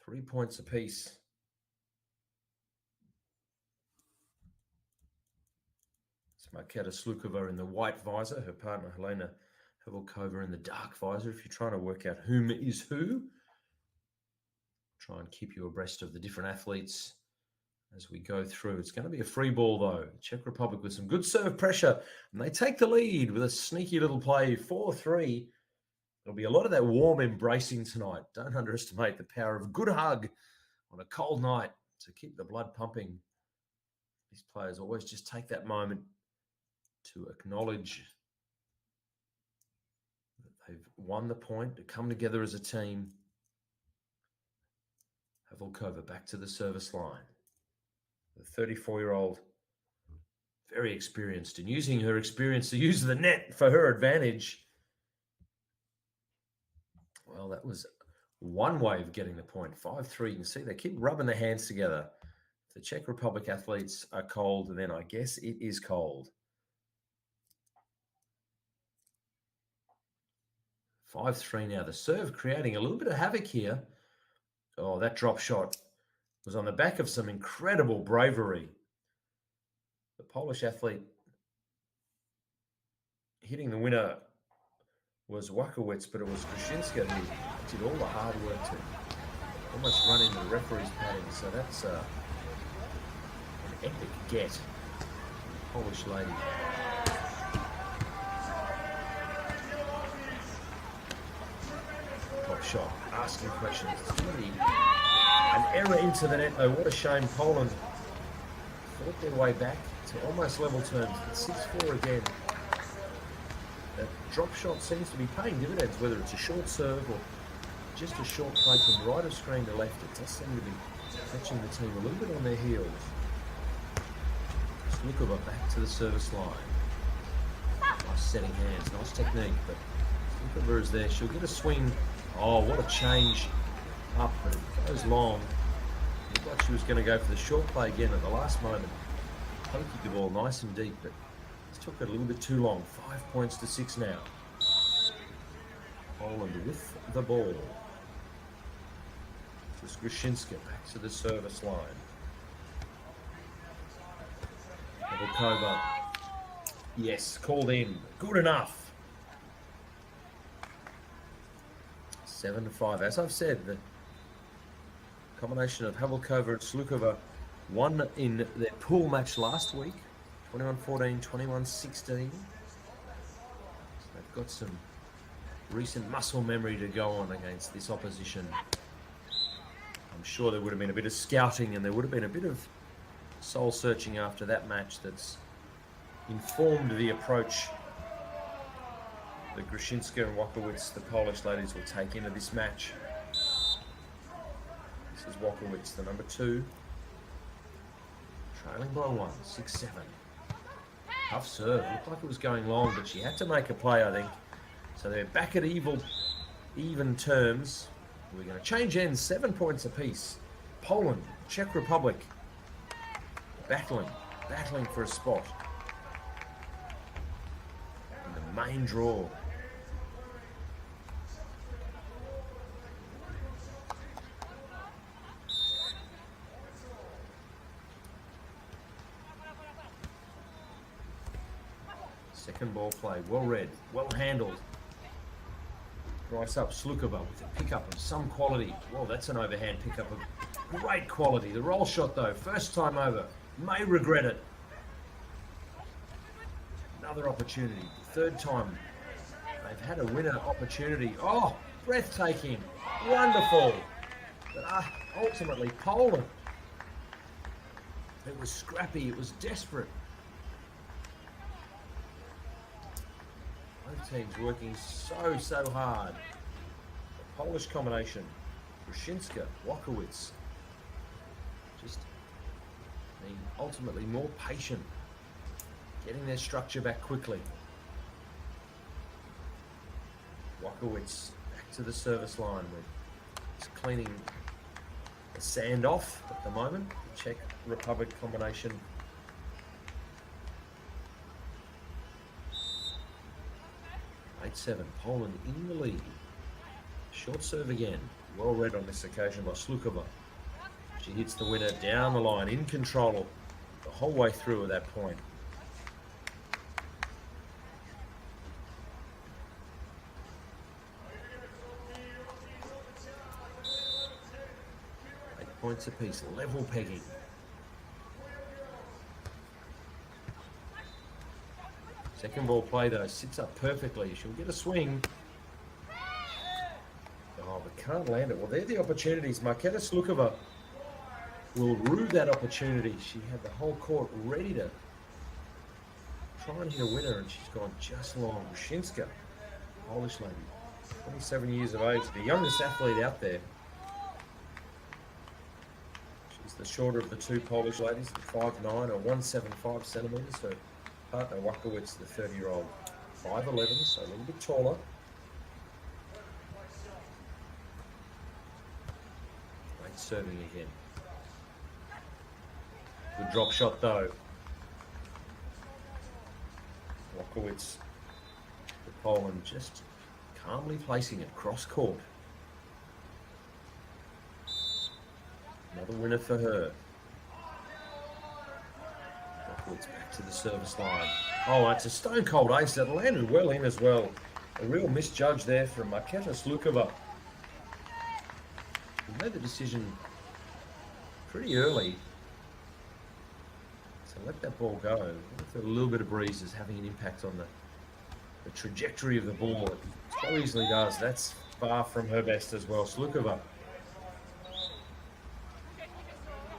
3 points apiece. It's Marketa Slukova in the white visor. Her partner, Helena Havelkova, in the dark visor. If you're trying to work out whom is who, try and keep you abreast of the different athletes as we go through. It's going to be a free ball, though. Czech Republic with some good serve pressure, and they take the lead with a sneaky little play, 4-3. There'll be a lot of that warm embracing tonight. Don't underestimate the power of a good hug on a cold night to keep the blood pumping. These players always just take that moment to acknowledge that they've won the point, to come together as a team. Havelkova back to the service line. The 34-year-old, very experienced, and using her experience to use the net for her advantage. Well, that was one way of getting the point. 5-3. You can see they keep rubbing their hands together. If the Czech Republic athletes are cold, then I guess it is cold. 5-3 now. The serve creating a little bit of havoc here. Oh, that drop shot was on the back of some incredible bravery. The Polish athlete hitting the winner was Wakowicz, but it was Grushinska who did all the hard work to almost run into the referee's padding. So that's an epic get. Polish lady. Top shot, asking questions. It's going to be an error into the net, though. What a shame. Poland fought their way back to almost level terms. It's 6-4 again. That drop shot seems to be paying dividends, whether it's a short serve or just a short play from right of screen to left. It does seem to be catching the team a little bit on their heels. Slukova back to the service line. Nice setting hands, nice technique, but Slukova is there. She'll get a swing. Oh, what a change up, but it goes long. Looked like she was going to go for the short play again at the last moment. Poked the ball nice and deep, but it took it a little bit too long. 5 points to 6 now. Poland with the ball. This is Grushinska back to the service line. Volkova. Yes, called in. Good enough. 7-5. As I've said, the combination of Havelkova and Slukova won in their pool match last week. 21-14, 21-16. So they've got some recent muscle memory to go on against this opposition. I'm sure there would have been a bit of scouting and there would have been a bit of soul searching after that match that's informed the approach that Grushinska and Wakowicz, the Polish ladies, will take into this match. This is Wakowicz, the number 2, trailing by 1, 6-7. Tough serve, looked like it was going long, but she had to make a play, I think. So they're back at even terms. We're going to change ends, 7 points apiece. Poland, Czech Republic, battling for a spot in the main draw. Second ball play, well read, well handled. Rice up, Slukova with a pickup of some quality. Well, that's an overhand pickup of great quality. The roll shot, though, first time over. May regret it. Another opportunity. Third time they've had a winner opportunity. Oh, breathtaking. Wonderful. But ultimately, Poland. It was scrappy. It was desperate. Both teams working so hard. The Polish combination, Grushinska, Wakowicz, just being ultimately more patient, getting their structure back quickly. Wakowicz back to the service line. We're just cleaning the sand off at the moment. The Czech Republic combination. 8-7, Poland in the lead. Short serve again. Well read on this occasion by Slukova. She hits the winner down the line, in control the whole way through at that point. Points apiece, level pegging. Second ball play though, sits up perfectly. She'll get a swing. Oh, but can't land it. Well, they're the opportunities. Marketa Slukova will rue that opportunity. She had the whole court ready to try and hit a winner, and she's gone just long. Grushinska, Polish lady, 27 years of age, the youngest athlete out there. She's the shorter of the two Polish ladies, 5'9" or 175 centimetres. Her partner Wakowicz, the 30-year-old, 5'11", so a little bit taller. Great serving again. Good drop shot though. Wakowicz for Poland, just calmly placing it cross court. Another winner for her. Wakowicz back to the service line. Oh, it's a stone cold ace that landed well in as well. A real misjudge there from Marketa Slukova. She made the decision pretty early to let that ball go. I thought a little bit of breeze is having an impact on the trajectory of the ball. It so easily does. That's far from her best as well. Slukova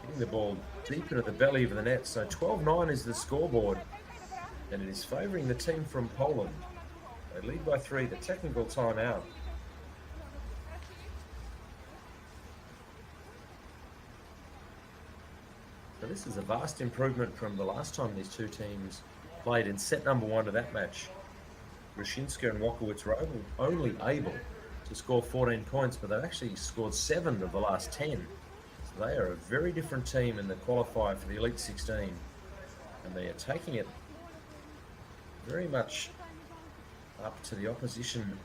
hitting the ball deep into the belly of the net. So 12-9 is the scoreboard, and it is favouring the team from Poland. They lead by 3, the technical timeout. So this is a vast improvement from the last time these two teams played in set number 1 of that match. Grushinska and Wakowicz were only able to score 14 points, but they've actually scored 7 of the last 10. So They are a very different team in the qualifier for the Elite 16, and they are taking it very much up to the opposition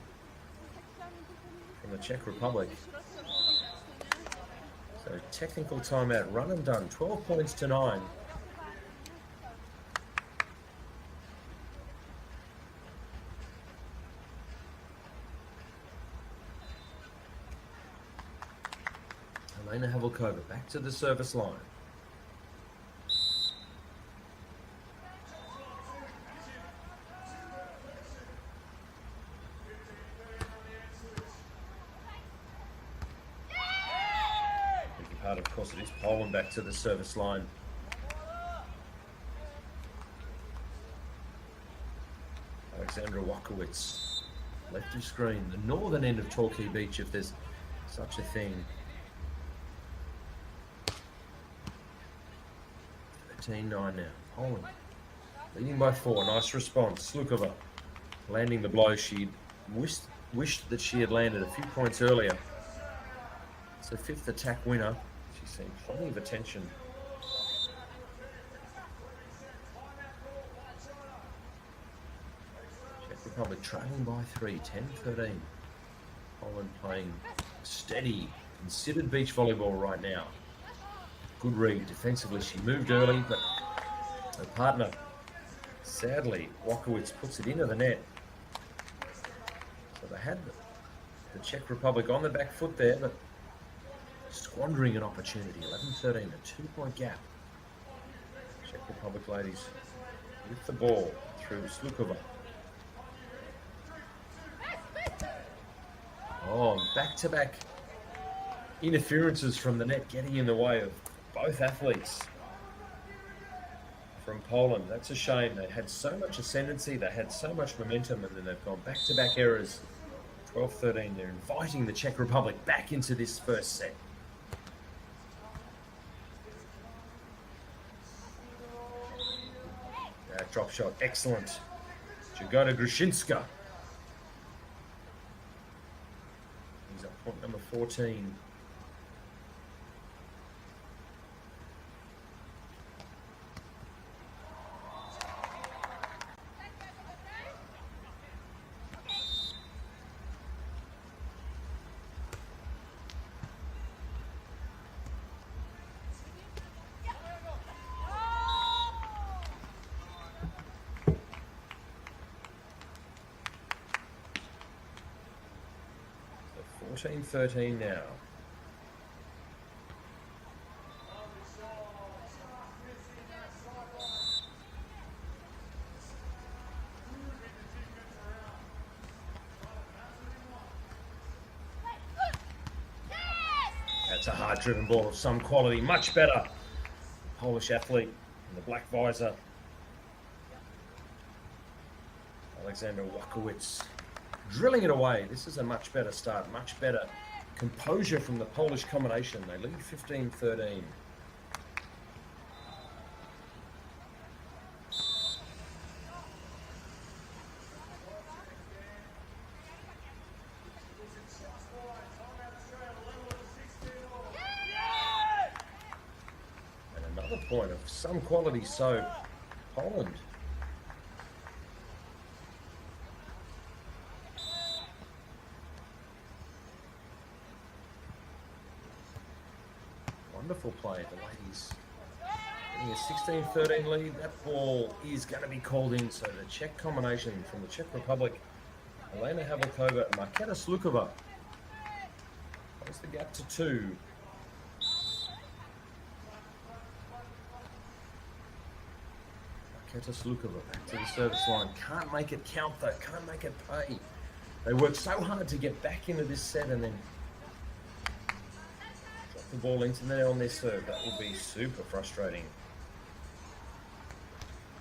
from the Czech Republic. So technical timeout, run and done, 12 points to 9. Elena Havelkova back to the service line. Part, of course, it is Poland back to the service line. Alexandra Wakowicz, left of screen, the northern end of Torquay Beach, if there's such a thing. 13-9 now. Poland leading by 4. Nice response. Slukova landing the blow. She wished that she had landed a few points earlier. It's her 5th attack winner. She's seen plenty of attention. Czech Republic trailing by 3, 10-13. Poland playing steady, considered beach volleyball right now. Good read defensively. She moved early, but her partner, sadly, Wakowicz puts it into the net. So they had the Czech Republic on the back foot there, but squandering an opportunity. 11-13, a 2-point gap. Czech Republic ladies with the ball through Slukova. Oh, back-to-back interferences from the net getting in the way of both athletes from Poland. That's a shame. They had so much ascendancy, they had so much momentum, and then they've gone back-to-back errors. 12-13, they're inviting the Czech Republic back into this first set. Drop shot, excellent. Jagoda Grushinska. He's at point number 14. So 14-13 now. That's a hard-driven ball of some quality, much better. Polish athlete in the black visor. Alexander Wakowicz drilling it away. This is a much better start, much better composure from the Polish combination. They lead 15-13. And another point of some quality, so Poland. Wonderful play, the ladies getting a 16-13 lead. That ball is going to be called in, so the Czech combination from the Czech Republic, Elena Havelkova and Marketa Slukova, close the gap to 2. Marketa Slukova back to the service line. Can't make it count though, can't make it pay. They worked so hard to get back into this set and then the ball into there on their serve. That will be super frustrating.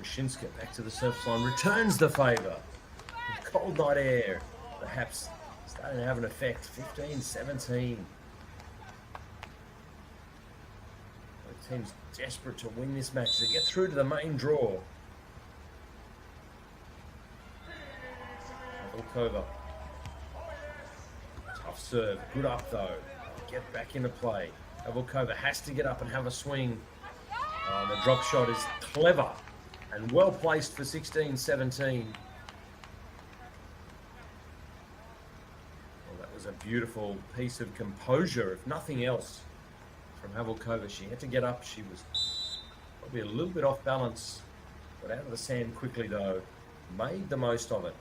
Grushinska back to the service line, returns the favour. Cold night air, perhaps starting to have an effect. 15-17. Both teams desperate to win this match, to get through to the main draw. Volkova. Tough serve, good up though. Get back into play. Volkova has to get up and have a swing. The drop shot is clever and well placed for 16-17. Well, that was a beautiful piece of composure, if nothing else, from Volkova. She had to get up. She was probably a little bit off balance, got out of the sand quickly though, made the most of it.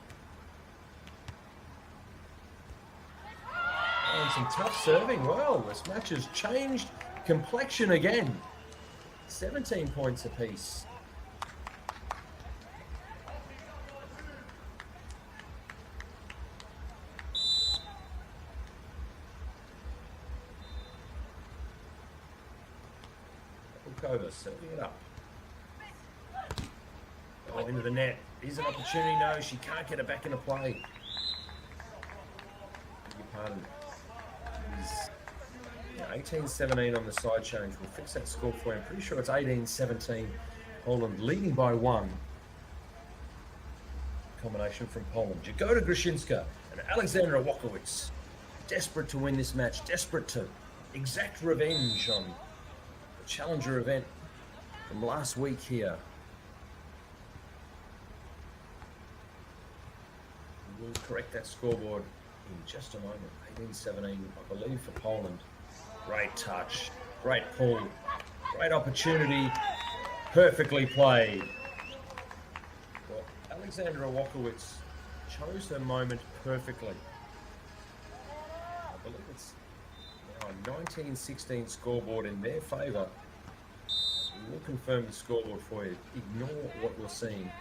And some tough serving. Well, this match has changed complexion again. 17 points apiece. Volkova serving it up. Oh, into the net. Here's an opportunity. No, she can't get it back into play. Beg your pardon. 18-17 on the side change. We'll fix that score for you. I'm pretty sure it's 18-17. Poland leading by 1. Combination from Poland. Jagoda Grushinska and Alexandra Wokowicz. Desperate to win this match. Desperate to exact revenge on the Challenger event from last week here. We'll correct that scoreboard in just a moment. 18-17, I believe, for Poland. Great touch, great pull, great opportunity, perfectly played. Well, Alexandra Wokowicz chose her moment perfectly. I believe it's now a 19-16 scoreboard in their favour. We will confirm the scoreboard for you. Ignore what we're seeing.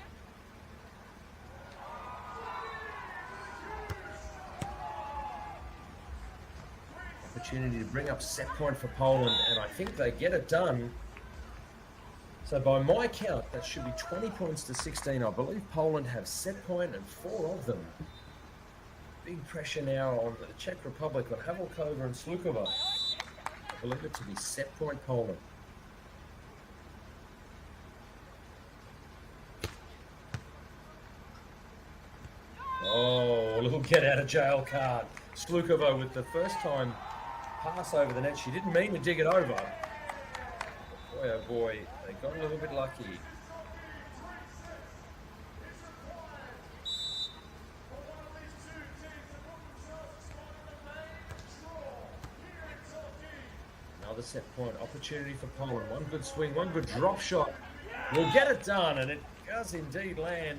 Opportunity to bring up set point for Poland, and I think they get it done. So by my count, that should be 20 points to 16. I believe Poland have set point and 4 of them. Big pressure now on the Czech Republic on Havelkova and Slukova. I believe it to be set point Poland. Oh, a little get out of jail card. Slukova with the first time pass over the net. She didn't mean to dig it over. But boy, oh boy, they got a little bit lucky. Another set point opportunity for Poland. One good swing, one good drop shot. Will get it done, and it does indeed land.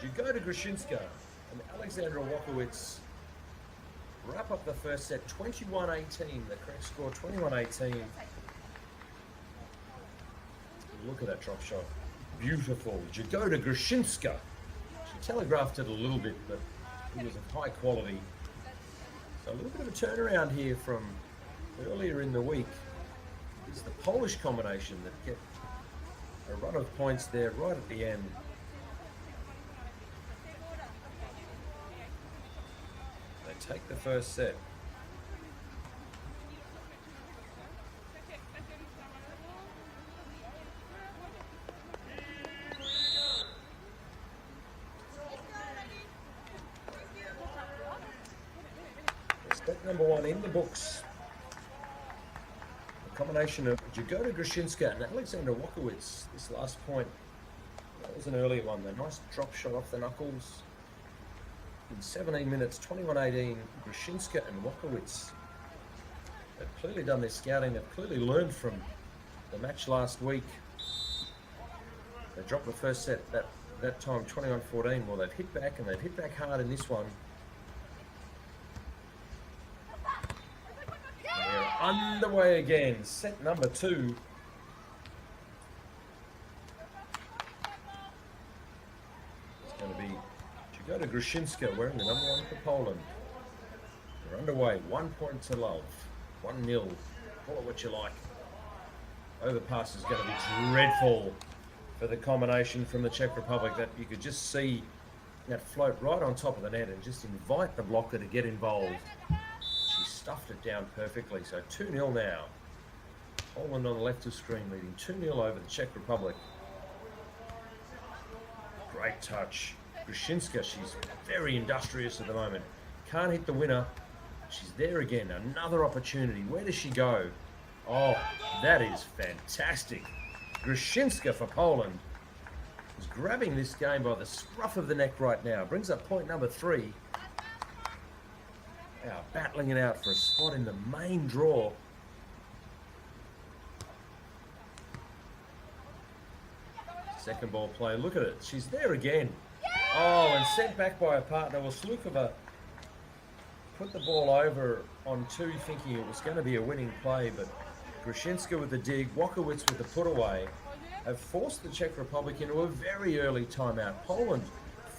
Jagoda Grushinska and Alexandra Wokowicz wrap up the first set, 21-18. The correct score, 21-18. Look at that drop shot. Beautiful. Jagoda Grushinska. She telegraphed it a little bit, but it was of high quality. So a little bit of a turnaround here from earlier in the week. It's the Polish combination that get a run of points there right at the end. Take the first set. Set number 1 in the books. A combination of Jagoda Grushinska and Alexandra Wokowicz. This last point, that was an earlier one. The nice drop shot off the knuckles. In 17 minutes, 21-18, Grushinska and Wokowicz. They've clearly done their scouting. They've clearly learned from the match last week. They dropped the first set that time, 21-14. Well, they've hit back, and they've hit back hard in this one. And they're underway again. Set number 2. It's going to be Jagoda Grushinska wearing the number 1 for Poland. They're underway, 1 point to love, 1-0. Call it what you like. Overpass is going to be dreadful for the combination from the Czech Republic. That you could just see that float right on top of the net and just invite the blocker to get involved. She stuffed it down perfectly. So 2-0 now. Poland on the left of screen leading 2-0 over the Czech Republic. Great touch. Grushinska, she's very industrious at the moment. Can't hit the winner. She's there again. Another opportunity. Where does she go? Oh, that is fantastic. Grushinska for Poland is grabbing this game by the scruff of the neck right now. Brings up point number 3. Now battling it out for a spot in the main draw. Second ball play. Look at it. She's there again. Oh, and sent back by her partner. Well, Slukova put the ball over on 2, thinking it was going to be a winning play, but Grushinska with the dig, Wakowicz with the put away, have forced the Czech Republic into a very early timeout. Poland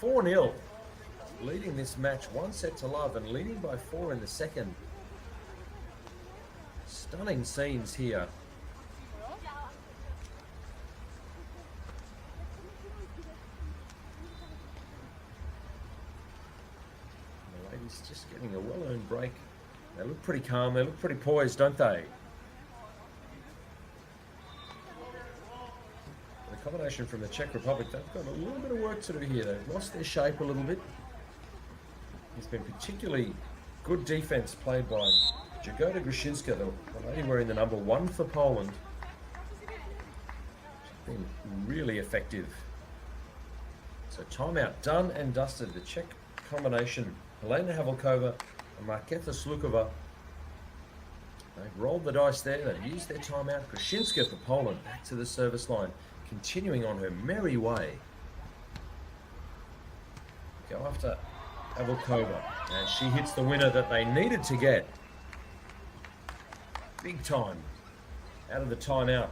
4-0, leading this match 1-0 and leading by 4 in the second. Stunning scenes here. The ladies just getting a well-earned break. They look pretty calm, they look pretty poised, don't they? The combination from the Czech Republic, they've got a little bit of work to do here. They've lost their shape a little bit. It's been particularly good defense played by Jagoda Grushinska, the lady wearing the number 1 for Poland. She's been really effective. So timeout done and dusted. The Czech combination, Helena Havelkova and Markéta Slukova, they've rolled the dice there. They've used their timeout. Grushinska for Poland back to the service line, continuing on her merry way. Go after Havelkova, and she hits the winner that they needed to get. Big time. Out of the timeout,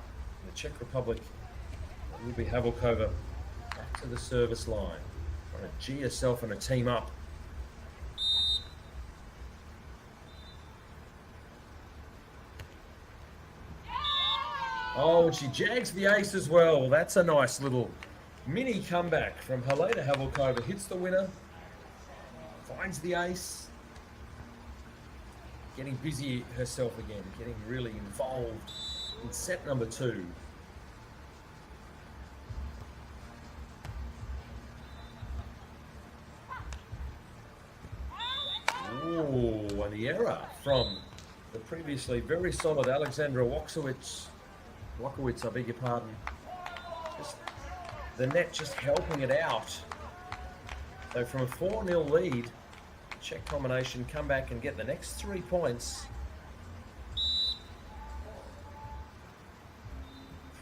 the Czech Republic, it will be Havelkova back to the service line. Trying to G herself and a team up. Oh, she jags the ace as well. That's a nice little mini comeback from Helena Havelkova. Hits the winner, finds the ace, getting busy herself again, getting really involved in set number 2. Ooh, and the error from the previously very solid Alexandra Wakowicz, I beg your pardon. Just the net just helping it out. So from a 4-0 lead, Czech combination come back and get the next 3 points.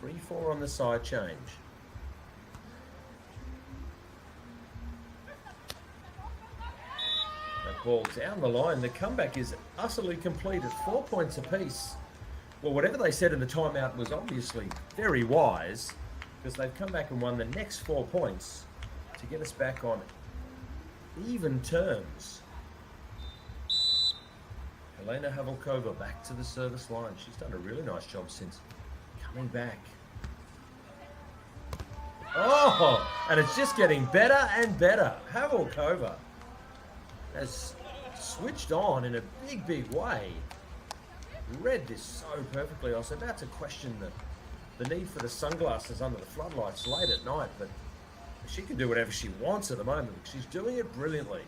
3-4 on the side change. That ball down the line. The comeback is utterly complete at 4 points apiece. Well, whatever they said in the timeout was obviously very wise, because they've come back and won the next 4 points to get us back on even terms. Helena Havelkova back to the service line. She's done a really nice job since coming back. Oh, and it's just getting better and better. Havelkova has switched on in a big, big way. Read this so perfectly. I was about to question the need for the sunglasses under the floodlights late at night, but she can do whatever she wants at the moment. She's doing it brilliantly.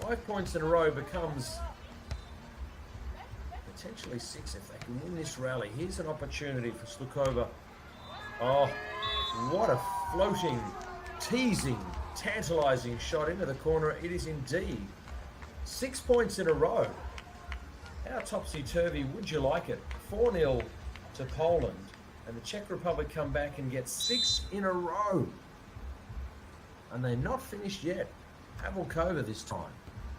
5 points in a row becomes potentially 6 if they can win this rally. Here's an opportunity for Slukova. Oh, what a floating, teasing, tantalizing shot into the corner. It is indeed 6 points in a row. How topsy-turvy would you like it? 4-0 to Poland, and the Czech Republic come back and get 6 in a row. And they're not finished yet. Havelkova this time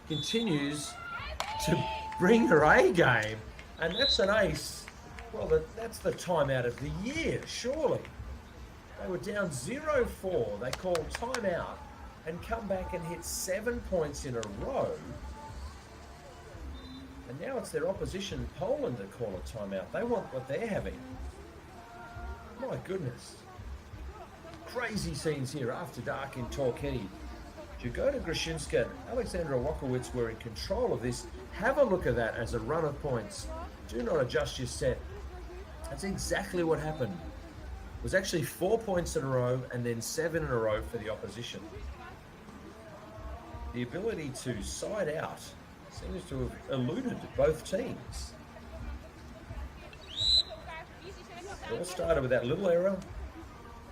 continues to bring her A game, and that's an ace. Well, that's the timeout of the year, surely. They were down 0-4. They called timeout and come back and hit 7 points in a row. And now it's their opposition, Poland, to call a timeout. They want what they're having. My goodness. Crazy scenes here after dark in Torquay. Jagoda Grushinska and Alexandra Wakowicz were in control of this. Have a look at that as a run of points. Do not adjust your set. That's exactly what happened. It was actually 4 points in a row and then 7 in a row for the opposition. The ability to side out seems to have eluded both teams. It all started with that little error.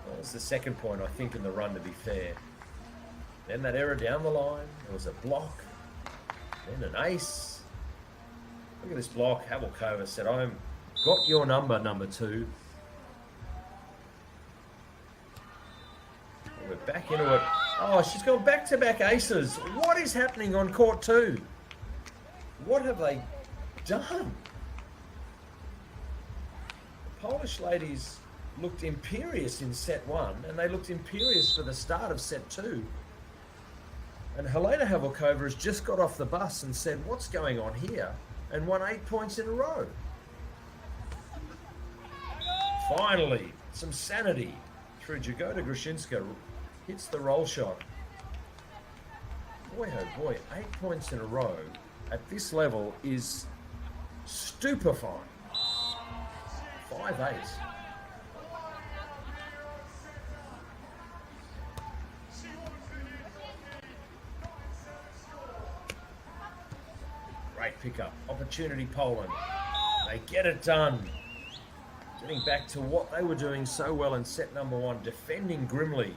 That was the second point, I think, in the run, to be fair. Then that error down the line. There was a block. Then an ace. Look at this block. Havelkova said, I've got your number, number 2. We're back into it. Oh, she's gone back-to-back aces. What is happening on court 2? What have they done? The Polish ladies looked imperious in set 1, and they looked imperious for the start of set 2. And Helena Havelkova has just got off the bus and said, what's going on here? And won 8 points in a row. Finally, some sanity through Jagoda Grushinska. Hits the roll shot. Boy, oh boy, 8 points in a row at this level is stupefying. 5-8. Great pickup. Opportunity, Poland. They get it done. Getting back to what they were doing so well in set number 1, defending grimly,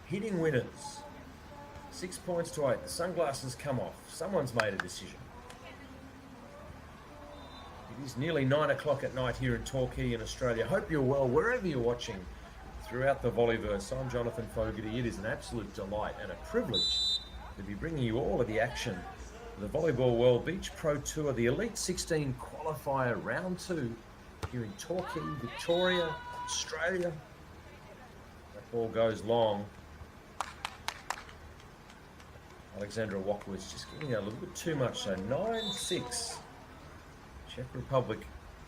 hitting winners. 6 points to 8. The sunglasses come off. Someone's made a decision. It is nearly 9 o'clock at night here in Torquay in Australia. Hope you're well wherever you're watching throughout the Volleyverse. I'm Jonathan Fogarty. It is an absolute delight and a privilege to be bringing you all of the action. The Volleyball World Beach Pro Tour, the Elite 16 qualifier round 2 here in Torquay, Victoria, Australia. That ball goes long. Alexandra Walkowicz just getting a little bit too much, so 9-6. Czech Republic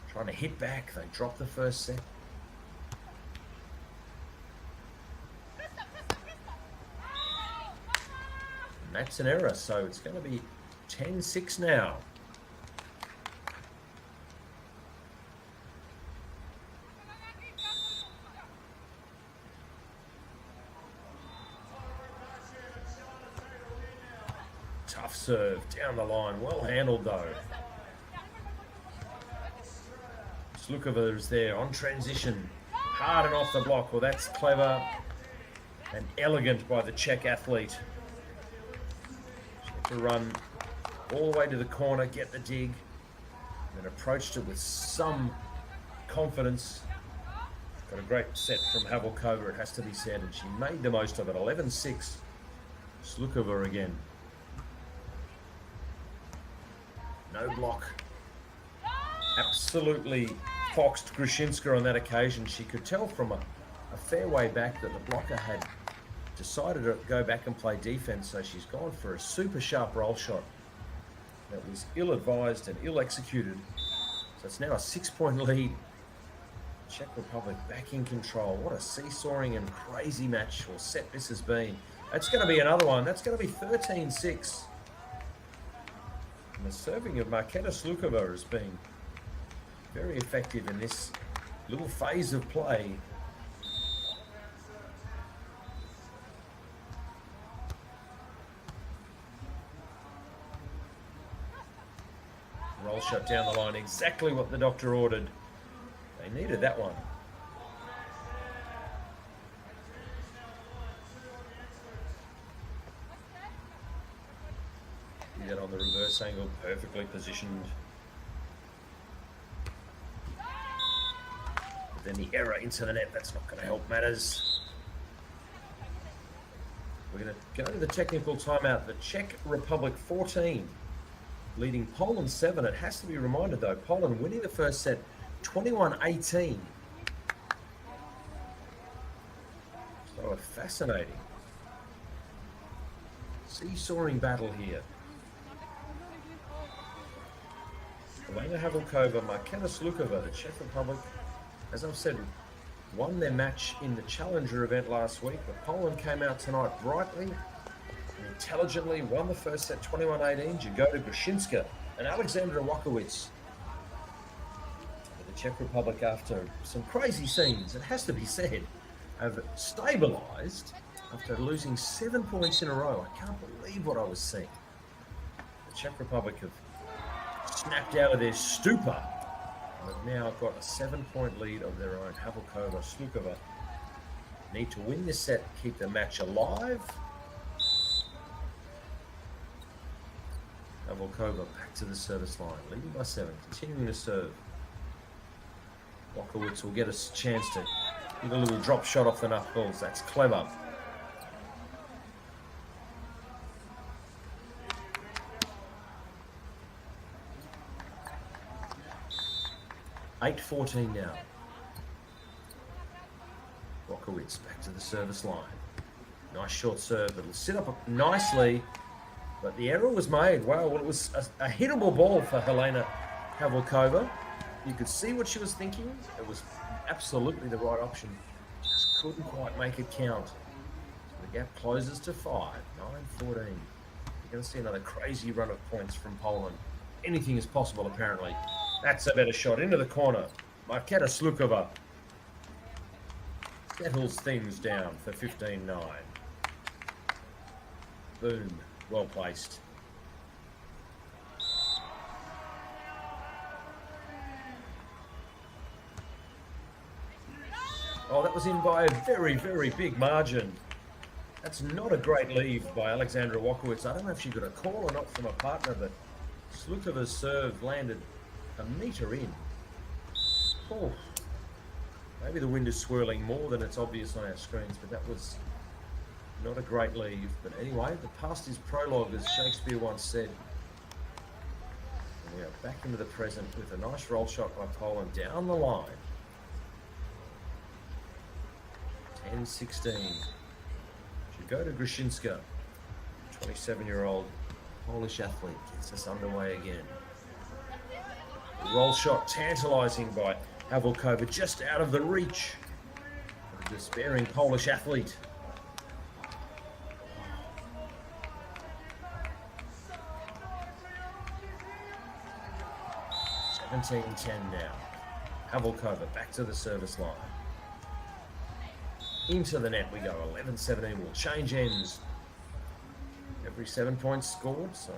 trying to hit back. They drop the first set. And that's an error, so it's going to be 10-6 now. Tough serve down the line. Well handled though. Slukova is there on transition. Hard and off the block. Well, that's clever and elegant by the Czech athlete. She had to run all the way to the corner, get the dig, and approached it with some confidence. Got a great set from Havelkova, it has to be said, and she made the most of it. 11-6. Slukova again. No block. Absolutely foxed Grushinska on that occasion. She could tell from a fair way back that the blocker had decided to go back and play defense, so she's gone for a super sharp roll shot that was ill-advised and ill-executed. So it's now a 6-point lead. Czech Republic back in control. What a seesawing and crazy match or set this has been. That's going to be another one. That's going to be 13-6. And the serving of Marketa Slukova has been very effective in this little phase of play. Roll shot down the line, exactly what the doctor ordered. They needed that one. Get on the reverse angle, perfectly positioned. But then the error into the net, that's not going to help matters. We're going to go to the technical timeout. The Czech Republic 14, leading Poland 7. It has to be reminded though, Poland winning the first set 21-18. So a fascinating seesawing battle here. Helena Havelkova, Marketa Slukova, the Czech Republic, as I've said, won their match in the Challenger event last week, but Poland came out tonight brightly and intelligently, won the first set 21-18. Jagoda Grushinska and Alexandra Walkowicz. The Czech Republic, after some crazy scenes, it has to be said, have stabilised after losing 7 points in a row. I can't believe what I was seeing. The Czech Republic have snapped out of their stupor And they've now got a 7-point lead of their own. Havelkova, Slukova need to win this set, keep the match alive. Volkova back to the service line, leading by 7, continuing to serve. Walkowitz will get a chance to give a little drop shot off the knuckles. That's clever. (8-14) now. Walkowitz back to the service line. Nice short serve. It'll sit up nicely. But the error was made. Wow, well, it was a hittable ball for Helena Havelkova. You could see what she was thinking. It was absolutely the right option. Just couldn't quite make it count. So the gap closes to 5, 9-14. You're going to see another crazy run of points from Poland. Anything is possible, apparently. That's a better shot into the corner. Marketa Slukova settles things down for 15-9. Boom. Well placed. Oh, that was in by a very, very big margin. That's not a great leave by Alexandra Walkowitz. I don't know if she got a call or not from a partner, but Slukova's serve landed a metre in. Oh, maybe the wind is swirling more than it's obvious on our screens, but that was not a great leave. But anyway, the past is prologue, as Shakespeare once said. And we are back into the present with a nice roll shot by Poland down the line. 10-16. Jagoda Grushinska, 27-year-old Polish athlete, gets us underway again. The roll shot tantalising by Havelkova, just out of the reach of the despairing Polish athlete. 17-10 now. Havelkova back to the service line. Into the net we go. 11-17 will change ends. Every 7 points scored, so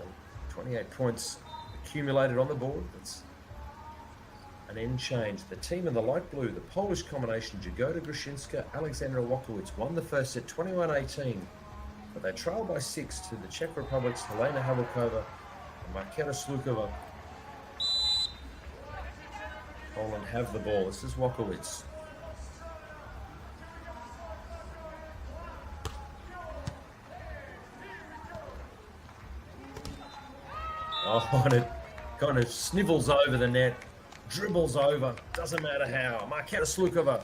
28 points accumulated on the board. That's an end change. The team in the light blue, the Polish combination, Jagoda Grushinska, Alexandra Walkowitz, won the first set 21-18, but they trail by 6 to the Czech Republic's Helena Havelkova and Marketa Slukova. Poland have the ball. This is Walkowitz. Oh, and it kind of snivels over the net, dribbles over, doesn't matter how. Marketa Slukova.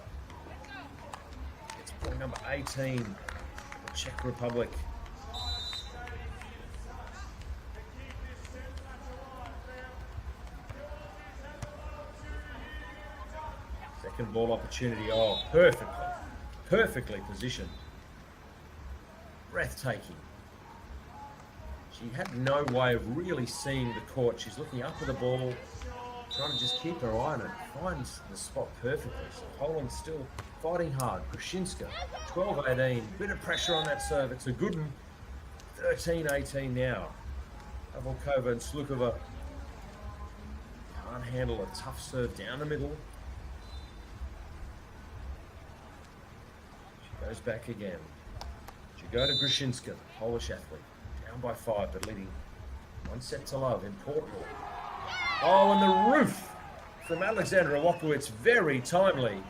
It's point number 18, the Czech Republic. Second ball opportunity. Oh, perfectly positioned. Breathtaking. She had no way of really seeing the court. She's looking up at the ball, trying to just keep her eye on it. Finds the spot perfectly. So Poland still fighting hard. Grushinska, 12-18. Bit of pressure on that serve. It's a good one. 13-18 now. Havelkova and Slukova can't handle a tough serve down the middle. She goes back again. Jagoda Grushinska, the Polish athlete. Down by 5, but leading 1 set to love. Important. Oh, and the roof from Alexandra Walkowitz, very timely.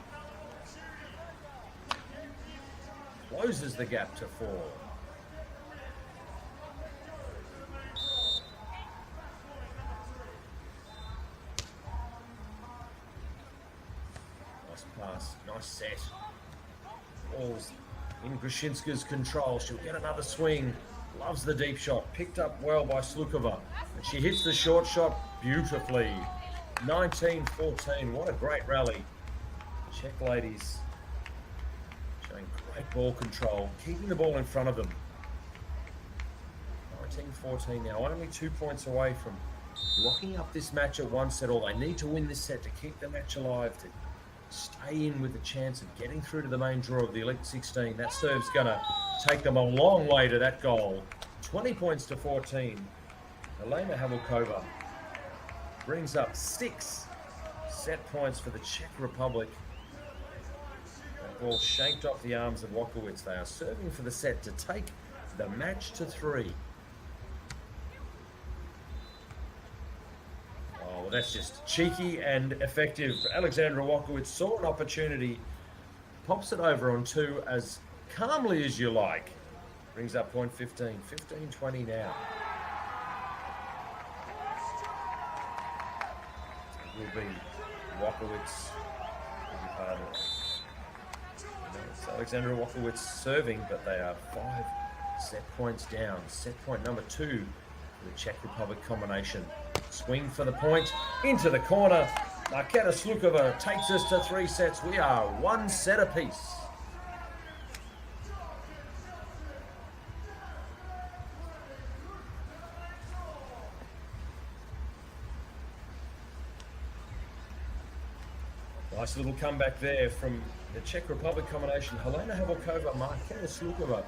Closes the gap to 4. Nice pass, nice set. Ball's in Grushinska's control. She'll get another swing. Loves the deep shot. Picked up well by Slukova. And she hits the short shot beautifully. 19-14. What a great rally. Czech ladies showing great ball control. Keeping the ball in front of them. 19-14 now. Only 2 points away from locking up this match at 1 set all. They need to win this set to keep the match alive, to stay in with a chance of getting through to the main draw of the Elite 16. That serve's going to take them a long way to that goal. 20 points to 14. Helena Havelkova brings up 6 Set points for the Czech Republic. That ball shanked off the arms of Wakowicz. They are serving for the set to take the match to 3. Oh, well, that's just cheeky and effective. Alexandra Wakowicz saw an opportunity, pops it over on 2 as calmly as you like. Brings up point 15. 15-20 now. It will be Wakowicz. It's Alexandra Wakowicz serving, but they are 5 set points down. Set point number 2 for the Czech Republic combination. Swing for the point, into the corner. Marketa Slukova takes us to 3 sets. We are 1 set apiece. Nice little comeback there from the Czech Republic combination. Helena Havelkova, Marketa Slukova.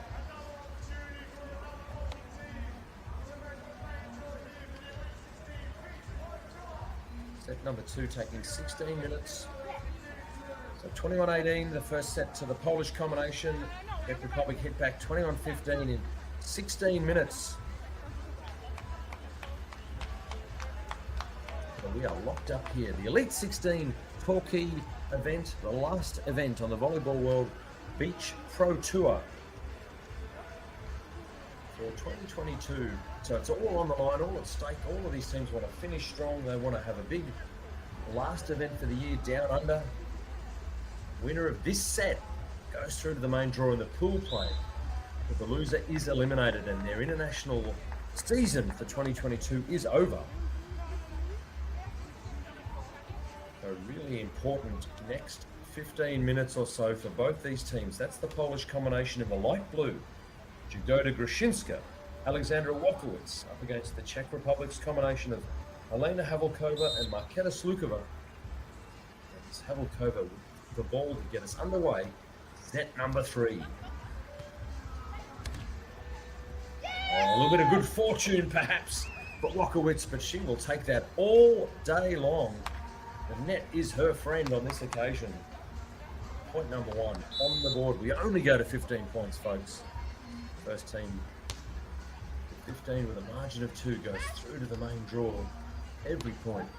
Set number 2 taking 16 minutes. So 21-18, the first set to the Polish combination. Czech Republic hit back 21-15 in 16 minutes. So we are locked up here. The Elite 16 Torquay event, the last event on the Volleyball World Beach Pro Tour for 2022. So it's all on the line, all at stake. All of these teams want to finish strong. They want to have a big last event for the year down under. Winner of this set goes through to the main draw in the pool play. But the loser is eliminated and their international season for 2022 is over. A really important next 15 minutes or so for both these teams. That's the Polish combination in the light blue. Jagoda Grushinska, Alexandra Wakowicz up against the Czech Republic's combination of Helena Havelkova and Marketa Slukova. It's Havelkova with the ball to get us underway. Set number 3. A little bit of good fortune perhaps for Wakowicz, but she will take that all day long. The net is her friend on this occasion. Point number 1 on the board. We only go to 15 points, folks. First team 15 with a margin of 2 goes through to the main draw. Every point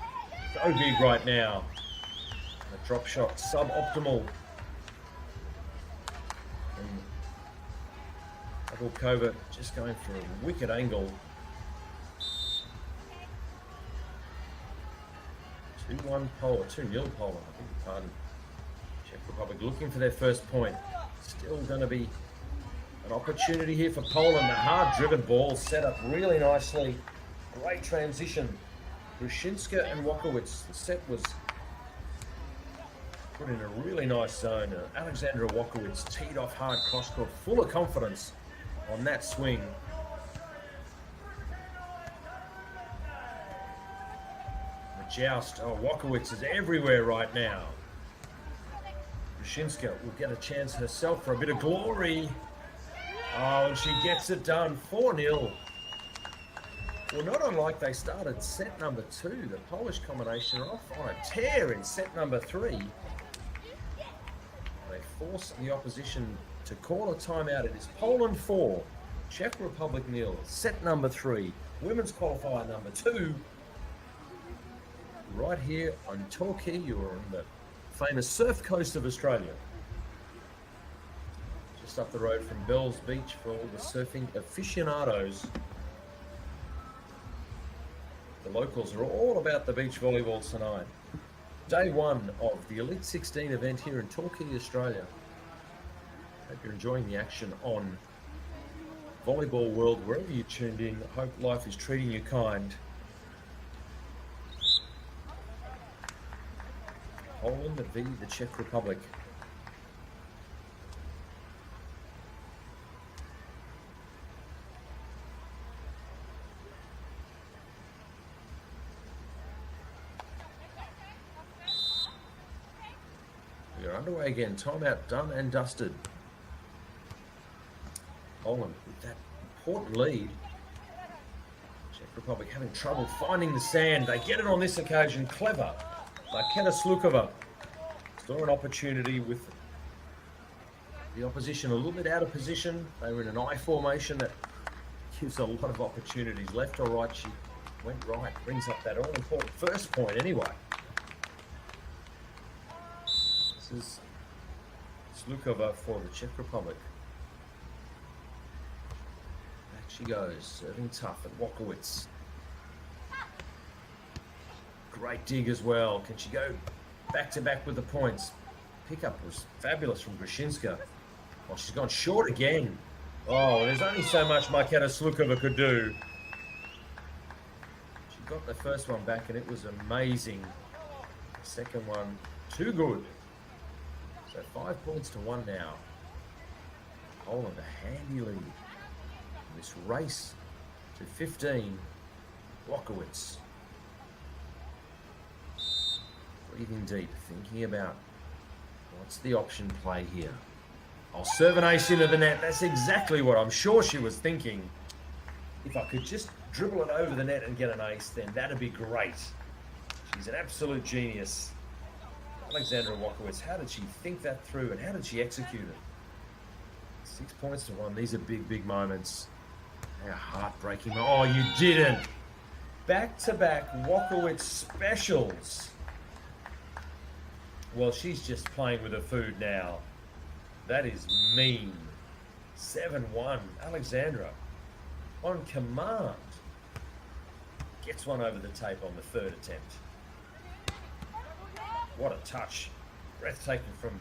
so big right now. The drop shot suboptimal. And Havelkova just going for a wicked angle. 2-1 Poland, 2-0 Poland, I beg your pardon. Czech Republic looking for their first point. Still going to be an opportunity here for Poland. The hard-driven ball set up really nicely. Great transition. Grushinska and Wakowicz. The set was put in a really nice zone. Alexandra Wakowicz teed off hard cross-court, full of confidence on that swing. Joust. Oh, Wakowicz is everywhere right now. Grushinska will get a chance herself for a bit of glory. Oh, and she gets it done. 4-0. Well, not unlike they started set number 2. The Polish combination are off on a tear in set number 3. They force the opposition to call a timeout. It is Poland 4, Czech Republic 0. Set number 3. Women's qualifier number 2. Right here on Torquay, you're on the famous surf coast of Australia. Just up the road from Bells Beach for all the surfing aficionados. The locals are all about the beach volleyball tonight. Day 1 of the Elite 16 event here in Torquay, Australia. Hope you're enjoying the action on Volleyball World, wherever you tuned in. Hope life is treating you kind. Poland v the Czech Republic. We are underway again. Timeout done and dusted. Poland with that important lead. Czech Republic having trouble finding the sand. They get it on this occasion. Clever Marketa Slukova saw an opportunity with the opposition a little bit out of position. They were in an I formation that gives a lot of opportunities. Left or right, she went right. Brings up that all-important first point anyway. This is Slukova for the Czech Republic. Back she goes, serving tough at Walkowitz. Great dig as well. Can she go back-to-back with the points? Pickup was fabulous from Grushinska. Oh, she's gone short again. Oh, there's only so much Marketa Slukova could do. She got the first one back, and it was amazing. The second one, too good. So 5 points to 1 now. Poland a handy lead. This race to 15. Walkowitz. Breathing deep, thinking about what's the option play here. I'll serve an ace into the net. That's exactly what I'm sure she was thinking. If I could just dribble it over the net and get an ace, then that'd be great. She's an absolute genius. Alexandra Walkowitz, how did she think that through and how did she execute it? 6 points to 1. These are big, big moments. They're heartbreaking. Oh, you didn't. Back-to-back Walkowitz specials. Well, she's just playing with her food now. That is mean. 7-1. Alexandra on command. Gets one over the tape on the third attempt. What a touch. Breathtaking from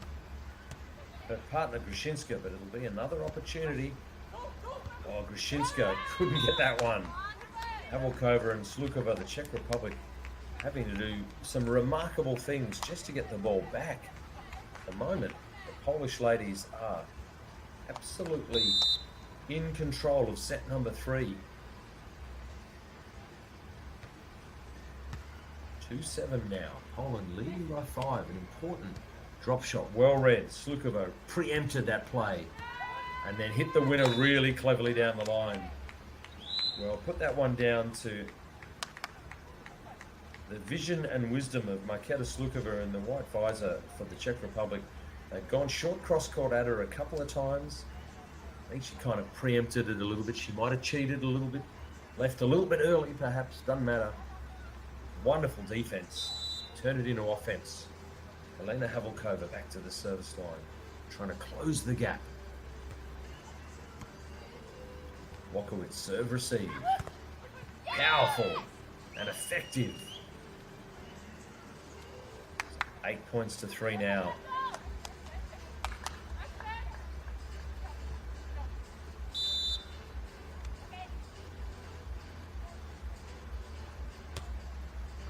her partner Grushinska, but it'll be another opportunity. Oh, Grushinska couldn't get that one. Havelkova and Slukova, the Czech Republic, having to do some remarkable things just to get the ball back. At the moment, the Polish ladies are absolutely in control of set number 3. 2-7 now. Poland leading by 5. An important drop shot. Well read. Slukova preempted that play and then hit the winner really cleverly down the line. Well, put that one down to the vision and wisdom of Marketa Slukova and the white visor for the Czech Republic. They've gone short cross-court at her a couple of times. I think she kind of preempted it a little bit. She might have cheated a little bit, left a little bit early perhaps, doesn't matter. Wonderful defense. Turn it into offense. Helena Havelkova back to the service line, trying to close the gap. Walkowitz serve receive. Powerful and effective. 8 points to 3 now.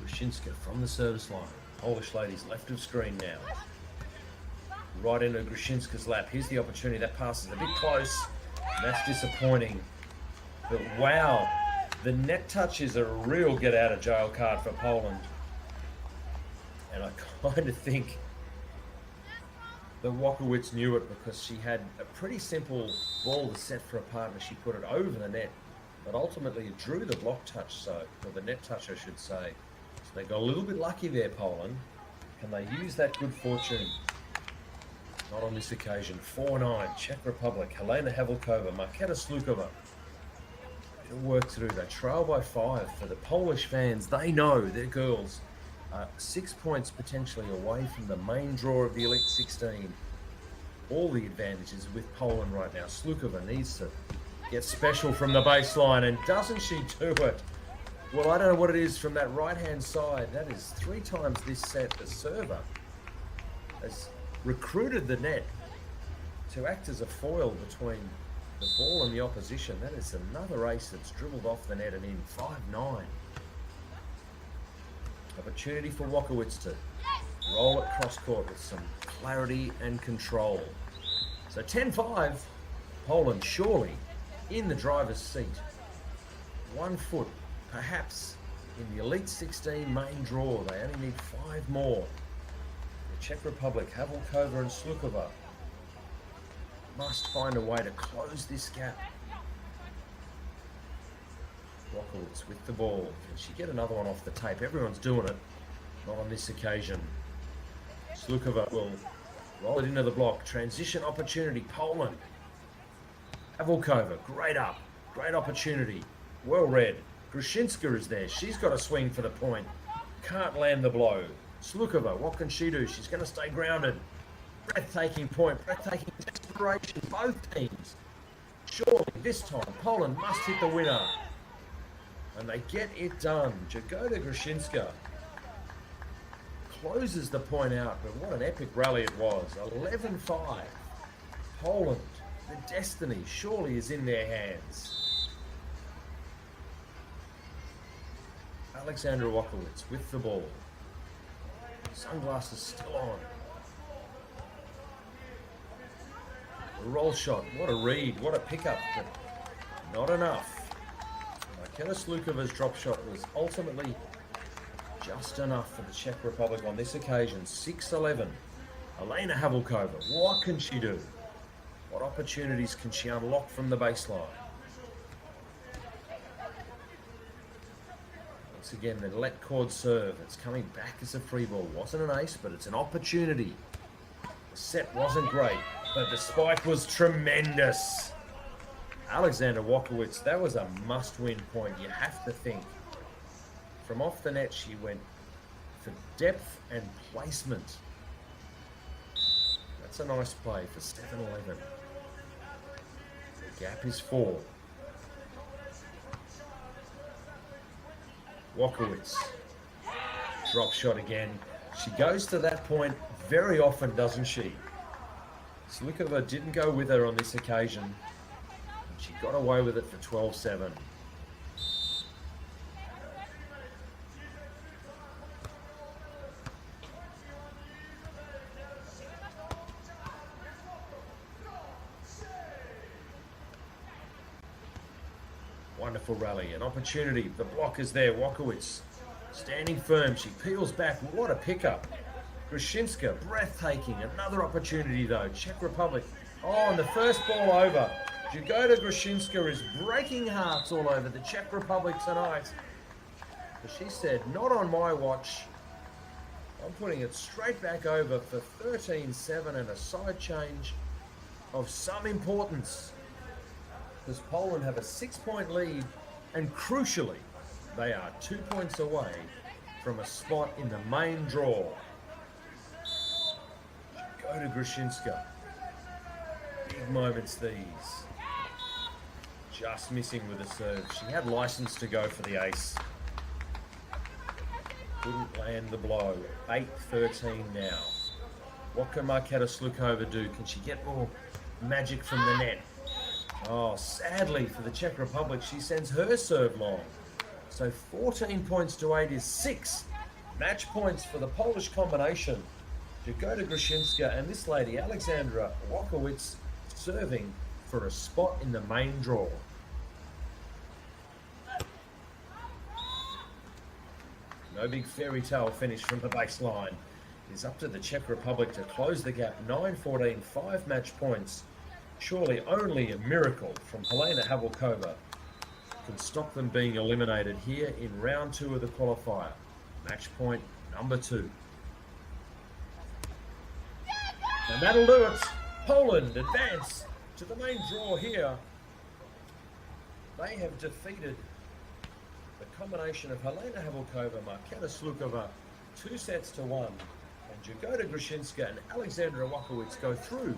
Grushinska from the service line. Polish ladies left of screen now. Right into Grushinska's lap. Here's the opportunity. That pass is a bit close. That's disappointing. But wow, the net touch is a real get out of jail card for Poland. And I kind of think that Walkowitz knew it because she had a pretty simple ball to set for a partner. She put it over the net, but ultimately it drew the block touch, or the net touch, I should say. So they got a little bit lucky there, Poland. Can they use that good fortune? Not on this occasion. 4-9, Czech Republic. Helena Havelkova, Marketa Slukova. Bit of work to do. They trail by 5. For the Polish fans, they know their girls are 6 points potentially away from the main draw of the Elite 16. All the advantages with Poland right now. Slukova needs to get special from the baseline, and doesn't she do it? Well, I don't know what it is from that right-hand side. That is 3 times this set. The server has recruited the net to act as a foil between the ball and the opposition. That is another ace that's dribbled off the net and in. 5-9. Opportunity for Walkowitz to roll it cross-court with some clarity and control. So 10-5, Poland surely in the driver's seat. 1 foot, perhaps, in the Elite 16 main draw. They only need 5 more. The Czech Republic, Havelkova and Slukova must find a way to close this gap. Walkowitz with the ball. Can she get another one off the tape? Everyone's doing it. Not on this occasion. Slukova will roll it into the block. Transition opportunity, Poland. Havelkova, great up. Great opportunity. Well read. Grushinska is there. She's got a swing for the point. Can't land the blow. Slukova, what can she do? She's going to stay grounded. Breathtaking point. Breathtaking desperation. Both teams. Surely this time Poland must hit the winner. And they get it done. Jagoda Grushinska closes the point out, but what an epic rally it was. 11-5. Poland, the destiny surely is in their hands. Alexandra Wakowicz with the ball. Sunglasses still on. A roll shot, what a read, what a pickup, but not enough. Marketa Slukova's drop shot was ultimately just enough for the Czech Republic on this occasion. 6-11. Elena Havelkova, what can she do? What opportunities can she unlock from the baseline? Once again, the let cord serve. It's coming back as a free ball. Wasn't an ace, but it's an opportunity. The set wasn't great, but the spike was tremendous. Alexandra Wakowicz, that was a must-win point. You have to think. From off the net, she went for depth and placement. That's a nice play for 7-11. The gap is 4. Wakowicz. Drop shot again. She goes to that point very often, doesn't she? Slukova didn't go with her on this occasion. She got away with it for 12-7. Wonderful rally, an opportunity. The block is there. Wakowicz standing firm. She peels back. What a pickup. Grushinska, breathtaking. Another opportunity though. Czech Republic. Oh, and the first ball over. Jagoda Grushinska is breaking hearts all over the Czech Republic tonight. But she said, not on my watch. I'm putting it straight back over for 13-7 and a side change of some importance. Because Poland have a 6-point lead, and crucially, they are 2 points away from a spot in the main draw. Go to Grushinska. Big moments these. Just missing with a serve. She had license to go for the ace. Couldn't land the blow. 8-13 now. What can Marketa Slukova do? Can she get more magic from the net? Oh, sadly for the Czech Republic, she sends her serve long. So 14 points to 8 is 6 match points for the Polish combination. Jagoda Grushinska and this lady, Alexandra Wakowicz, serving for a spot in the main draw. No big fairy tale finish from the baseline. It's up to the Czech Republic to close the gap. 9-14, 5 match points. Surely only a miracle from Helena Havelkova can stop them being eliminated here in round 2 of the qualifier. Match point number 2. And that'll do it. Poland advance to the main draw here. They have defeated the combination of Helena Havelkova, Marketa Slukova, 2-1. And Jagoda Grushinska and Alexandra Wakowicz go through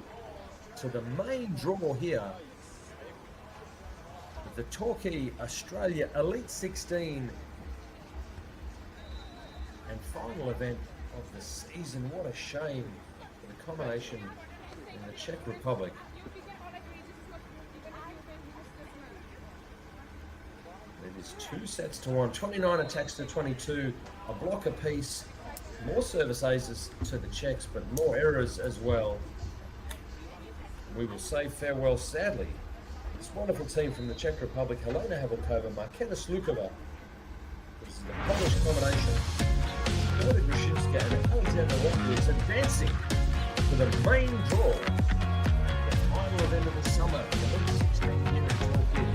to the main draw here with the Torquay Australia Elite 16 and final event of the season. What a shame for the combination in the Czech Republic. It is 2-1, 29 attacks to 22, a block apiece, more service aces to the Czechs, but more errors as well. We will say farewell, sadly. This wonderful team from the Czech Republic, Helena Havelkova, Marketa Slukova. This is the Polish combination. Jagoda Grushinska and Alexandra Wakowicz advancing to the main draw. The final event of the summer, the Elite 16 here in Torquay.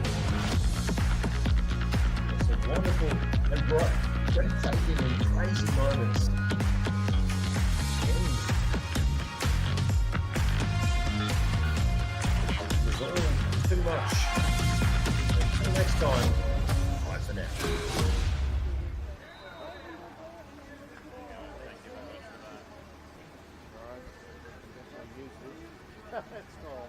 Some wonderful and bright, breathtaking and crazy moments time. Bye for now. That's all.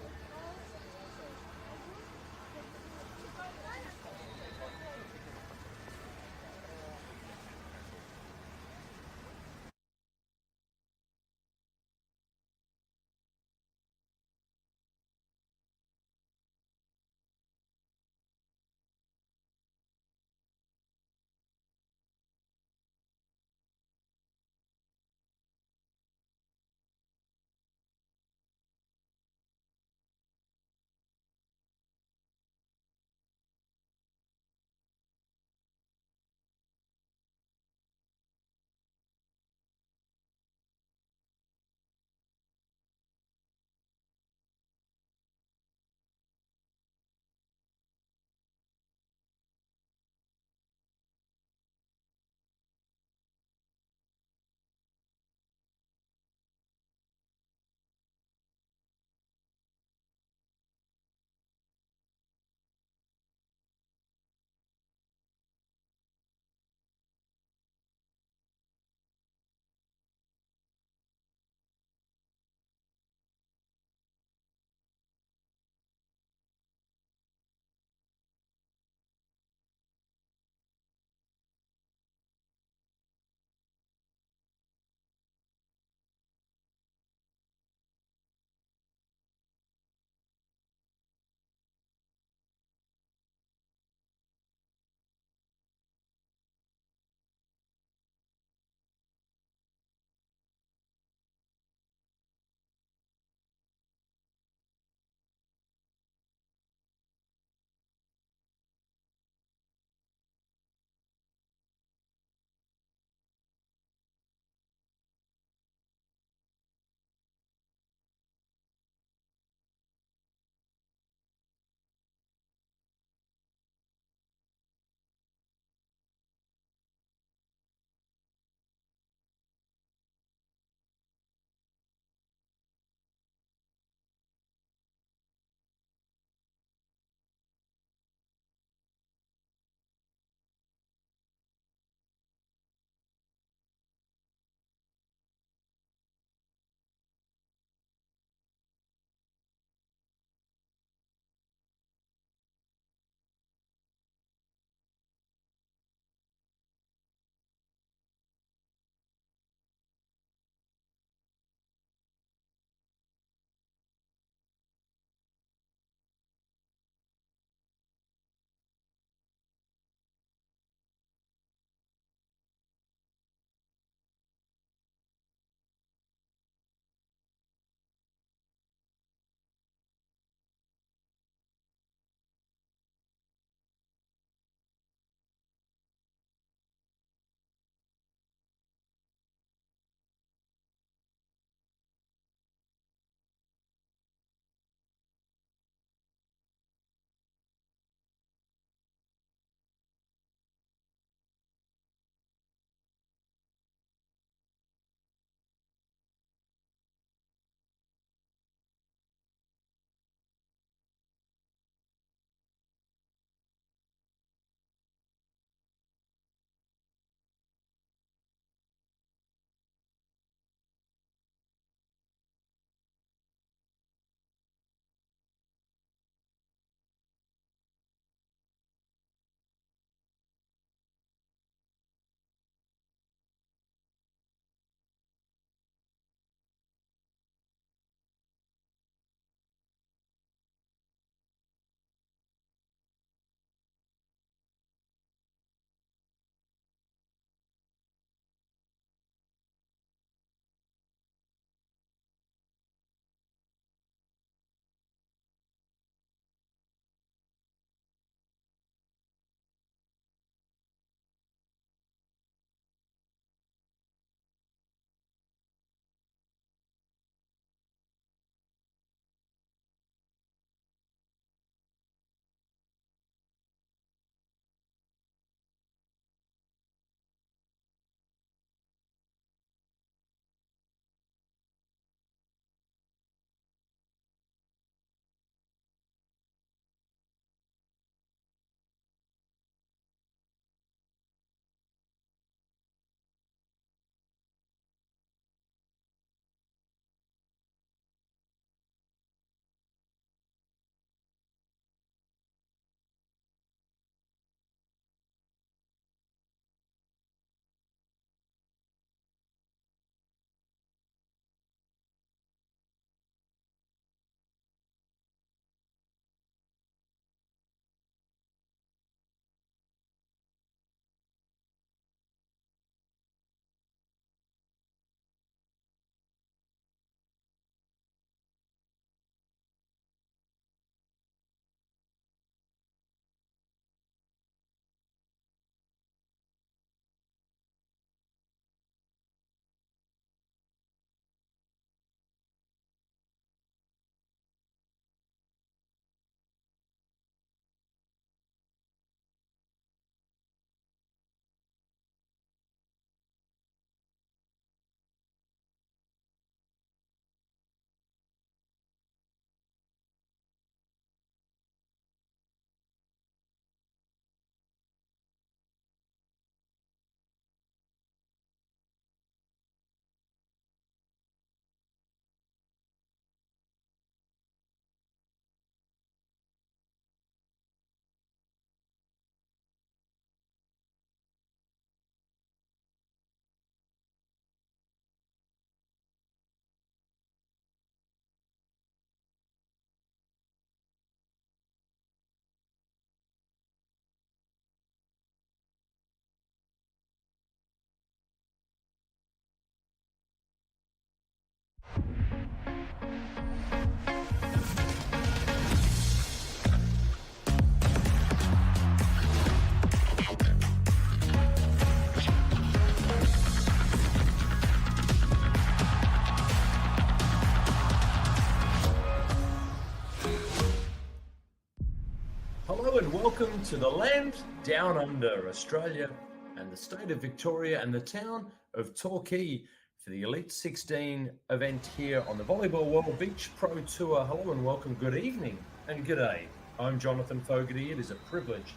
welcome to the land down under, Australia and the state of Victoria and the town of Torquay for the Elite 16 event here on the Volleyball World Beach Pro Tour. Hello and welcome, good evening and good day. I'm Jonathan Fogarty. It is a privilege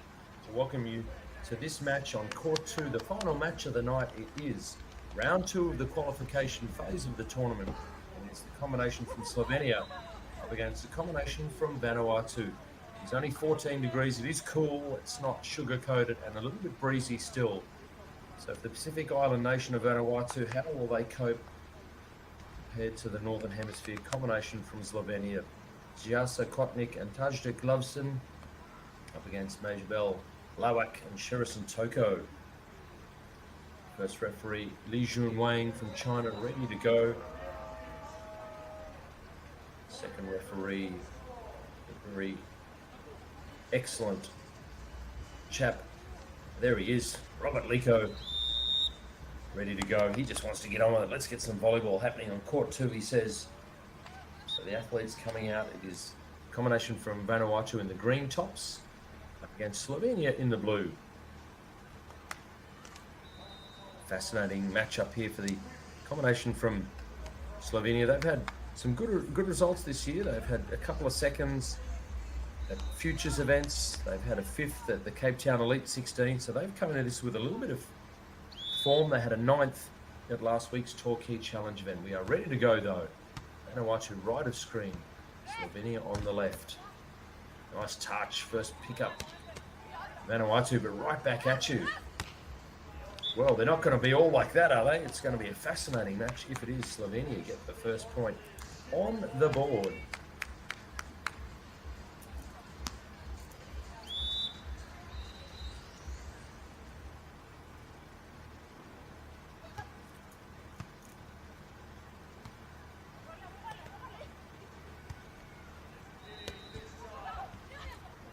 to welcome you to this match on Court 2, the final match of the night. It is round 2 of the qualification phase of the tournament, and it's the combination from Slovenia up against the combination from Vanuatu. It's only 14 degrees. It is cool. It's not sugar-coated and a little bit breezy still. So for the Pacific Island nation of Vanuatu, how will they cope compared to the Northern Hemisphere combination from Slovenia? Jasa Kotnik and Tajda Glovson up against Majbel Lawak and Sherison Toko. First referee Li Jun Wang from China ready to go. Second referee, a very excellent chap. There he is, Robert Lico, ready to go. He just wants to get on with it. Let's get some volleyball happening on Court 2, he says. So the athletes coming out, it is a combination from Vanuatu in the green tops up against Slovenia in the blue. Fascinating matchup here for the combination from Slovenia. They've had some good results this year. They've had a couple of seconds at futures events. They've had a 5th at the Cape Town Elite 16. So they've come into this with a little bit of form. They had a 9th at last week's Torquay Challenge event. We are ready to go though. Vanuatu right of screen. Slovenia on the left. Nice touch. First pick up Vanuatu, but right back at you. Well, they're not going to be all like that, are they? It's going to be a fascinating match if it is. Slovenia get the first point on the board.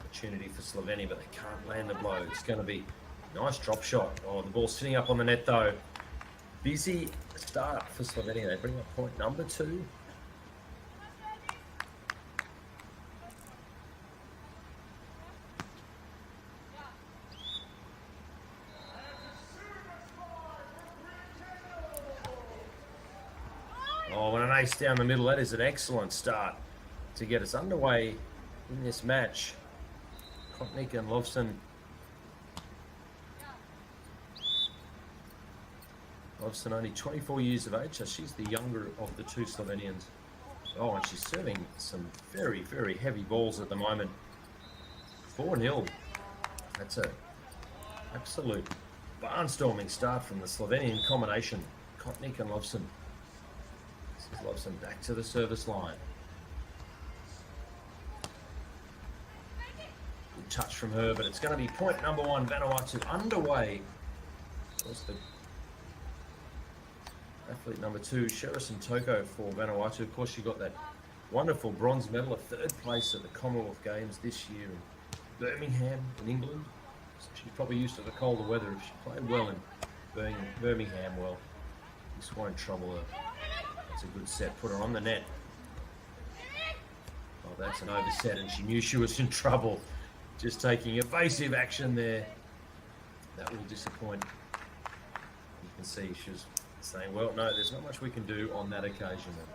Opportunity for Slovenia, but they can't land the blow. It's going to be a nice drop shot. Oh, the ball's sitting up on the net though. Busy start for Slovenia. They bring up point number 2. Oh, and an ace down the middle. That is an excellent start to get us underway in this match. Kotnik and Lovson. Lovson only 24 years of age, so she's the younger of the two Slovenians. Oh, and she's serving some very, very heavy balls at the moment. 4-0. That's a absolute barnstorming start from the Slovenian combination. Kotnik and Lovson. This is Lovson back to the service line. Good touch from her, but it's going to be point number 1, Vanuatu underway. What's the athlete number 2, Sherison Toko for Vanuatu. Of course, she got that wonderful bronze medal, a 3rd place at the Commonwealth Games this year in Birmingham in England. So she's probably used to the colder weather. If she played well in Birmingham, well, this won't trouble her. That's a good set. Put her on the net. Oh, that's an overset, and she knew she was in trouble. Just taking evasive action there. That will disappoint. You can see she was saying, well, no, there's not much we can do on that occasion. And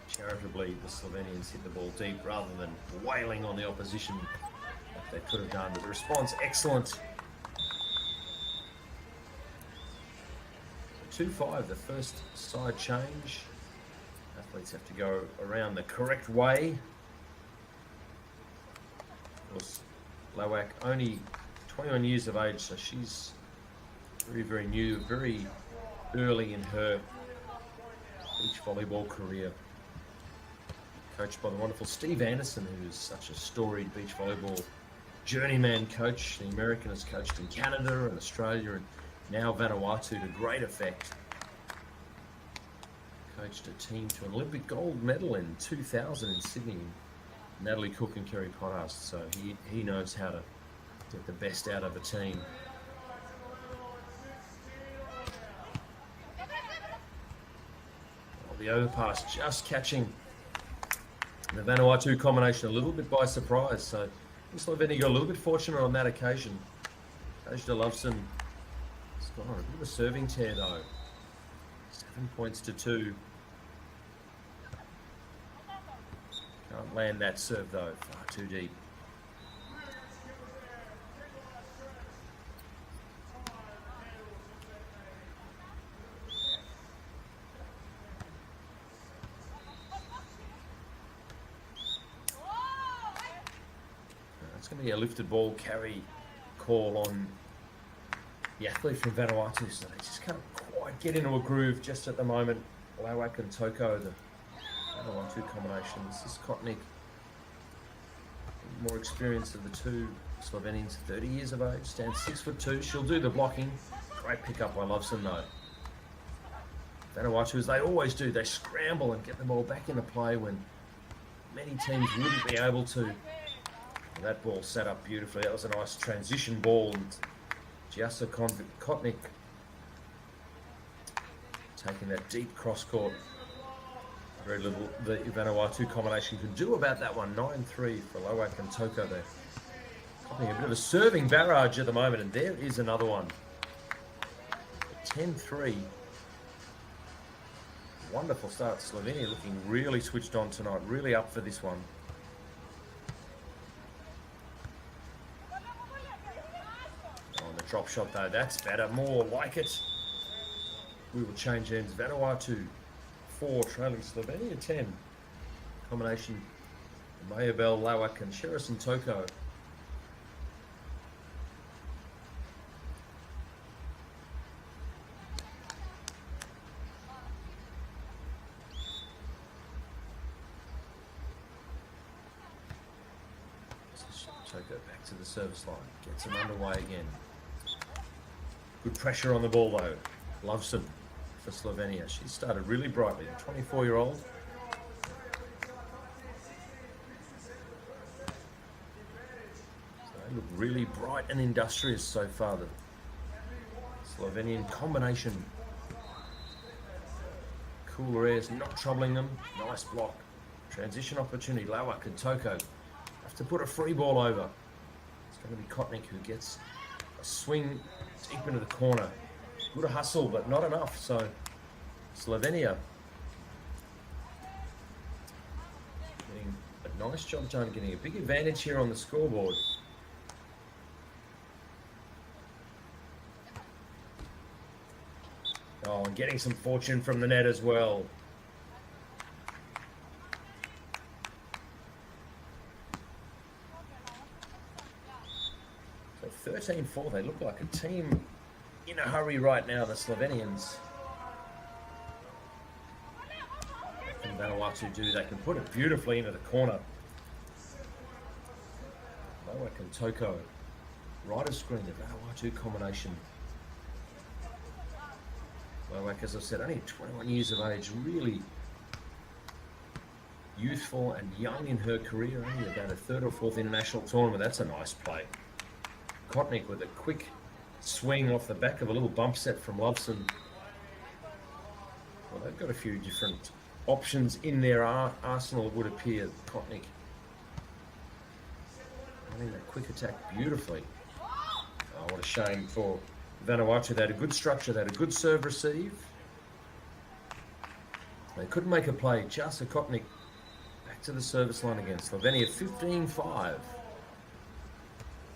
charitably, the Slovenians hit the ball deep rather than wailing on the opposition like they could have done. But the response, excellent. 2-5, the first side change. Athletes have to go around the correct way. Of course, Lawak only 21 years of age, so she's very, very new, very early in her beach volleyball career. Coached by the wonderful Steve Anderson, who is such a storied beach volleyball journeyman coach. The American has coached in Canada and Australia and now Vanuatu to great effect. Coached a team to an Olympic gold medal in 2000 in Sydney. Natalie Cook and Kerry Potthast, so he knows how to get the best out of a team. Well, the overpass just catching the Vanuatu combination a little bit by surprise, so Slovenia got a little bit fortunate on that occasion. Ajda Lovson has gone on a bit of a serving tear though. 7 points to 2. Can't land that serve though, far too deep. It's going to be a lifted ball carry call on the athlete from Vanuatu, so they just can't quite get into a groove just at the moment. Lawak and Toko, the Vanuatu combination. This is Kotnik, more experience of the two Slovenians, 30 years of age, stands 6'2". She'll do the blocking. Great pickup by Lovson though. Vanuatu, as they always do, they scramble and get the ball back into play when many teams wouldn't be able to. That ball set up beautifully. That was a nice transition ball. And Jasa Kotnik taking that deep cross court. Very little the Vanuatu combination could do about that one. 9-3 for Lawak and Toko there. Having a bit of a serving barrage at the moment, and there is another one. 10-3. Wonderful start. Slovenia looking really switched on tonight. Really up for this one. Drop shot though, that's better, more like it. We will change ends. Vanuatu 4, trailing Slovenia 10. Combination Mayabel, Lawak and Sherison Toko. Toko back to the service line, gets him underway again. Good pressure on the ball though. Lovson for Slovenia. She started really brightly, the 24-year-old. So they look really bright and industrious so far. The Slovenian combination. Cooler airs not troubling them. Nice block. Transition opportunity. Lawak and Toko have to put a free ball over. It's going to be Kotnik who gets a swing deep into the corner. Good hustle, but not enough. So Slovenia getting a nice job done, getting a big advantage here on the scoreboard. Oh, and getting some fortune from the net as well. So 13-4, they look like a team in a hurry right now, the Slovenians. And Vanuatu do, they can put it beautifully into the corner. Lawak and Toko, right of screen, the Vanuatu combination. Lawak, as I said, only 21 years of age, really youthful and young in her career, only about a third or fourth international tournament. That's a nice play. Kotnik with a quick swing off the back of a little bump set from Lovson. Well, they've got a few different options in their arsenal, it would appear. Kotnik running that quick attack beautifully. Oh, what a shame for Vanuatu. They had a good structure, they had a good serve receive. They couldn't make a play. Jasa Kotnik back to the service line again. Slovenia 15-5.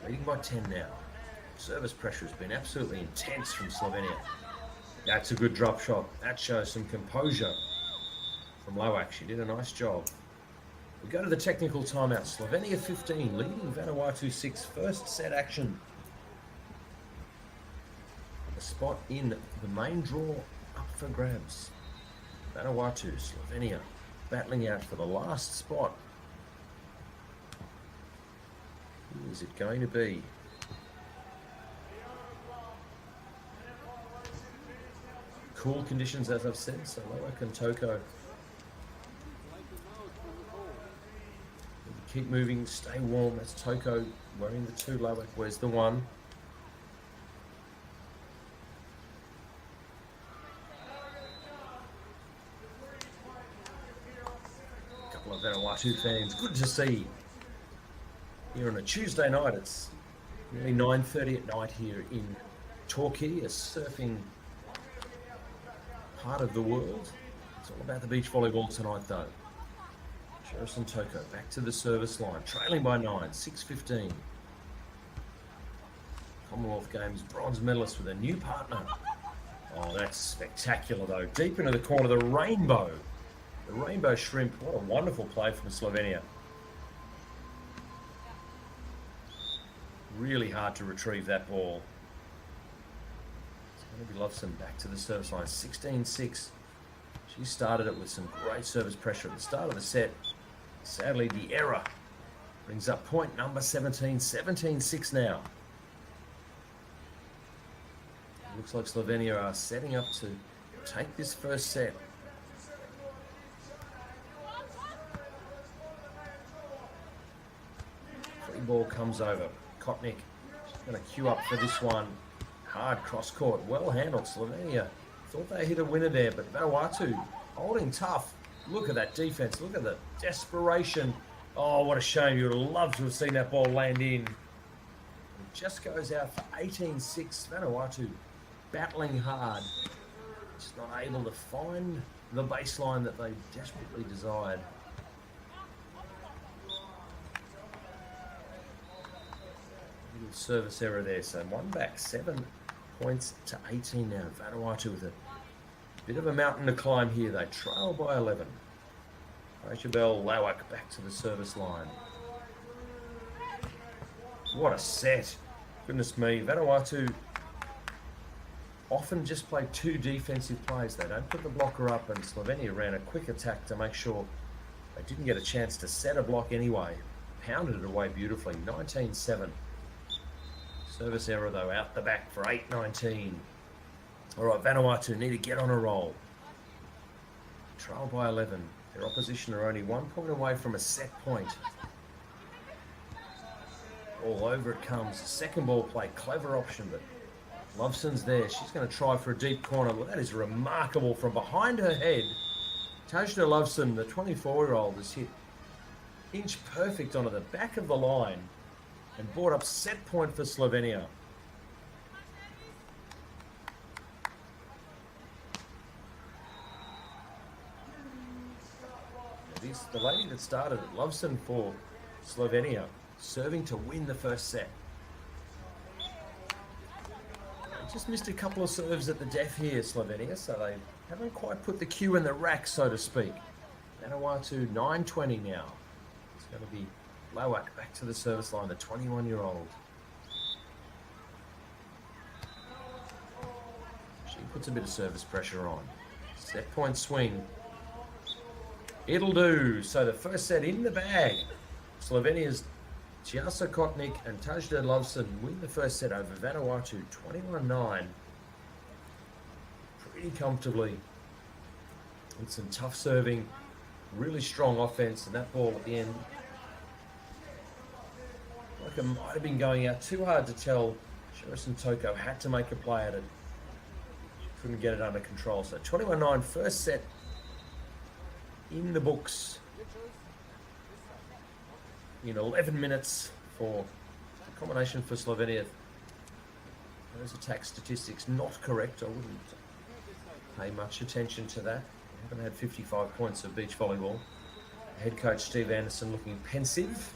Leading by 10 now. Service pressure has been absolutely intense from Slovenia. That's a good drop shot. That shows some composure from Lawak. She did a nice job. We go to the technical timeout. Slovenia 15, leading Vanuatu 6. First set action. The spot in the main draw up for grabs. Vanuatu, Slovenia, battling out for the last spot. Who is it going to be? Cool conditions, as I've said, so Lawak and Toko. Keep moving, stay warm. That's Toko wearing the 2. Lawak wears the 1. A couple of Vanuatu fans, good to see. here on a Tuesday night. It's nearly 9:30 at night here in Torquay, a surfing part of the world. It's all about the beach volleyball tonight, though. Sherison Toko back to the service line, trailing by 9, 6:15. Commonwealth Games bronze medalist with a new partner. Oh, that's spectacular, though. Deep into the corner, the rainbow. The rainbow shrimp. What a wonderful play from Slovenia. Really hard to retrieve that ball. It's going to be Loveson back to the service line, 16-6. She started it with some great service pressure at the start of the set. Sadly, the error brings up point number 17, 17-6 now. It looks like Slovenia are setting up to take this first set. Free ball comes over. Kotnik going to queue up for this one. Hard cross court, well handled. Slovenia thought they hit a winner there, but Vanuatu holding tough. Look at that defense. Look at the desperation. Oh, what a shame. You would have loved to have seen that ball land in. It just goes out for 18-6. Vanuatu battling hard. Just not able to find the baseline that they desperately desired. Little service error there. So one back, 7 points to 18 now. Vanuatu with a bit of a mountain to climb here. They trail by 11. Rachabel Lawak back to the service line. What a set. Goodness me. Vanuatu often just play 2 defensive plays. They don't put the blocker up, and Slovenia ran a quick attack to make sure they didn't get a chance to set a block anyway. Pounded it away beautifully. 19-7. Service error, though, out the back for 8-19. All right, Vanuatu need to get on a roll. Trail by 11. Their opposition are only 1 point away from a set point. All over it comes. Second ball play, clever option, but Loveson's there. She's going to try for a deep corner. Well, that is remarkable from behind her head. Tajda Loveson, the 24-year-old, has hit inch perfect onto the back of the line and brought up set point for Slovenia. It is the lady that started it, Loveson for Slovenia, serving to win the first set. They just missed a couple of serves at the death here, Slovenia, so they haven't quite put the cue in the rack, so to speak. Vanuatu 9-20 now. It's going to be Lawak back to the service line, the 21-year-old. She puts a bit of service pressure on. Set point swing. It'll do. So the first set in the bag. Slovenia's Chiasa Kotnik and Tajda Loveson win the first set over Vanuatu, 21-9. Pretty comfortably. With some tough serving, really strong offense, and that ball at the end, like it might have been going out. Too hard to tell. Sherison Toko had to make a play at it. She couldn't get it under control. So 21-9, first set in the books in 11 minutes for the combination for Slovenia. Those attack statistics not correct. I wouldn't pay much attention to that. We haven't had 55 points of beach volleyball. Head coach Steve Anderson looking pensive.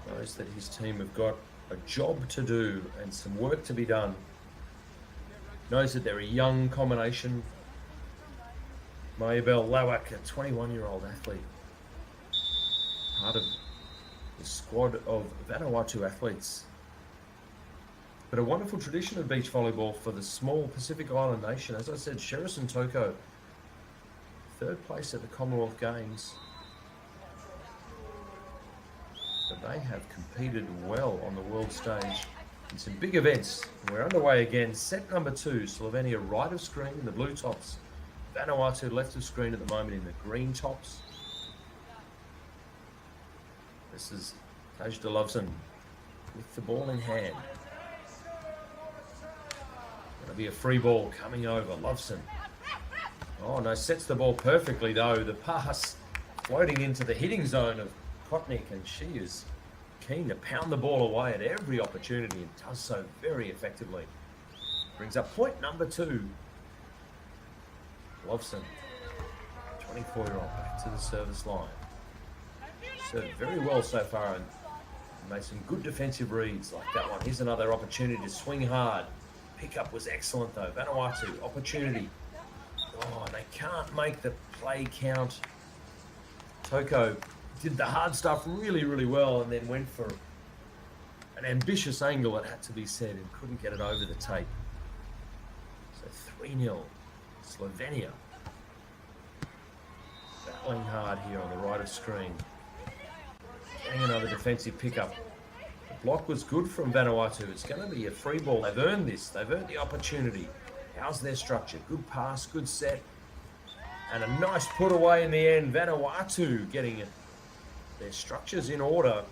Knows that his team have got a job to do and some work to be done. Knows that they're a young combination. Mayabel Lawak, a 21-year-old athlete. Part of the squad of Vanuatu athletes. But a wonderful tradition of beach volleyball for the small Pacific Island nation. As I said, Sherison Toko, 3rd place at the Commonwealth Games. So they have competed well on the world stage in some big events. We're underway again. Set number 2, Slovenia right of screen in the blue tops. Vanuatu left of screen at the moment in the green tops. This is Tajda Loveson with the ball in hand. Going to be a free ball coming over. Loveson. Oh no, sets the ball perfectly though. The pass floating into the hitting zone of Kotnik, and she is keen to pound the ball away at every opportunity and does so very effectively. Brings up point number 2. Lovson, 24-year-old, back to the service line. Served very well so far and made some good defensive reads like that one. Here's another opportunity to swing hard. Pickup was excellent though. Vanuatu, opportunity. Oh, they can't make the play count. Toko did the hard stuff really, really well and then went for an ambitious angle, it had to be said, and couldn't get it over the tape. So 3-0, Slovenia. Battling hard here on the right of screen. Getting another defensive pickup. The block was good from Vanuatu. It's going to be a free ball. They've earned this. They've earned the opportunity. How's their structure? Good pass, good set. And a nice put away in the end. Vanuatu getting their structures in order.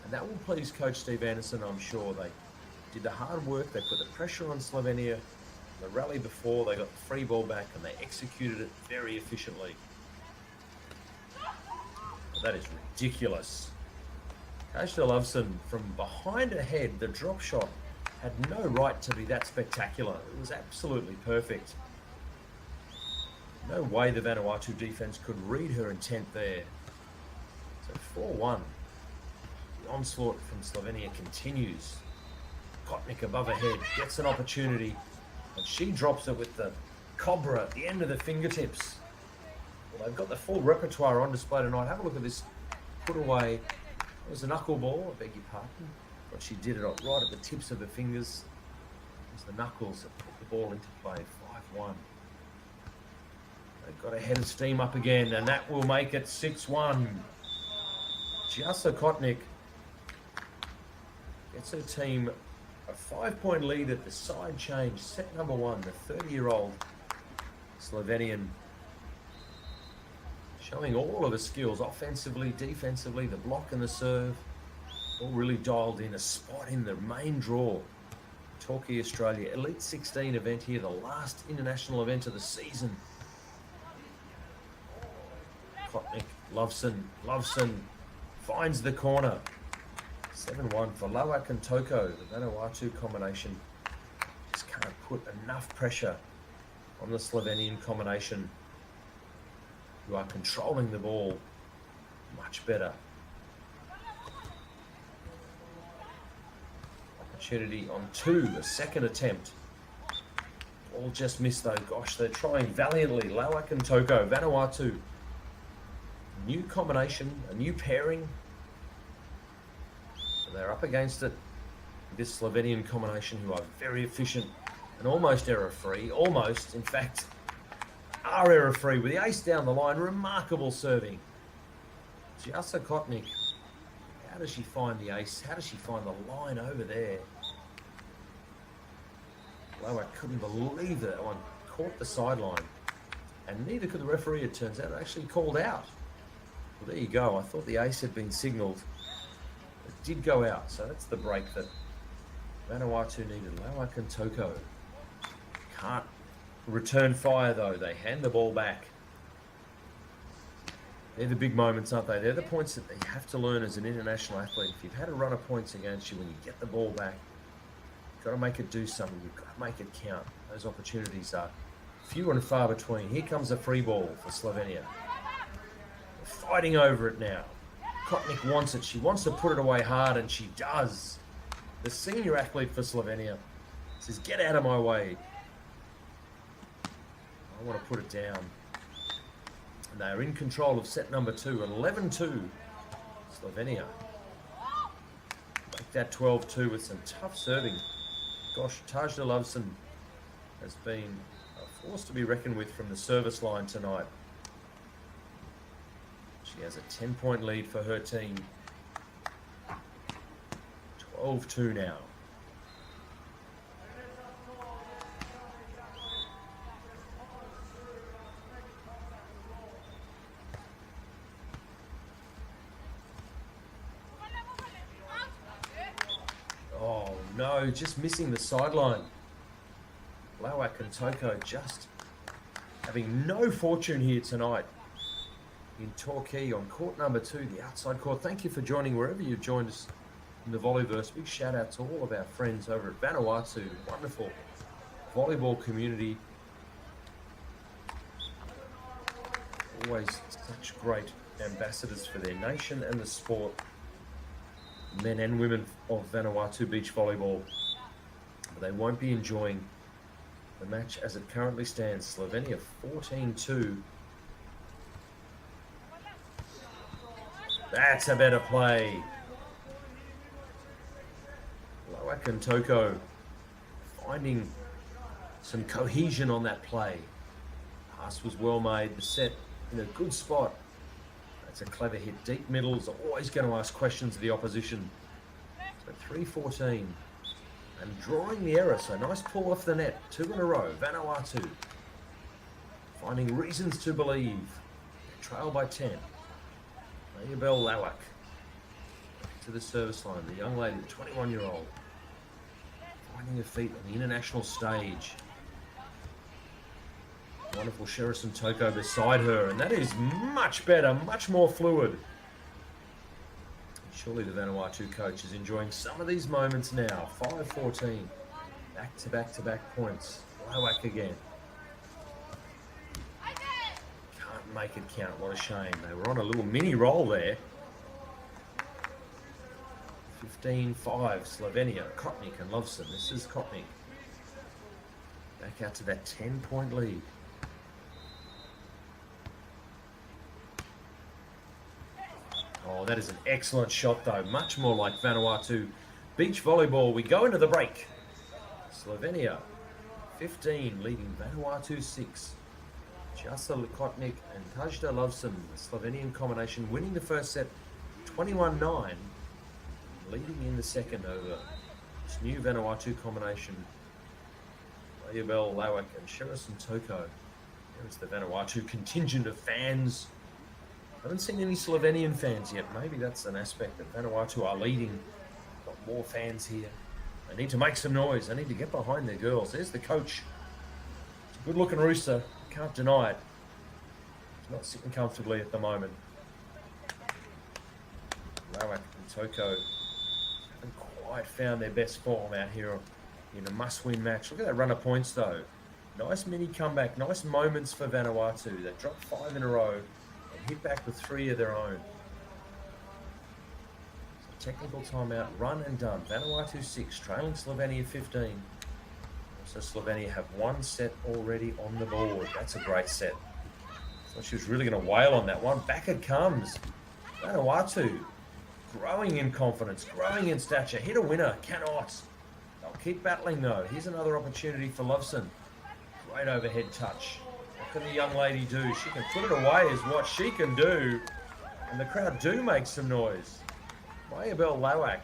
And that will please Coach Steve Anderson, I'm sure. They did the hard work. They put the pressure on Slovenia. The rally before, they got the free ball back and they executed it very efficiently. That is ridiculous. Tajda Lovson from behind her head, the drop shot had no right to be that spectacular. It was absolutely perfect. No way the Vanuatu defense could read her intent there. So 4-1. The onslaught from Slovenia continues. Kotnik above her head, gets an opportunity, and she drops it with the cobra at the end of the fingertips. Well, they've got the full repertoire on display tonight. Have a look at this put away. It was a knuckleball, I beg your pardon. But she did it right at the tips of her fingers. It was the knuckles that put the ball into play. 5-1. They've got a head of steam up again, and that will make it 6-1. Jasa Kotnik gets her team a 5-point lead at the side change. Set number 1, the 30-year-old Slovenian, showing all of her skills, offensively, defensively, the block and the serve, all really dialed in. A spot in the main draw. Torquay, Australia, Elite 16 event here, the last international event of the season. Kotnik, Lovson finds the corner. 7-1 for Lawak and Toko. The Vanuatu combination just can't put enough pressure on the Slovenian combination, who are controlling the ball much better. Opportunity on 2, a second attempt. All just missed though. Gosh, they're trying valiantly. Lawak and Toko, Vanuatu. New combination, a new pairing. And they're up against it. This Slovenian combination, who are very efficient and almost error-free. Almost, in fact, are error-free with the ace down the line. Remarkable serving. Jasa Kotnik. How does she find the ace? How does she find the line over there? Lawak couldn't believe that one caught the sideline. And neither could the referee, it turns out. It actually called out. Well, there you go. I thought the ace had been signalled. It did go out. So that's the break that Vanuatu needed. Lawak and Toko can't return fire though. They hand the ball back. They're the big moments, aren't they? They're the points that they have to learn as an international athlete. If you've had a run of points against you, when you get the ball back, you've got to make it do something. You've got to make it count. Those opportunities are few and far between. Here comes a free ball for Slovenia. They're fighting over it now. Kotnik wants it. She wants to put it away hard, and she does. The senior athlete for Slovenia says, "Get out of my way. I want to put it down." And they are in control of set number 2, 11-2, Slovenia. Make that 12-2 with some tough serving. Gosh, Tajda Lovson has been a force to be reckoned with from the service line tonight. She has a 10-point lead for her team. 12-2 now. Oh no, just missing the sideline. Lawak and Toko just having no fortune here tonight. in Torquay on court number 2, the outside court. Thank you for joining wherever you've joined us in the Volleyverse. Big shout out to all of our friends over at Vanuatu. Wonderful volleyball community. Always such great ambassadors for their nation and the sport. Men and women of Vanuatu beach volleyball. But they won't be enjoying the match as it currently stands. Slovenia 14-2. That's a better play. Lowak and Toko finding some cohesion on that play. Pass was well made. The set in a good spot. That's a clever hit. Deep middles are always going to ask questions of the opposition. So 3-14. And drawing the error. So nice pull off the net. 2 in a row. Vanuatu finding reasons to believe. Trail by 10. Mayabel Lowak to the service line. The young lady, the 21-year-old, finding her feet on the international stage. Wonderful Sherison Toko beside her, and that is much better, much more fluid. Surely the Vanuatu coach is enjoying some of these moments now. 5-14, back-to-back points. Lowak again. Can't make it count, what a shame. They were on a little mini roll there. 15-5, Slovenia, Kotnik and Lovson. This is Kotnik. Back out to that 10-point lead. Oh, that is an excellent shot, though. Much more like Vanuatu beach volleyball. We go into the break. Slovenia 15, leading Vanuatu 6. Jasa Kotnik and Tajda Lovson, the Slovenian combination, winning the first set 21-9, leading in the second over this new Vanuatu combination. Mayabel Lowak and Sherison Toko. There's the Vanuatu contingent of fans. I haven't seen any Slovenian fans yet. Maybe that's an aspect that Vanuatu are leading. Got more fans here. They need to make some noise. They need to get behind their girls. There's the coach. It's a good-looking rooster. Can't deny it. He's not sitting comfortably at the moment. Lowak and Toko haven't quite found their best form out here in a must-win match. Look at that run of points, though. Nice mini comeback. Nice moments for Vanuatu. They dropped 5 in a row. Hit back with 3 of their own. So technical timeout, run and done. Vanuatu 6, trailing Slovenia 15. So Slovenia have 1 set already on the board. That's a great set. So she was really going to wail on that one. Back it comes. Vanuatu growing in confidence, growing in stature. Hit a winner, cannot. They'll keep battling though. Here's another opportunity for Lovson. Great overhead touch. What can the young lady do? She can put it away is what she can do. And the crowd do make some noise. Mayabel Lowak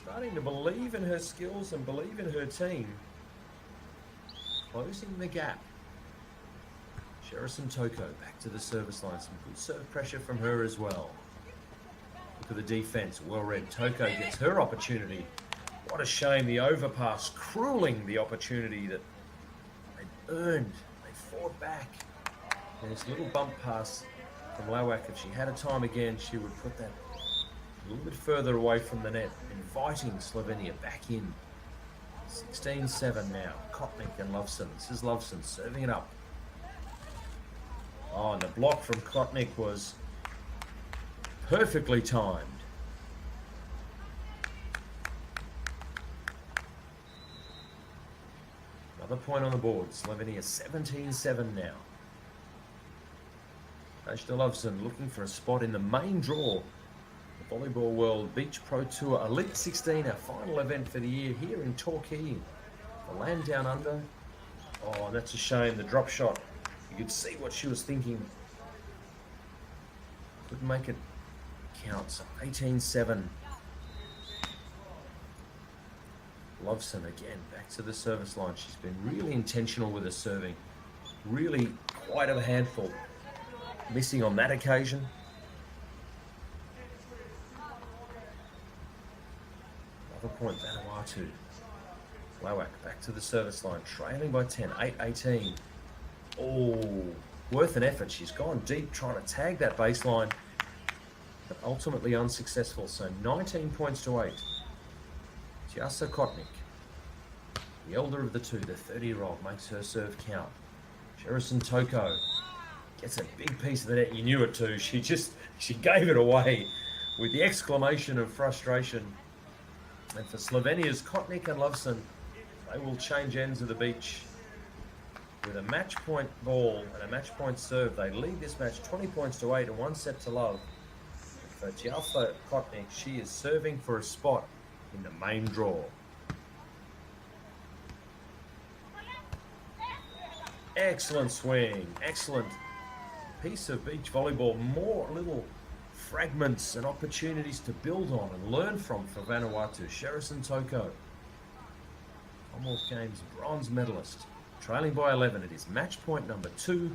starting to believe in her skills and believe in her team. Closing the gap. Sherison Toko back to the service line. Some good serve pressure from her as well. Look at the defense. Well read. Toko gets her opportunity. What a shame, the overpass, crueling the opportunity that they earned. They fought back. And this little bump pass from Lowak, if she had a time again, she would put that a little bit further away from the net, inviting Slovenia back in. 16-7 now. Kotnik and Lovson. This is Lovson serving it up. Oh, and the block from Kotnik was perfectly timed. Another point on the board. Slovenia 17-7 now. Tajda Lovson looking for a spot in the main draw. The Volleyball World Beach Pro Tour Elite 16, our final event for the year here in Torquay. The land down under. Oh, that's a shame. The drop shot. You could see what she was thinking. Couldn't make it count. So 18-7. Lovson again, back to the service line. She's been really intentional with her serving. Really quite a handful. Missing on that occasion. Another point, Vanuatu. Lowak back to the service line, trailing by 10, 8-18. Oh, worth an effort. She's gone deep trying to tag that baseline, but ultimately unsuccessful. So 19 points to 8. Tiasa Kotnik, the elder of the two, the 30-year-old, makes her serve count. Sherison Toko gets a big piece of the net. You knew it too. She gave it away with the exclamation of frustration. And for Slovenia's Kotnik and Lovson, they will change ends of the beach with a match point ball and a match point serve. They lead this match 20 points to 8 and 1 set to love. For Tiasa Kotnik, she is serving for a spot in the main draw. Excellent swing, excellent piece of beach volleyball. More little fragments and opportunities to build on and learn from for Vanuatu. Sherison Toko, Commonwealth Games bronze medalist, trailing by 11. It is match point number 2,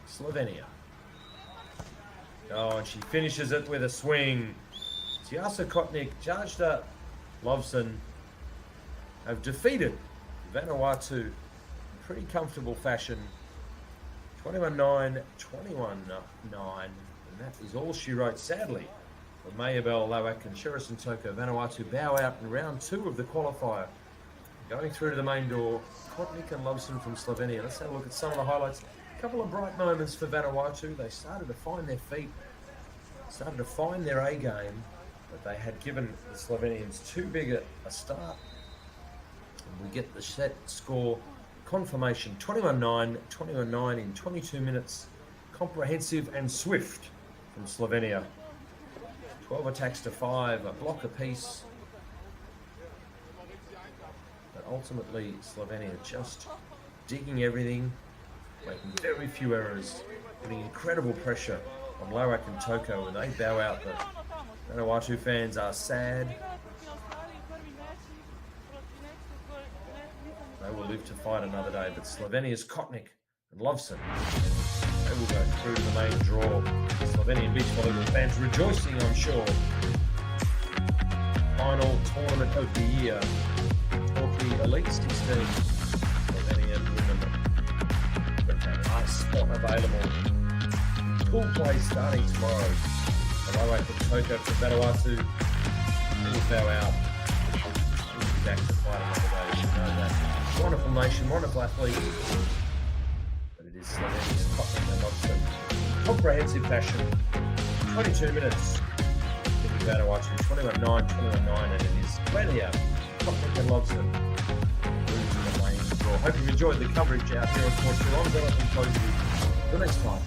Slovenia. Oh, and she finishes it with a swing. Tiasa Kotnik, Jajda Lovson have defeated Vanuatu in pretty comfortable fashion. 21-9, 21-9, and that is all she wrote. Sadly, for Mayabel Lawak and Sherison Toko, Vanuatu bow out in round 2 of the qualifier. Going through to the main door, Kotnik and Lovson from Slovenia. Let's have a look at some of the highlights. A couple of bright moments for Vanuatu. They started to find their feet, started to find their A game, but they had given the Slovenians too big a start. And we get the set score confirmation, 21-9, 21-9 in 22 minutes. Comprehensive and swift from Slovenia. 12 attacks to 5, a block apiece. But ultimately, Slovenia just digging everything, making very few errors, putting incredible pressure on Lawak and Toko, and they bow out. The Vanuatu fans are sad. They will live to fight another day, but Slovenia's Kotnik and Lovson, they will go through the main draw. Slovenian beach volleyball fans rejoicing, I'm sure. Final tournament of the year. Torquay Elite 16. Slovenian women with a nice spot available. Pool play starting tomorrow. Lawak and Toko from Vanuatu. They will bow out. We'll be back to fight another day. You know that. Wonderful nation, wonderful athlete. But it is Slovenia's Kotnik and Lovson. Comprehensive fashion. 22 minutes. Vanuatu 21-9, 21-9, and it is Slovenia, Kotnik and Lovson. Losing the main draw. Hope you've enjoyed the coverage out here on Sports 2. I'm Jonathan Cozy. Till next time.